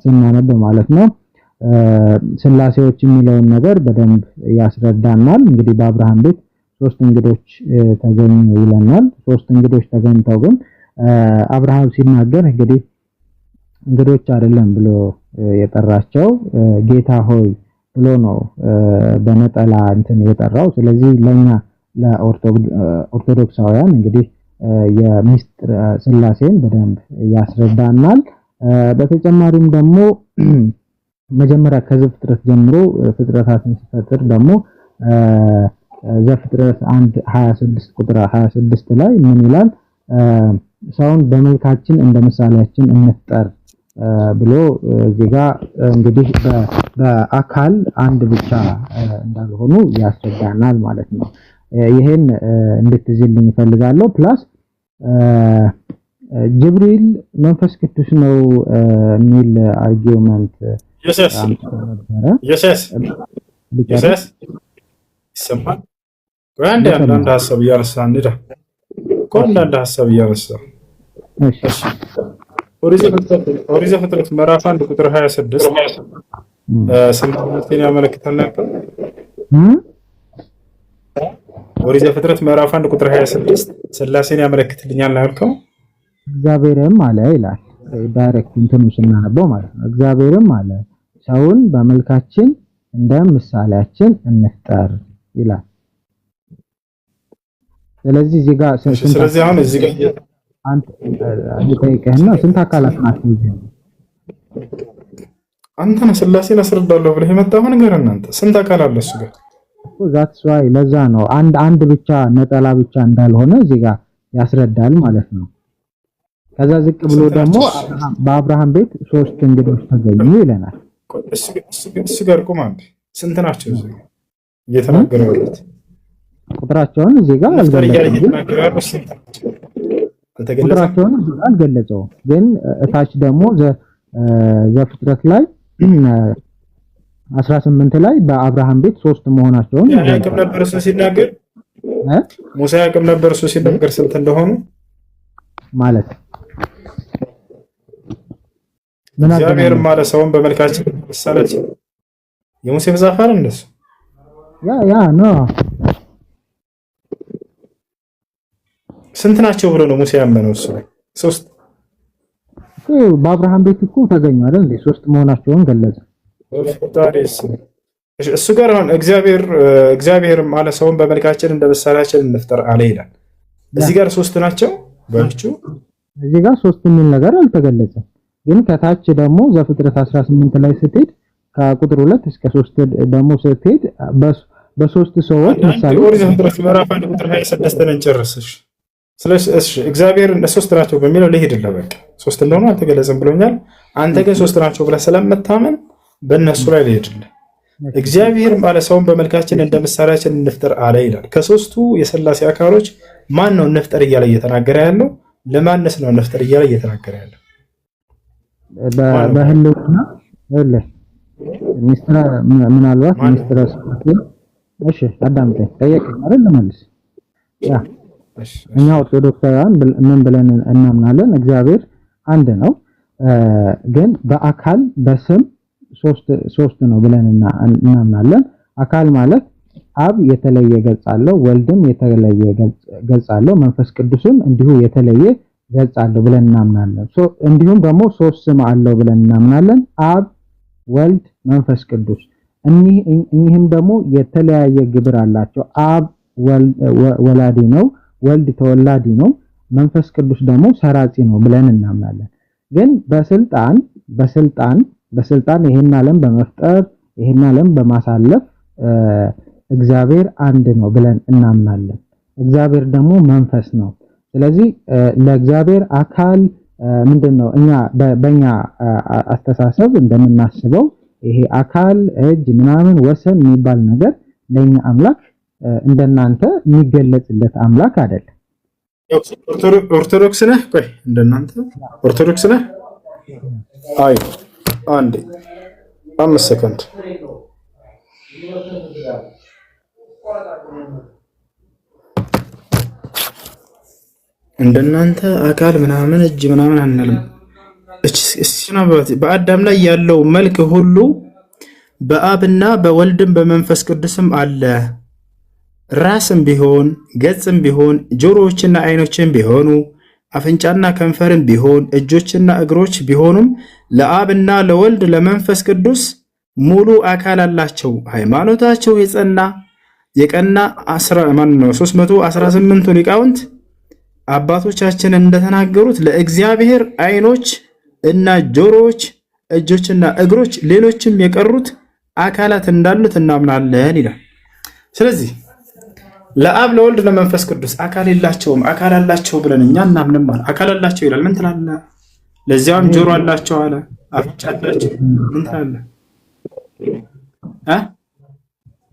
ስናነብ ማለት ነው ስላሴዎች የሚለውን ነገር በደንብ ያስረዳናል። እንግዲህ በአብርሃም ቤት 3 እንግዶች ተገኙ ይለናል። 3 እንግዶች ተገኝተው ግን አብርሃም ሲናገር እንግዲህ እንግዶች አይደለም ብሎ የጠራቸው ጌታ ሆይ ብሎ ነው በነጠላ እንትን የጠራው። ስለዚህ ለኛ ለኦርቶዶክሳውያን እንግዲህ የሚስጥር ስላሴን በደንብ ያስረዳናል። በተጨማሪም ደግሞ መጀመሪያ ከዘፍጥረት ጀምሮ ፍጥረታትን ሲፈጥር ደግሞ ዘፍጥረት 1:26 ቁጥር 26 ላይ ምን ይላል? ሰውን በመልካችን እንደ ምሳሌያችን እንፍጠር ብሎ እዚህ ጋር እንግዲህ በአካል አንድ ብቻ እንዳልሆኑ ያስረዳናል ማለት ነው። ይሄን እንድትዝልኝ እፈልጋለሁ። ፕላስ ጅብሪል መንፈስ ቅዱስ ነው የሚል አርጊውመንት ይሰማል። አንድ ሀሳብ እያነሳን እንሂዳ አንድ ሀሳብ እያነሳን ኦሪት ዘፍጥረት ምዕራፍ 1 ቁጥር 26 ስንትን ያመለክታል ነበር? ኦሪት ዘፍጥረት ምዕራፍ 1 ቁጥር 26 ሥላሴን ያመለክትልኛል ያልከው እግዚአብሔርም አለ ይላል። ዳይሬክት እንትኑ ስናነበው ማለት ነው። እግዚአብሔርም አለ ሰውን በመልካችን እንደ ምሳሌያችን እንፍጠር ይላል። ስለዚህ እዚህ ጋር አሁን እዚህ ጋር አንተ ጠይቀህና ስንት አካላት ናቸው? አንተ ነው ሥላሴን አስረዳለሁ ብለህ የመጣው ነገር እናንተ ስንት አካል አለ እሱ ጋር? ዛትስ ዋይ ለዛ ነው አንድ ብቻ ነጠላ ብቻ እንዳልሆነ እዚህ ጋር ያስረዳል ማለት ነው። ከዛ ዝቅ ብሎ ደግሞ በአብርሃም ቤት 3 እንግዶች ተገኙ ይለናል። እሱ ጋር ቁም አንዴ። ስንት ናቸው እዚህ ጋር እየተናገረው ያሉት? ቁጥራቸውን እዚህ ጋር ቁጥራቸውን አልገለጸውም። ግን እታች ደግሞ ዘፍጥረት ላይ 18 ላይ በአብርሃም ቤት 3 መሆናቸውን ያቀም ነበር እሱ ሲናገር ሙሳ ያቀም ነበር እሱ ሲናገር ስንት እንደሆኑ ማለት ምን እግዚአብሔር ማለት ሰውን በመልካችን ምሳሌያችን የሙሴ መጽሐፍ አይደል እንደሱ ያ ነው። ስንት ናቸው ብሎ ነው ሙሴ ያመነው? እሱ ላይ 3 በአብርሃም ቤት እኮ ተገኙ አይደል እንዴ? 3 መሆናቸውን ገለጸ። እሱ ጋር አሁን እግዚአብሔር ማለት ሰውን በመልካችን እንደ ምሳሌያችን እንፍጠር አለ ይላል። እዚህ ጋር 3 ናቸው ባልቹ። እዚህ ጋር 3 የሚል ነገር አልተገለጸም። ግን ከታች ደግሞ ዘፍጥረት 18 ላይ ስትሄድ ከቁጥር 2 እስከ 3 ደግሞ ስትሄድ በ3 ሰዎች ምሳሌ ኦሪት ዘፍጥረት ምዕራፍ 1 ቁጥር 26 ነን ጨርሰሽ። ስለዚህ እግዚአብሔር 3 ናቸው በሚለው ልሄድልህ በቃ 3 እንደሆነ አልተገለጸም ብሎኛል። አንተ ግን 3 ናቸው ብለህ ስለምታመን በእነሱ ላይ ልሄድልህ። እግዚአብሔር ማለት ሰውን በመልካችን እንደ ምሳሌያችን እንፍጠር አለ ይላል። ከ3ቱ የሥላሴ አካሎች ማን ነው እንፍጠር እያለ እየተናገረ ያለው? ለማንስ ነው እንፍጠር እያለ እየተናገረ ያለው? በህልውና ምናልባት ሚስጥር እሺ አዳምጠኝ ጠየቀኝ አይደል? ልመልስ። እኛ ኦርቶዶክሳውያን ምን ብለን እናምናለን? እግዚአብሔር አንድ ነው፣ ግን በአካል በስም ሶስት ነው ብለን እናምናለን። አካል ማለት አብ የተለየ ገጽ አለው፣ ወልድም የተለየ ገጽ አለው፣ መንፈስ ቅዱስም እንዲሁ የተለየ ገጽ አለው ብለን እናምናለን። እንዲሁም ደግሞ 3 ስም አለው ብለን እናምናለን፣ አብ፣ ወልድ፣ መንፈስ ቅዱስ። እኚህም ደግሞ የተለያየ ግብር አላቸው። አብ ወላዲ ነው፣ ወልድ ተወላዲ ነው፣ መንፈስ ቅዱስ ደግሞ ሰራጺ ነው ብለን እናምናለን። ግን በስልጣን ይሄን ዓለም በመፍጠር ይሄን ዓለም በማሳለፍ እግዚአብሔር አንድ ነው ብለን እናምናለን። እግዚአብሔር ደግሞ መንፈስ ነው። ስለዚህ ለእግዚአብሔር አካል ምንድነው? እኛ በእኛ አስተሳሰብ እንደምናስበው ይሄ አካል እጅ ምናምን ወሰን የሚባል ነገር ለኛ አምላክ እንደናንተ የሚገለጽለት አምላክ አይደለም። ኦርቶዶክስ ነህ? ቆይ እንደናንተ ኦርቶዶክስ ነህ? አይ አንዴ 5 ሰከንድ እንደናንተ አካል ምናምን እጅ ምናምን አንልም። በአዳም ላይ ያለው መልክ ሁሉ በአብና በወልድም በመንፈስ ቅዱስም አለ። ራስም ቢሆን ገጽም ቢሆን ጆሮዎችና አይኖችም ቢሆኑ አፍንጫና ከንፈርም ቢሆን እጆችና እግሮች ቢሆኑም ለአብና ለወልድ ለመንፈስ ቅዱስ ሙሉ አካል አላቸው። ሃይማኖታቸው የቀና 318ቱ ሊቃውንት አባቶቻችን እንደተናገሩት ለእግዚአብሔር አይኖች እና ጆሮዎች፣ እጆችና እግሮች ሌሎችም የቀሩት አካላት እንዳሉት እናምናለን ይላል። ስለዚህ ለአብ ለወልድ ለመንፈስ ቅዱስ አካል የላቸውም አካል አላቸው ብለን እኛ እናምንም ማለት አካል አላቸው ይላል። ምን ትላለህ? ለዚያም ጆሮ አላቸው አለ፣ አፍንጫ አላቸው። ምን ትላለህ?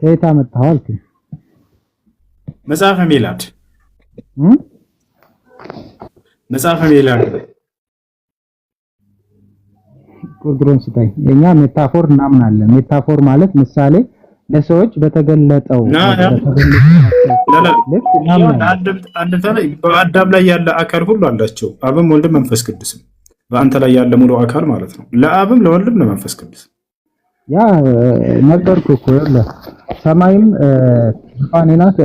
ከየት አመጣኸው አልክ? መጽሐፈ ሜላድ መጽሐፈ ሜላድ ቁጥሩን ስጠኝ። የኛ ሜታፎር እናምናለን። ሜታፎር ማለት ምሳሌ ለሰዎች በተገለጠው በአዳም ላይ ያለ አካል ሁሉ አላቸው። አብም ወልድም መንፈስ ቅዱስም በአንተ ላይ ያለ ሙሉ አካል ማለት ነው። ለአብም ለወልድም ለመንፈስ ቅዱስ ያ ነገርኩህ እኮ ሰማይም ዙፋኔ ናት፣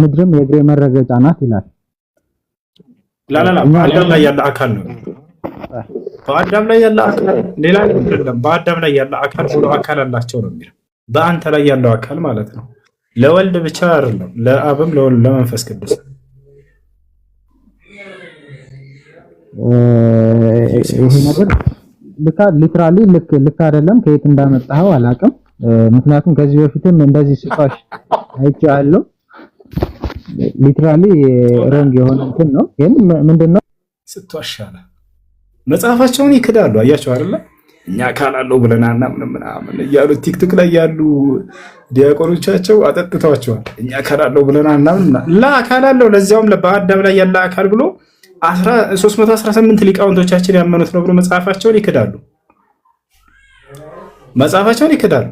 ምድርም የእግሬ መረገጫ ናት ይላል። ላላላ በአዳም ላይ ያለ አካል ነው። በአዳም ላይ ያለ አካል ሌላ አይደለም። በአዳም ላይ ያለ አካል ሙሉ አካል አላቸው ነው የሚለው። በአንተ ላይ ያለው አካል ማለት ነው። ለወልድ ብቻ አይደለም፣ ለአብም ለወልድ ለመንፈስ ቅዱስ ይሄ ነገር ሊትራሊ ልክ አይደለም። ከየት እንዳመጣኸው አላውቅም። ምክንያቱም ከዚህ በፊትም እንደዚህ ስቃሽ አይቻለሁ። ሊትራሊ ሮንግ የሆነ እንትን ነው። ግን ምንድነው ስትዋሻለ መጽሐፋቸውን ይክዳሉ። አያቸው አይደለ? እኛ አካል አለው ብለን አናምንም ምናምን እያሉ ቲክቶክ ላይ ያሉ ዲያቆኖቻቸው አጠጥተዋቸዋል። እኛ አካል አለው ብለን አናምንም አካል አለው፣ ለዚያውም በአዳም ላይ ያለ አካል ብሎ 318 ሊቃውንቶቻችን ያመኑት ነው ብሎ መጽሐፋቸውን ይክዳሉ። መጽሐፋቸውን ይክዳሉ።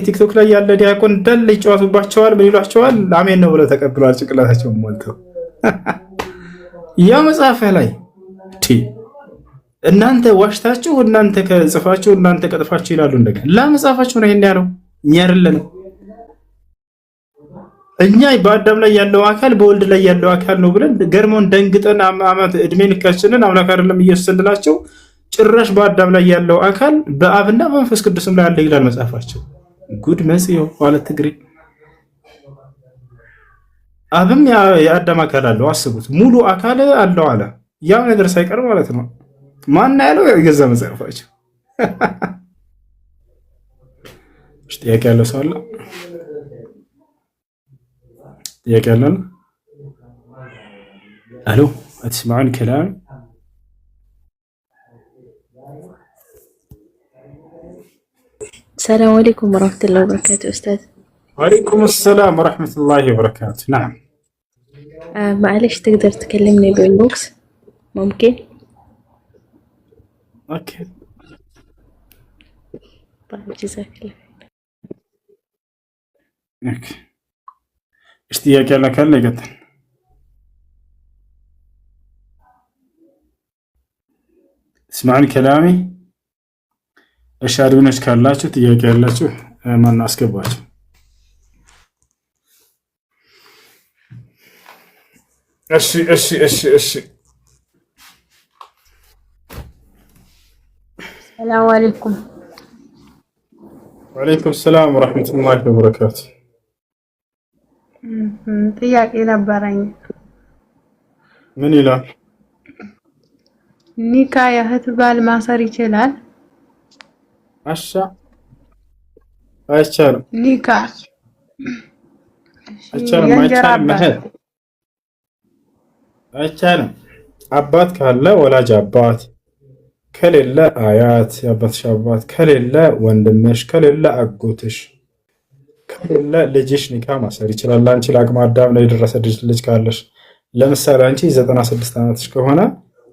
ቲክቶክ ላይ ያለ ዲያቆን እንዳለ ይጫወቱባቸዋል። ምን ይሏቸዋል? አሜን ነው ብለው ተቀብለዋል። ጭቅላታቸውን ሞልተው ያ መጽሐፍ ላይ እናንተ ዋሽታችሁ እናንተ ከጽፋችሁ እናንተ ቀጥፋችሁ ይላሉ። እንደገና ለመጽሐፋችሁ ነው ይሄን ያለው፣ እኛ አይደለንም። እኛ በአዳም ላይ ያለው አካል በወልድ ላይ ያለው አካል ነው ብለን ገርሞን ደንግጠን አመት እድሜ ልካችንን አምላክ አይደለም ኢየሱስ እንላቸው። ጭራሽ በአዳም ላይ ያለው አካል በአብና በመንፈስ ቅዱስም ላይ አለ ይላል መጽሐፋቸው። ጉድ መጽዮ ማለት ትግሬ አብም የአዳም አካል አለው። አስቡት፣ ሙሉ አካል አለው አለ። ያ ነገር ሳይቀር ማለት ነው። ማን ያለው? የገዛ መጽሐፋቸው። ጥያቄ ያለው ሰው አለ? ጥያቄ ያለው? አሎ አትስማዑን ከላም السلام عليكم ورحمة الله وبركاته أستاذ. وعليكم السلام ورحمة الله وبركاته. نعم. معلش تقدر تكلمني بالبوكس ممكن؟ اوكي. طيب جزاك الله خير. اوكي. ايش ጥያቄ ያለ ካለ ይቀጥል። اسمعون كلامي. እሺ አድሚኖች ካላችሁ ጥያቄ ያላችሁ ማን አስገባችሁ? እሺ ሰላም አለይኩም። ወአለይኩም ሰላም ወራህመቱላሂ ወበረካቱ። ጥያቄ ነበረኝ። ምን ይላል? ኒካ የእህት ባል ማሰር ይችላል? አሻ አይቻልም። ኒካ አይቻልም። አባት ካለ ወላጅ አባት ከሌለ አያት የአባትሽ አባት ከሌለ ወንድምሽ ከሌለ አጎትሽ ከሌለ ልጅሽ ኒካ ማሰር ይችላል። አንቺ ለአቅመ አዳም ላይ የደረሰ ልጅ ካለሽ ለምሳሌ አንቺ 96 ዓመትሽ ከሆነ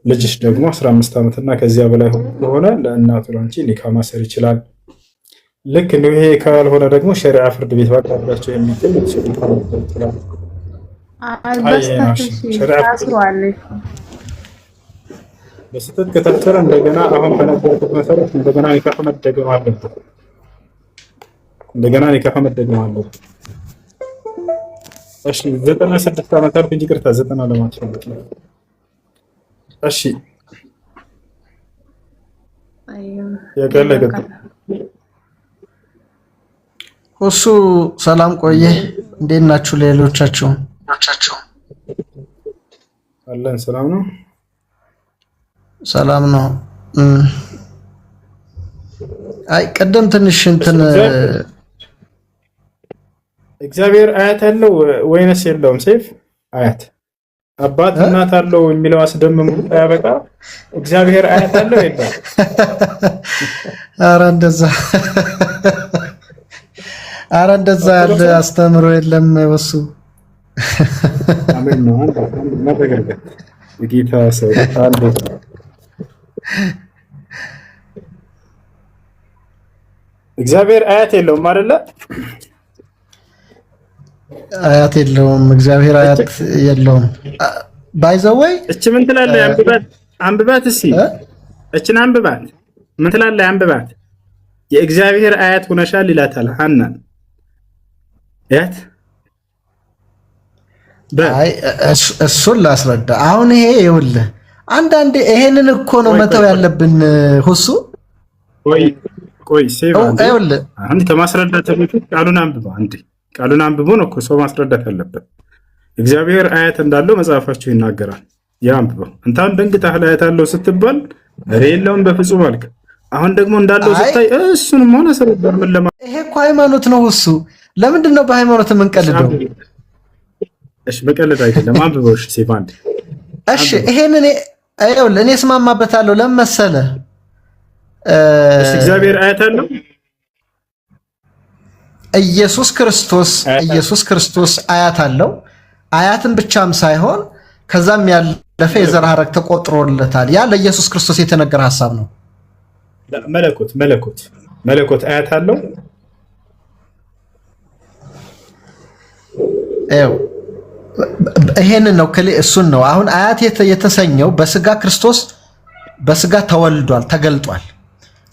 ልጅሽ ደግሞ 15 ዓመትና ከዚያ በላይ ከሆነ ለእናቱ አንቺ ኒካ ማሰር ይችላል። ልክ ነው። ይሄ ካልሆነ ደግሞ ሸሪዓ ፍርድ ቤት ባቀረባቸው የሚገኝ ይችላል። በስተት ከታሰረ እንደገና አሁን በነበረበት መሰረት እንደገና ኒካህ መደገም አለበት። እሺ 96 ዓመት አልኩ እንጂ ይቅርታ 90 ለማለት ነው። እሺ እሱ ሰላም ቆየ። እንዴት ናችሁ? ሌሎቻችሁ አለን ሰላም ነው። ሰላም ነው። አይ ቀደም ትንሽ እንትን እግዚአብሔር አያት አለው ወይንስ የለውም? ሰይፍ አያት አባት እናት አለው የሚለው አስደምሙ ያበቃ። እግዚአብሔር አያት አለው የለም? ኧረ እንደዛ ያለ አስተምሮ የለም ወሱ። አሜን ነው። አንድ ነገር ጌታ ሰው አንድ እግዚአብሔር አያት የለውም አይደለ? አያት የለውም። እግዚአብሔር አያት የለውም። ባይዘወይ እቺ ምን ትላለህ? አንብባት እስኪ እቺን አንብባት። ምን ትላለህ? አንብባት። የእግዚአብሔር አያት ሆነሻል ይላታል ሐናን። አያት አይ እሱን ላስረዳ። አሁን ይሄ ይኸውልህ አንዳንዴ ይሄንን እኮ ነው መተው ያለብን ሁሱ። ቆይ ሴቭ አንዴ ከማስረዳት በፊት ቃሉን አንብበው። አንዴ ቃሉን አንብቦ ነው እኮ ሰው ማስረዳት ያለበት። እግዚአብሔር አያት እንዳለው መጽሐፋቸው ይናገራል። ያ አንብበው። እንታን ደንግጠህ አያት አለው ስትባል የለውም በፍጹም አልክ። አሁን ደግሞ እንዳለው ስታይ እሱንም ሆነ ሰረበር ምን ለማ ይሄ እኮ ሃይማኖት ነው ሁሱ። ለምንድን ነው በሃይማኖት የምንቀልደው? እሺ በቀልድ አይደለም። አንብበው። እሺ ሴቭ አንዴ። እሺ ይሄንን እኔ እስማማበታለሁ። ለምን መሰለህ? እግዚአብሔር አያት አለው። ኢየሱስ ክርስቶስ አያት አለው። አያትን ብቻም ሳይሆን ከዛም ያለፈ የዘር ሐረግ ተቆጥሮለታል። ያ ለኢየሱስ ክርስቶስ የተነገረ ሐሳብ ነው። መለኮት አያት አለው። ይሄንን ነው እሱን ነው አሁን አያት የተሰኘው በስጋ ክርስቶስ በስጋ ተወልዷል፣ ተገልጧል።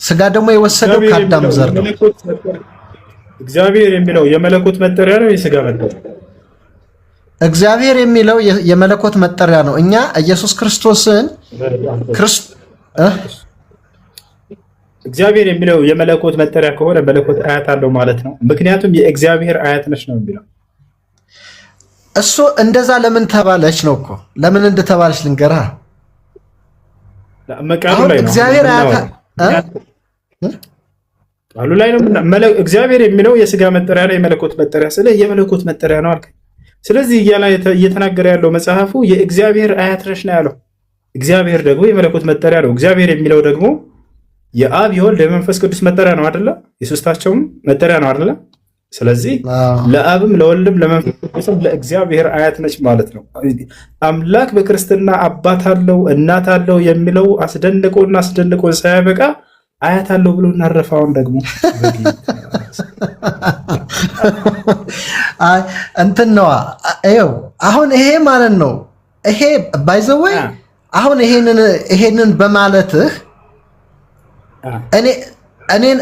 ስጋ ደግሞ የወሰደው ከአዳም ዘር ነው። እግዚአብሔር የሚለው የመለኮት መጠሪያ ነው የስጋ መጠሪያ? እግዚአብሔር የሚለው የመለኮት መጠሪያ ነው። እኛ ኢየሱስ ክርስቶስን እግዚአብሔር የሚለው የመለኮት መጠሪያ ከሆነ መለኮት አያት አለው ማለት ነው። ምክንያቱም የእግዚአብሔር አያት ነች ነው የሚለው። እሱ እንደዛ ለምን ተባለች ነው እኮ። ለምን እንደተባለች ልንገርህ። እግዚአብሔር ቃሉ ላይ ነው። እግዚአብሔር የሚለው የስጋ መጠሪያ ነው፣ የመለኮት መጠሪያ ስለ የመለኮት መጠሪያ ነው አልከኝ። ስለዚህ እየተናገረ ያለው መጽሐፉ የእግዚአብሔር አያት ነች ነው ያለው። እግዚአብሔር ደግሞ የመለኮት መጠሪያ ነው። እግዚአብሔር የሚለው ደግሞ የአብ የወልድ የመንፈስ ቅዱስ መጠሪያ ነው አይደለ? የሶስታቸውም መጠሪያ ነው አይደለ? ስለዚህ ለአብም ለወልድም ለመንፈስ ቅዱስም ለእግዚአብሔር አያት ነች ማለት ነው። አምላክ በክርስትና አባት አለው እናት አለው የሚለው አስደንቆና ሳያበቃ አያት አለው ብሎ እናረፋውን ደግሞ እንትን ነዋ። ይኸው አሁን ይሄ ማለት ነው። ይሄ ባይዘወይ አሁን ይሄንን በማለትህ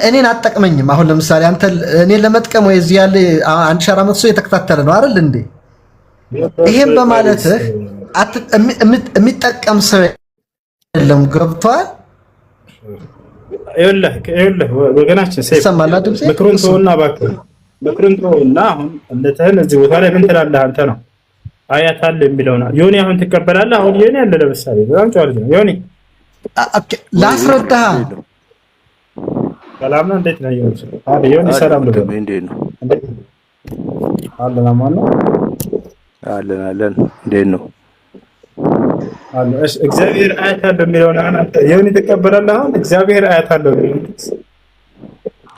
እኔን አጠቅመኝም። አሁን ለምሳሌ አንተ እኔን ለመጥቀም ወይ እዚህ ያለ 1400 ሰው የተከታተለ ነው አይደል እንዴ? ይሄን በማለትህ የሚጠቀም ሰው የለም። ገብቷል? ይኸውልህ ወገናችን ሰማላ ድምጼ ምክሩን ተውና እባክህ ምክሩን ተውና አሁን እንደተን እዚህ ቦታ ላይ ምን ትላለህ አንተ ነው አያት አለ የሚለው ነው። ዮኒ አሁን ትቀበላለህ? አሁን ዮኒ አለ ለምሳሌ በጣም ጨዋል ነው ዮኒ ላስረዳህ። ሰላም ነው እንዴት ነው ዮኒ? ሰላም ነው እንዴት ነው? አለን አማን ነው አለን እንዴት ነው? እሺ እግዚአብሔር አያት አለ የሚለው ነው አንተ ዮኒ ትቀበላለህ? አሁን እግዚአብሔር አያት አለ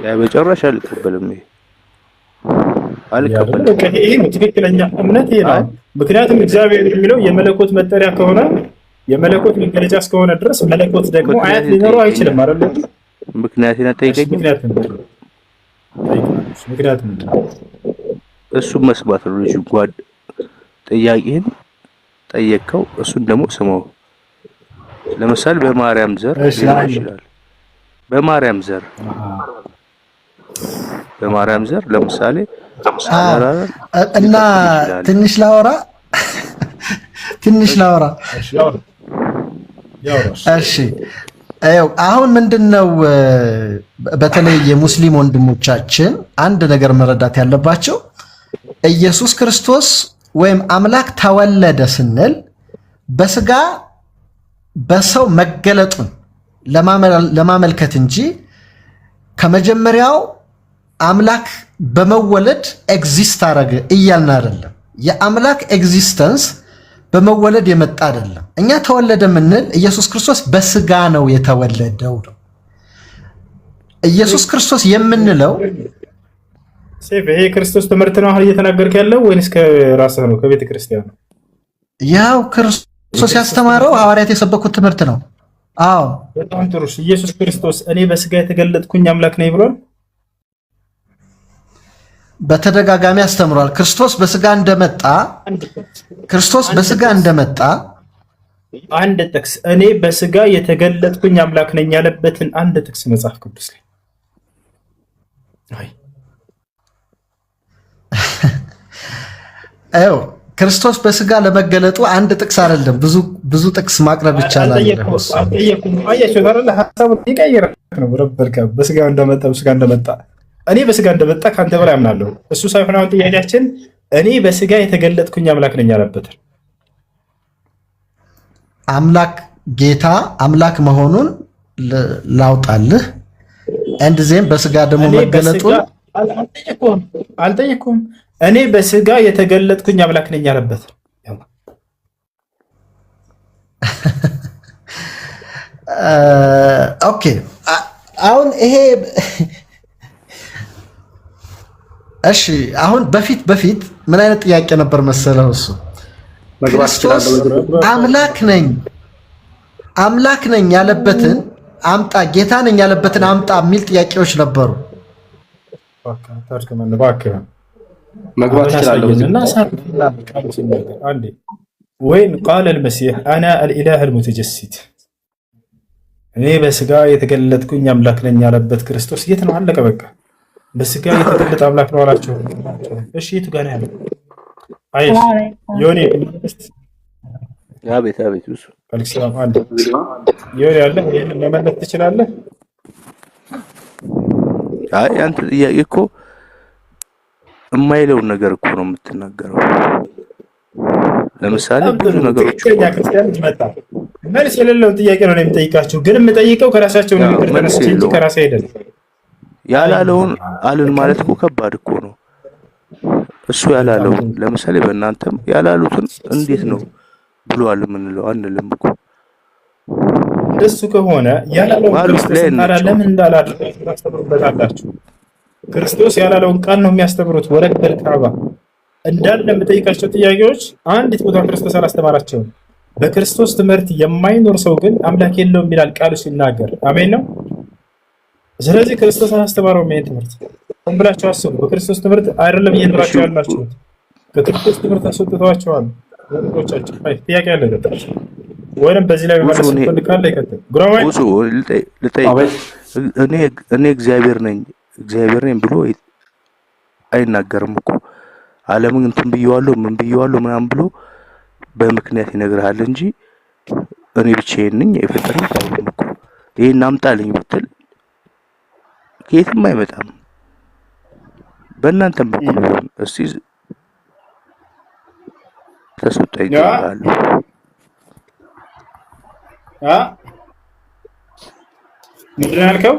ያ በጨረሻ አልቀበልም። ይሄ ነው ትክክለኛ እምነት ይሄ ነው። ምክንያቱም እግዚአብሔር የሚለው የመለኮት መጠሪያ ከሆነ የመለኮት መገለጫ እስከሆነ ድረስ መለኮት ደግሞ አያት ሊኖረው አይችልም አይደል? ምክንያቱም አጠይቀኝ። ምክንያቱም እሱ መስማት ነው። ልጅ ጓድ ጥያቄህን ጠየቀው፣ እሱን ደግሞ ስማው። ለምሳሌ በማርያም ዘር ሊሆን ይችላል። በማርያም ዘር ለምሳሌ እና ትንሽ ላወራ እሺ አሁን ምንድነው በተለይ የሙስሊም ወንድሞቻችን አንድ ነገር መረዳት ያለባቸው ኢየሱስ ክርስቶስ ወይም አምላክ ተወለደ ስንል በስጋ በሰው መገለጡን ለማመልከት እንጂ ከመጀመሪያው አምላክ በመወለድ ኤግዚስት አረገ እያልን አይደለም። የአምላክ ኤግዚስተንስ በመወለድ የመጣ አይደለም። እኛ ተወለደ ምንል ኢየሱስ ክርስቶስ በስጋ ነው የተወለደው ነው። ኢየሱስ ክርስቶስ የምንለው ይሄ ክርስቶስ ትምህርት ነው አሁን እየተናገርክ ያለው ወይንስ ከራስህ ነው ከቤተ ክርስቲያን ነው? ያው ክርስቶስ ያስተማረው ሐዋርያት የሰበኩት ትምህርት ነው። አዎ በጣም ጥሩ። ኢየሱስ ክርስቶስ እኔ በስጋ የተገለጥኩኝ አምላክ ነኝ ብሏል። በተደጋጋሚ አስተምሯል። ክርስቶስ በስጋ እንደመጣ አንድ ጥቅስ እኔ በስጋ የተገለጥኩኝ አምላክ ነኝ ያለበትን አንድ ጥቅስ መጽሐፍ ቅዱስ ላይ አይ ክርስቶስ በስጋ ለመገለጡ አንድ ጥቅስ አይደለም፣ ብዙ ጥቅስ ማቅረብ ይቻላል። አልጠየኩም። አያችሁ ታረለ ሐሳቡን ይቀይር ነው ረበልካ በስጋ እንደመጣ እኔ በስጋ እንደመጣ ካንተ በላይ አምናለሁ። እሱ ሳይሆን አሁን ጥያቄያችን እኔ በስጋ የተገለጥኩኝ አምላክ ነኝ ያለበትን አምላክ ጌታ አምላክ መሆኑን ላውጣልህ አንድ ዜም በስጋ ደግሞ መገለጡን አልጠየኩም። እኔ በስጋ የተገለጥኩኝ አምላክ ነኝ ያለበት ኦኬ። አሁን ይሄ እሺ፣ አሁን በፊት ምን አይነት ጥያቄ ነበር መሰለው? እሱ ክርስቶስ አምላክ ነኝ ያለበትን አምጣ፣ ጌታ ነኝ ያለበትን አምጣ የሚል ጥያቄዎች ነበሩ። መግባት ይችላል አንዴ ወይን ቃል المسيح انا الاله المتجسد እኔ በስጋ የተገለጥኩኝ አምላክ ነኝ ያለበት ክርስቶስ የት ነው? አለቀ በቃ። በስጋ የተገለጠ አምላክ ነው አላችሁ። እሺ የቱ ጋር ነው ያለው? አይሽ ዮኒ አቤት እሱ አልክሳም አንዴ ዮኒ ያለ ይሄን መመለስ ትችላለህ? አይ አንተ ጥያቄ እኮ የማይለውን ነገር እኮ ነው የምትናገረው። ለምሳሌ ብዙ ነገሮች መልስ የሌለውን ጥያቄ ነው የምጠይቃችሁ፣ ግን የምጠይቀው ከራሳቸው ነው የሚከተነሱ እንጂ ከራሴ አይደለም። ያላለውን አልን ማለት እኮ ከባድ እኮ ነው። እሱ ያላለውን ለምሳሌ በእናንተም ያላሉትን እንዴት ነው ብሏል የምንለው? አንልም እኮ እንደሱ ከሆነ ያላለውን ክርስቶስ ታዲያ ለምን እንዳላደረጋችሁ ታስተምሩበታላችሁ? ክርስቶስ ያላለውን ቃል ነው የሚያስተምሩት። ወረከል ካባ እንዳለ የምጠይቃቸው ጥያቄዎች አንዲት ቦታ ክርስቶስ አላስተማራቸውም። በክርስቶስ ትምህርት የማይኖር ሰው ግን አምላክ የለውም ይላል ቃሉ ሲናገር። አሜን ነው። ስለዚህ ክርስቶስ አላስተማረውም ይሄን ትምህርት። ምን ብላችሁ አስቡ? በክርስቶስ ትምህርት አይደለም እየኖራችሁ ያላችሁት፣ ከክርስቶስ ትምህርት አስወጥተዋቸዋል ወንዶቻችሁ። ጥያቄ ያለ ገጣች ወይንም በዚህ ላይ ማለት ፈልካለ ይከተል ጉራማይ እኔ እግዚአብሔር ነኝ ብሎ አይናገርም እኮ። ዓለምን እንትን ብየዋለሁ ምን ብየዋለሁ ምናምን ብሎ በምክንያት ይነግርሃል እንጂ እኔ ብቻዬን ነኝ የፈጠረኝ አይደለም እኮ። ይሄን አምጣልኝ ብትል ከየትም አይመጣም። በእናንተም በኩል ቢሆን እስቲ ተሰጣይ ይላል ምንድን ያልከው?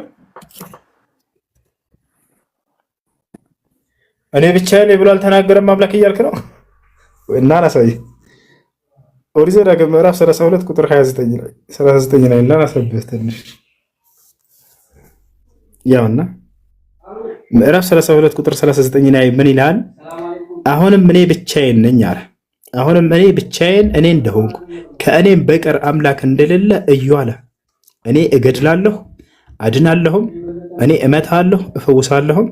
እኔ ብቻዬን ብሎ አልተናገረም አምላክ እያልክ ነው? እና ላሳይ ኦሪት ዘዳግም ምዕራፍ 32 ቁጥር 39 ላይ ላሳብህ ትንሽ ያውና ምዕራፍ 32 ቁጥር 39 ላይ ምን ይላል? አሁንም እኔ ብቻዬን ነኝ አለ። አሁንም እኔ ብቻዬን እኔ እንደሆንኩ ከእኔም በቀር አምላክ እንደሌለ እዩ አለ። እኔ እገድላለሁ አድናለሁም፣ እኔ እመታለሁ እፈውሳለሁም፣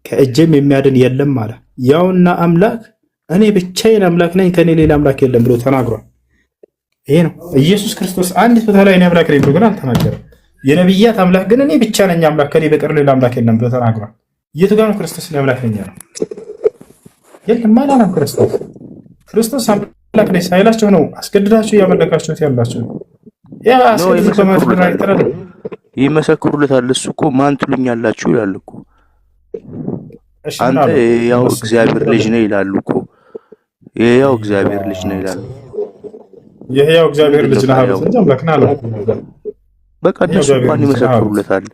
ከእጄም የሚያድን የለም አለ። ያውና አምላክ እኔ ብቻዬን አምላክ ነኝ ከኔ ሌላ አምላክ የለም ብሎ ተናግሯል። ይሄ ነው ኢየሱስ ክርስቶስ አንዲት ቦታ ላይ እኔ አምላክ ነኝ ብሎ ግን አልተናገረም። የነብያት አምላክ ግን እኔ ብቻ ነኝ አምላክ ከኔ በቀር ሌላ አምላክ የለም ብሎ ተናግሯል። የቱ ጋር ነው ክርስቶስ እኔ አምላክ ነኝ ያለው? የለም ማለት ነው። ክርስቶስ አምላክ ነኝ ሳይላችሁ ነው አስገድዳችሁ እያመለካችሁት ያላችሁ። ያ አስገድዳችሁ በማስፈራራት ይተራል ይመሰክሩለታል። እሱ እኮ ማን ትሉኛላችሁ ይላል እኮ። አንተ ያው እግዚአብሔር ልጅ ነህ ይላሉ እኮ። ያው እግዚአብሔር ልጅ ነህ ይላሉ። ያው እግዚአብሔር ልጅ ነህ አሉት እንጂ አምላክ ነህ አላሉም። በቃ እነሱ እንኳን ይመሰክሩለታል።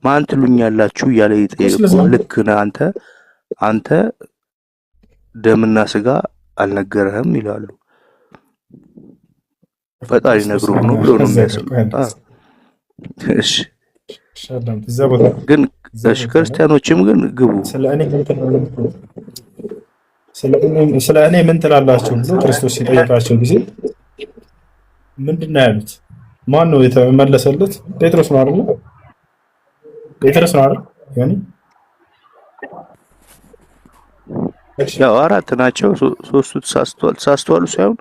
ማን ትሉኛላችሁ እያለ ይጠይቀዋል። ልክ ነህ አንተ ደምና ስጋ አልነገረህም ይላሉ። ፈጣሪ ነግሮ ነው ብሎ ነው የሚያስቡት። እሺ ግን ክርስቲያኖችም ግን ግቡ ስለ እኔ ምን ትላላችሁ ብሎ ክርስቶስ ሲጠይቃቸው ጊዜ ምንድነው ያሉት? ማን ነው የተመለሰለት? ጴጥሮስ ነው አይደል? ጴጥሮስ ነው አይደል? ያኒ ያው አራት ናቸው። ሶስቱ ተሳስተዋል ሳይሆን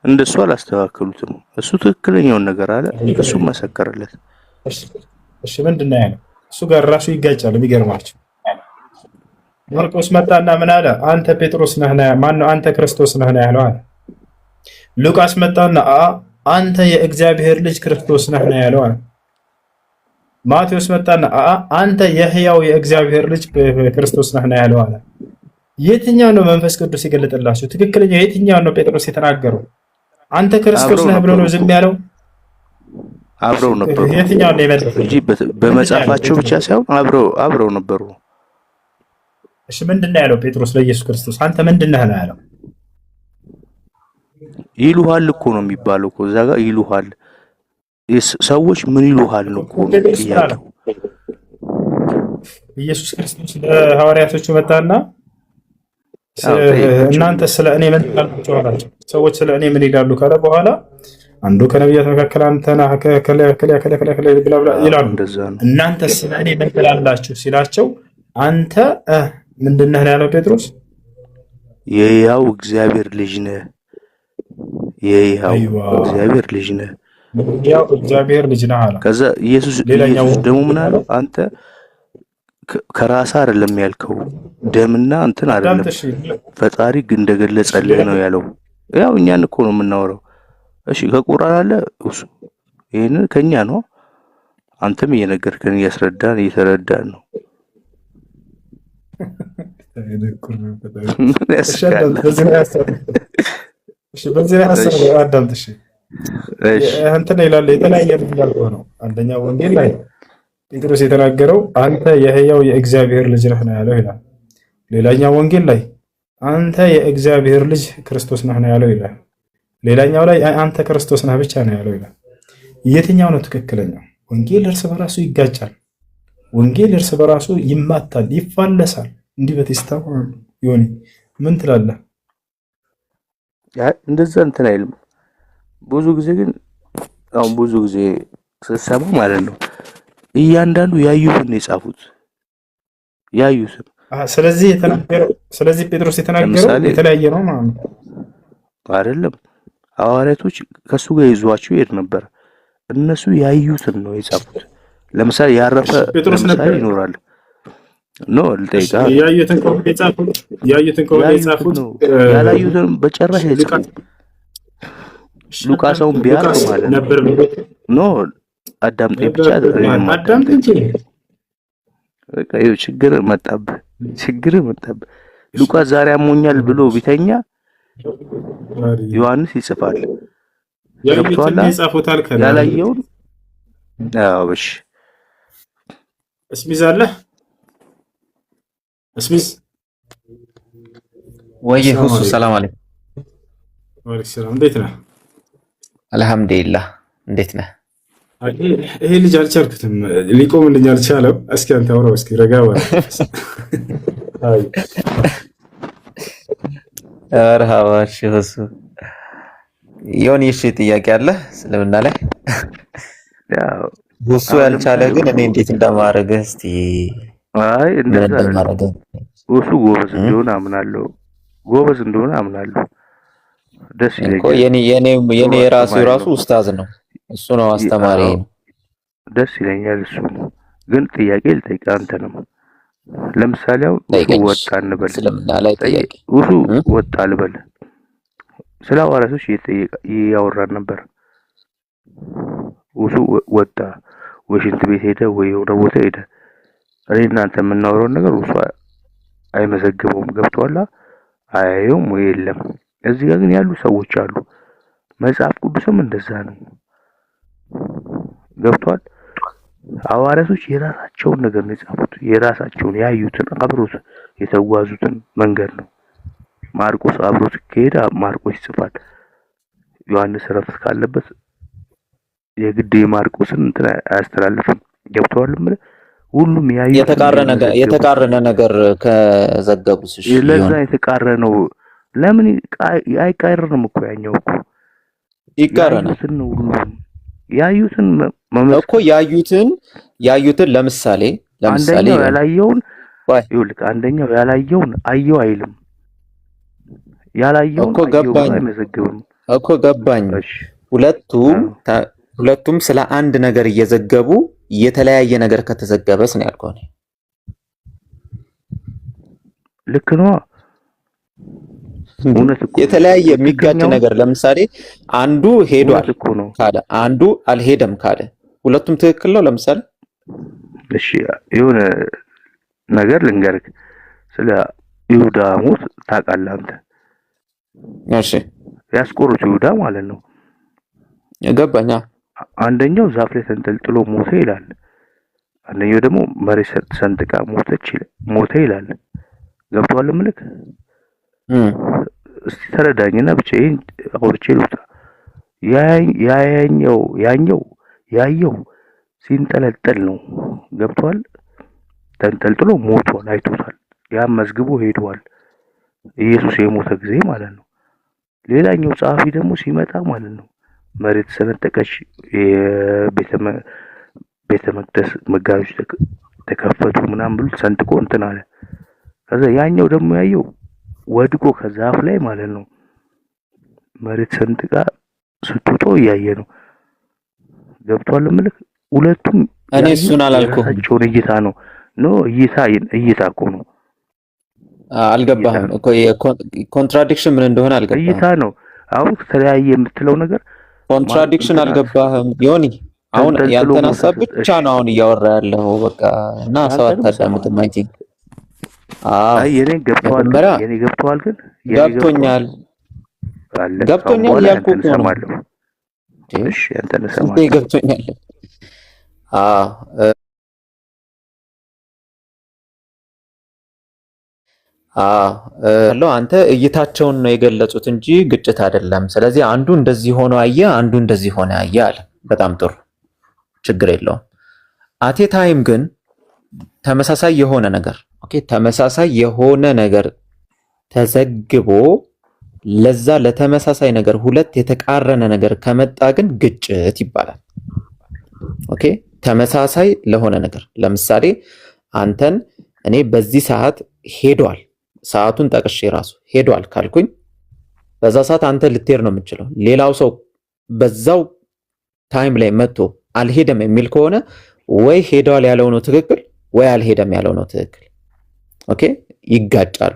እንደሱ አላስተካከሉትም። እሱ ትክክለኛውን ነገር አለ፣ እሱ መሰከረለት። እሺ ምንድነው ያለው? እሱ ጋር ራሱ ይጋጫል። የሚገርማችሁ ማርቆስ መጣና ምን አለ? አንተ ጴጥሮስ ነህ ነው ማን ነው? አንተ ክርስቶስ ነህ ነው ያለው አለ። ሉቃስ መጣና አንተ የእግዚአብሔር ልጅ ክርስቶስ ነህ ነው ያለው አለ። ማቴዎስ መጣና አንተ የሕያው የእግዚአብሔር ልጅ ክርስቶስ ነህ ነው ያለው አለ። የትኛው ነው መንፈስ ቅዱስ ይገለጥላችሁ? ትክክለኛ የትኛው ነው ጴጥሮስ የተናገረው? አንተ ክርስቶስ ነህ ብሎ ነው ዝም ያለው? አብረው ነበሩ። የትኛው ነው የመጣው እንጂ በመጻፋቸው ብቻ ሳይሆን አብረው ነበሩ። እሺ ምንድነው ያለው ጴጥሮስ ለኢየሱስ ክርስቶስ? አንተ ምንድነህ ነው ያለው? ይሉሃል እኮ ነው የሚባለው እኮ እዛ ጋር ይሉሃል። ሰዎች ምን ይሉሃል ነው እኮ ያለው። ኢየሱስ ክርስቶስ ለሐዋርያቶቹ መጣና እናንተ ስለ እኔ ምን ትላላችሁ አላቸው። ሰዎች ስለ እኔ ምን ይላሉ ካለ በኋላ አንዱ ከነቢያት መካከል አንተ ነህ ይላሉ። እናንተ ስለ እኔ ምን ትላላችሁ ሲላቸው አንተ ምንድነህ ነው ያለው ጴጥሮስ? የሕያው እግዚአብሔር ልጅ ነህ። የሕያው እግዚአብሔር ልጅ ነህ። ያው እግዚአብሔር ልጅ ነህ አለ። ከዛ ኢየሱስ ደግሞ ምን አለው? አንተ ከራስህ አይደለም ያልከው ደምና እንትን አይደለም ፈጣሪ ግን እንደገለጸልህ ነው ያለው። ያው እኛን እኮ ነው የምናወራው። እሺ ከቁርአን አለ እሱ ይሄንን ከኛ ነው። አንተም እየነገርከን እየተረዳን ነው። በዚህ ሀሳብ አዳምጥ። እሺ እንትን ይላል የተለያየ ነው። አንደኛው ወንጌል ላይ ጴጥሮስ የተናገረው አንተ የሕያው የእግዚአብሔር ልጅ ነህ ነው ያለው ይላል። ሌላኛው ወንጌል ላይ አንተ የእግዚአብሔር ልጅ ክርስቶስ ነህ ነው ያለው ይላል። ሌላኛው ላይ አንተ ክርስቶስ ነህ ብቻ ነው ያለው ይላል። የትኛው ነው ትክክለኛው? ወንጌል እርስ በራሱ ይጋጫል። ወንጌል እርስ በራሱ ይማታል፣ ይፋለሳል። እንዲህ በቴስታ ይሆን ምን ትላለህ? እንደዛ እንትን አይልም። ብዙ ጊዜ ግን አሁን ብዙ ጊዜ ስትሰማ ማለት ነው እያንዳንዱ ያዩትን የጻፉት ያዩትን። ስለዚህ ጴጥሮስ የተናገረው የተለያየ ነው ማለት ነው አይደለም። ሐዋርያቶች ከሱ ጋር ይዟቸው ይሄድ ነበር። እነሱ ያዩትን ነው የጻፉት። ለምሳሌ ያረፈ ለምሳሌ ይኖራል ነው ልጠይቃ ያዩትን ከሆነ የጻፉት ያላዩትን በጨራሽ አይጻፉም። ሉቃስን ቢያርፍ ማለት ነበር ነው አዳምጠኝ ብቻ አዳምጥ እንጂ በቃ ይኸው ችግር መጣብህ። ሉቃስ ዛሬ አሞኛል ብሎ ቢተኛ ዮሐንስ ይጽፋል። ገብቶሃል? ያላየውን አዎ እሺ እስሚዝ አለ እስሚዝ ወይ ሁሱ ሰላም አለይኩም። ወአለይኩም ሰላም። እንዴት ነህ? አልሐምዱሊላህ። እንዴት ነህ? ይሄ ልጅ አልቻልኩትም፣ ሊቆምልኝ አልቻለም። እስኪ አንተ አውራው እስኪ ረጋ በል። አይ መርሃባ። እሺ ሁሱ የሆነ ጥያቄ አለ እስልምና ላይ ያው ሁሱ ያልቻለ ግን እኔ እንዴት እንደማደርግህ እስቲ አይ እንደዛ ሁሱ ጎበዝ እንደሆነ አምናለሁ። ደስ ይለኛል እኮ የኔ የራሱ ኡስታዝ ነው፣ እሱ ነው አስተማሪ ነው። ደስ ይለኛል እሱ። ግን ጥያቄ ልጠይቅህ አንተንም። ለምሳሌ አሁን ወጣ እንበል እስልምና ላይ ጥያቄ ወጣ ልበል ስለ ሐዋርያቶች እያወራን ነበር። ወጣ ወይ ሽንት ቤት ሄደ ወይ የሆነ ቦታ ሄደ። እኔ እናንተ የምናወራውን ነገር አይመዘግበውም። ገብቶሃል? አያየውም ወይ የለም። እዚህ ጋር ግን ያሉ ሰዎች አሉ። መጽሐፍ ቅዱስም እንደዛ ነው። ገብቶሃል? ሐዋርያቶች የራሳቸውን ነገር ነው የጻፉት። የራሳቸውን ያዩትን አብሮት የተጓዙትን መንገድ ነው። ማርቆስ አብሮት ከሄደ ማርቆስ ይጽፋል። ዮሐንስ ረፍት ካለበት የግድ የማርቆስን እንትን አያስተላልፍም። ገብተዋል ማለት ሁሉም ያዩ የተቃረነ ነገር ከዘገቡስ እሺ ለዛ የተቃረነው ለምን አይቃረንም እኮ ያኛው እኮ ይቃረናል ያዩትን እኮ ያዩትን ለምሳሌ አንደኛው ያላየውን ይኸውልህ አንደኛው ያላየውን አየው አይልም። ያላየውን እኮ ገባኝ እኮ ገባኝ። ሁለቱም ስለ አንድ ነገር እየዘገቡ የተለያየ ነገር ከተዘገበስ ነው ያልከው። ልክ ነው። የተለያየ የሚጋጭ ነገር ለምሳሌ አንዱ ሄዷል ካለ አንዱ አልሄደም ካለ ሁለቱም ትክክል ነው። ለምሳሌ እሺ የሆነ ነገር ልንገርክ ስለ ይሁዳ ሞት ታውቃለህ አንተ? እሺ ያስቆሩት ይሁዳ ማለት ነው። ገባኛ። አንደኛው ዛፍ ላይ ተንጠልጥሎ ሞተ ይላል። አንደኛው ደግሞ መሬት ሰንጥቃ ሞተ ይላል። ገብቷል ምልክ እስቲ ተረዳኝና ብቻ ይሄን አውርቼ ልውጣ። ያየው ሲንጠለጠል ነው። ገብቷል። ተንጠልጥሎ ሞቷል፣ አይቶታል። ያም መዝግቦ ሄዷል። ኢየሱስ የሞተ ጊዜ ማለት ነው። ሌላኛው ጸሐፊ ደግሞ ሲመጣ ማለት ነው መሬት ሰነጠቀች፣ ቤተ መቅደስ መጋረጆች ተከፈቱ ምናምን ብሎ ሰንጥቆ እንትን አለ። ከዛ ያኛው ደግሞ ያየው ወድቆ ከዛፍ ላይ ማለት ነው መሬት ሰንጥቃ ስትወጣ እያየ ነው። ገብቷል ምልክ ሁለቱም እኔ እሱን አላልኩም። እይታ ነው እይታ እኮ ነው። አልገባህም እኮ ኮንትራዲክሽን ምን እንደሆነ አልገባህም። እይታ ነው። አሁን ተለያየ የምትለው ነገር ኮንትራዲክሽን አልገባህም ዮኒ። አሁን ያንተን ሐሳብ ብቻ ነው አሁን እያወራ ያለው በቃ እና ሰው አታዳምጥም። አይ ቲንክ የኔ ገብቷል ግን ገብቶኛል ያልኩህ እኮ ነው። እሺ አንተን ሰማህ ገብቶኛል። አንተ እይታቸውን ነው የገለጹት እንጂ ግጭት አይደለም። ስለዚህ አንዱ እንደዚህ ሆኖ አየ፣ አንዱ እንደዚህ ሆነ አየ አለ። በጣም ጥሩ ችግር የለውም። አቴ ታይም ግን ተመሳሳይ የሆነ ነገር ተዘግቦ ለዛ ለተመሳሳይ ነገር ሁለት የተቃረነ ነገር ከመጣ ግን ግጭት ይባላል። ኦኬ ተመሳሳይ ለሆነ ነገር ለምሳሌ አንተን እኔ በዚህ ሰዓት ሄዷል፣ ሰዓቱን ጠቅሼ ራሱ ሄዷል ካልኩኝ በዛ ሰዓት አንተ ልትሄድ ነው የምትችለው። ሌላው ሰው በዛው ታይም ላይ መጥቶ አልሄደም የሚል ከሆነ ወይ ሄዷል ያለው ነው ትክክል፣ ወይ አልሄደም ያለው ነው ትክክል። ኦኬ ይጋጫሉ።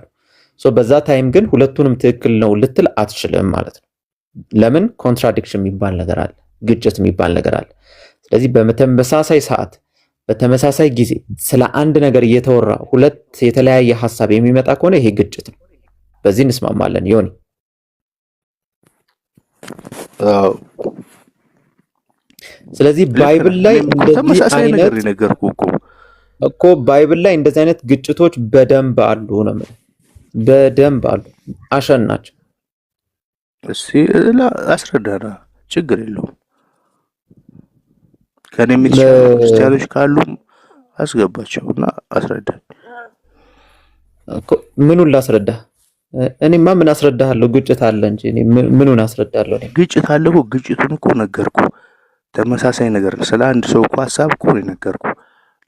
በዛ ታይም ግን ሁለቱንም ትክክል ነው ልትል አትችልም ማለት ነው። ለምን? ኮንትራዲክሽን የሚባል ነገር አለ፣ ግጭት የሚባል ነገር አለ። ስለዚህ በተመሳሳይ ሰዓት በተመሳሳይ ጊዜ ስለ አንድ ነገር እየተወራ ሁለት የተለያየ ሐሳብ የሚመጣ ከሆነ ይሄ ግጭት ነው። በዚህ እንስማማለን ዮኒ? ስለዚህ ባይብል ላይ እንደዚህ አይነት እኮ ባይብል ላይ እንደዚህ አይነት ግጭቶች በደንብ አሉ ነው ማለት በደንብ አሉ። አሸን ናቸው። እሺ አስረዳና ችግር የለውም። ከኔ የሚችሉ ክርስቲያኖች ካሉ አስገባቸውና አስረዳኝ እኮ። ምኑን ላስረዳ? እኔማ ምን አስረዳሃለሁ? ግጭት አለ እንጂ እኔ ምኑን አስረዳለሁ? ግጭት አለ እኮ። ግጭቱን እኮ ነገርኩ። ተመሳሳይ ነገር ስለ አንድ ሰው እኮ ሐሳብ እኮ ነገርኩ።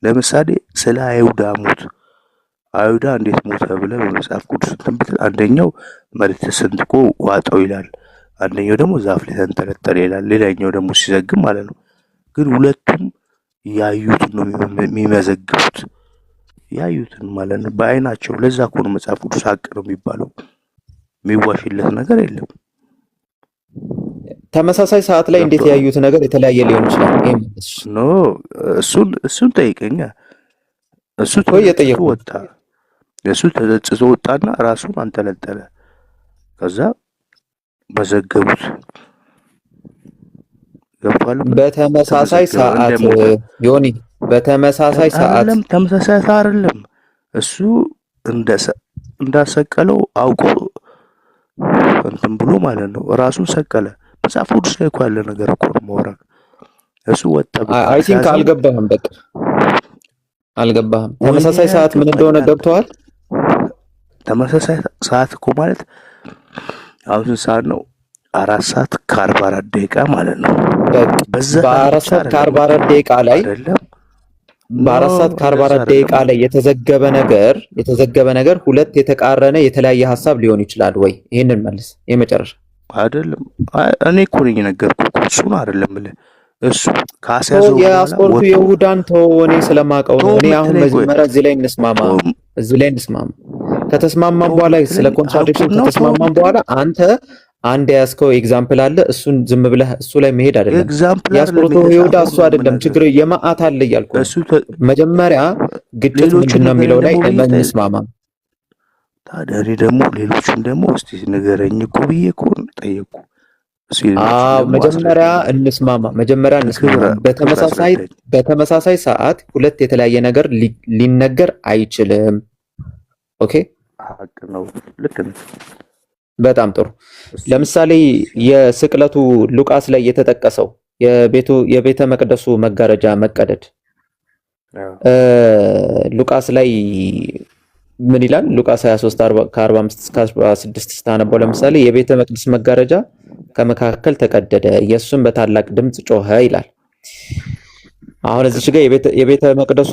ለምሳሌ ስለ አይሁዳ ሞት አይሁዳ እንዴት ሞተ ብለህ በመጽሐፍ ቅዱስ ትንቢት አንደኛው መሬት ተሰንጥቆ ዋጠው ይላል፣ አንደኛው ደግሞ ዛፍ ላይ ተንጠለጠለ ይላል፣ ሌላኛው ደግሞ ሲዘግብ ማለት ነው። ግን ሁለቱም ያዩትን ነው የሚመዘግቡት፣ ያዩትን ማለት ነው በአይናቸው። ለዛ እኮ ነው መጽሐፍ ቅዱስ ሐቅ ነው የሚባለው፣ የሚዋሽለት ነገር የለም። ተመሳሳይ ሰዓት ላይ እንዴት ያዩት ነገር የተለያየ ሊሆን ይችላል? ኖ እሱን ጠይቀኛ። እሱ ተጠየቁ ወጣ፣ እሱ ተጸጽቶ ወጣና ራሱን አንጠለጠለ። ከዛ መዘገቡት። በተመሳሳይ ሰዓት ዮኒ በተመሳሳይ ሰዓት አይደለም፣ ተመሳሳይ ሰዓት አይደለም። እሱ እንዳሰቀለው አውቆ እንትን ብሎ ማለት ነው ራሱን ሰቀለ። መጽሐፍ ቅዱስ ላይ እኮ ያለ ነገር እኮ ነው ማውራት። እሱ ወጣ አይ ቲንክ አልገባህም። በቃ አልገባህም። ተመሳሳይ ሰዓት ምን እንደሆነ ገብተዋል። ተመሳሳይ ሰዓት እኮ ማለት አሁን ሰዓት ነው 4:44 ደቂቃ ማለት ነው። በ4:44 ደቂቃ ላይ አይደለም፣ በ4:44 ደቂቃ ላይ የተዘገበ ነገር ሁለት የተቃረነ የተለያየ ሐሳብ ሊሆን ይችላል ወይ? ይሄንን መልስ። የመጨረሻ አይደለም። እኔ እኮ ነኝ የነገርኩህ እኮ እሱን አይደለም ማለት እሱ ካሰዘው የአስቆርቱ የይሁዳን ተው፣ እኔ ስለማውቀው ነው። እኔ አሁን መጀመሪያ እዚህ ላይ እንስማማ። ከተስማማን በኋላ ስለ ኮንትራዲክሽን ከተስማማን በኋላ አንተ አንድ ያስከው ኤግዛምፕል አለ፣ እሱን ዝም ብለህ እሱ ላይ መሄድ አይደለም። የአስቆርቱ ይሁዳ እሱ አይደለም ችግር፣ የማአት አለ እያልኩ መጀመሪያ ግጭት ምንድነው የሚለው ላይ እንስማማ። ታዲያ እኔ ደግሞ ሌሎቹን ደግሞ እስቲ ንገረኝ እኮ ብዬ እኮ ጠየቁ። መጀመሪያ እንስማማ። በተመሳሳይ ሰዓት ሁለት የተለያየ ነገር ሊነገር አይችልም። ኦኬ፣ ሀቅ ነው። ልክ ነው። በጣም ጥሩ። ለምሳሌ የስቅለቱ ሉቃስ ላይ የተጠቀሰው የቤተ መቅደሱ መጋረጃ መቀደድ ሉቃስ ላይ ምን ይላል? ሉቃስ 23 ከ45 እስከ 46 ስታነበው ለምሳሌ የቤተ መቅደስ መጋረጃ ከመካከል ተቀደደ፣ ኢየሱስም በታላቅ ድምፅ ጮኸ ይላል። አሁን እዚህ ጋር የቤተ መቅደሱ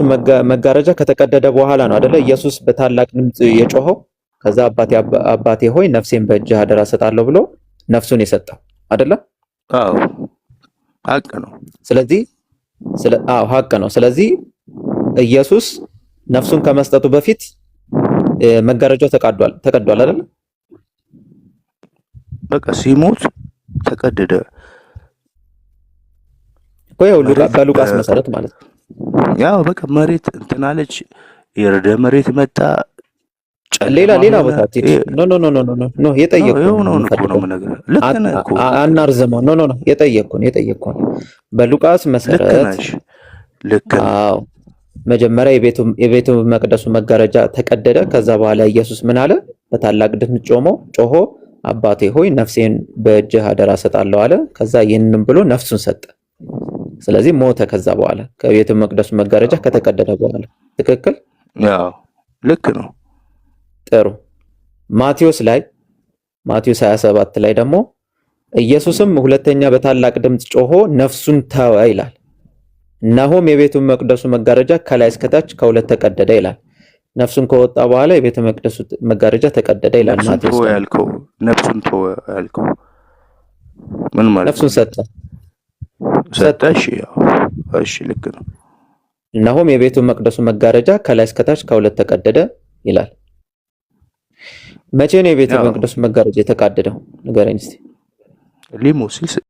መጋረጃ ከተቀደደ በኋላ ነው አይደለ? ኢየሱስ በታላቅ ድምፅ የጮኸው። ከዛ አባቴ ሆይ ነፍሴን በእጅህ አደራ ሰጣለሁ ብሎ ነፍሱን የሰጠው አይደለ? አዎ ሀቅ ነው። ሀቅ ነው። ስለዚህ ኢየሱስ ነፍሱን ከመስጠቱ በፊት መጋረጃው ተቀዷል አይደለ? በቃ ሲሞት ተቀደደ እኮ ያው በሉቃስ መሰረት ማለት ነው። ያው በቃ መሬት እንትን አለች፣ የረደ መሬት መጣ። ሌላ ቦታ ኖ የጠየቅኩህ አናርዝመው። ኖ የጠየቅኩህ በሉቃስ መሰረት ልክ ነው። መጀመሪያ የቤቱ መቅደሱ መጋረጃ ተቀደደ። ከዛ በኋላ ኢየሱስ ምን አለ? በታላቅ ድምፅ ጮሆ አባቴ ሆይ ነፍሴን በእጅህ አደራ ሰጣለሁ አለ። ከዛ ይህንን ብሎ ነፍሱን ሰጠ። ስለዚህ ሞተ። ከዛ በኋላ ከቤቱ መቅደሱ መጋረጃ ከተቀደደ በኋላ ትክክል? ያው ልክ ነው። ጥሩ። ማቴዎስ 27 ላይ ደግሞ ኢየሱስም ሁለተኛ በታላቅ ድምፅ ጮሆ ነፍሱን ተወ ይላል። እነሆም የቤቱ መቅደሱ መጋረጃ ከላይ እስከታች ከሁለት ተቀደደ ይላል። ነፍሱን ከወጣ በኋላ የቤተ መቅደሱ መጋረጃ ተቀደደ ይላል። ማቴዎስ ያልከው ነፍሱን ተወ ያልከው ምን ማለት? ነፍሱን ሰጠ። እሺ ልክ ነው። እነሆም የቤቱ መቅደሱ መጋረጃ ከላይ እስከታች ከሁለት ተቀደደ ይላል። መቼ ነው የቤተ መቅደሱ መጋረጃ የተቃደደው? ንገረኝ እስቲ። ሊሞ ሲል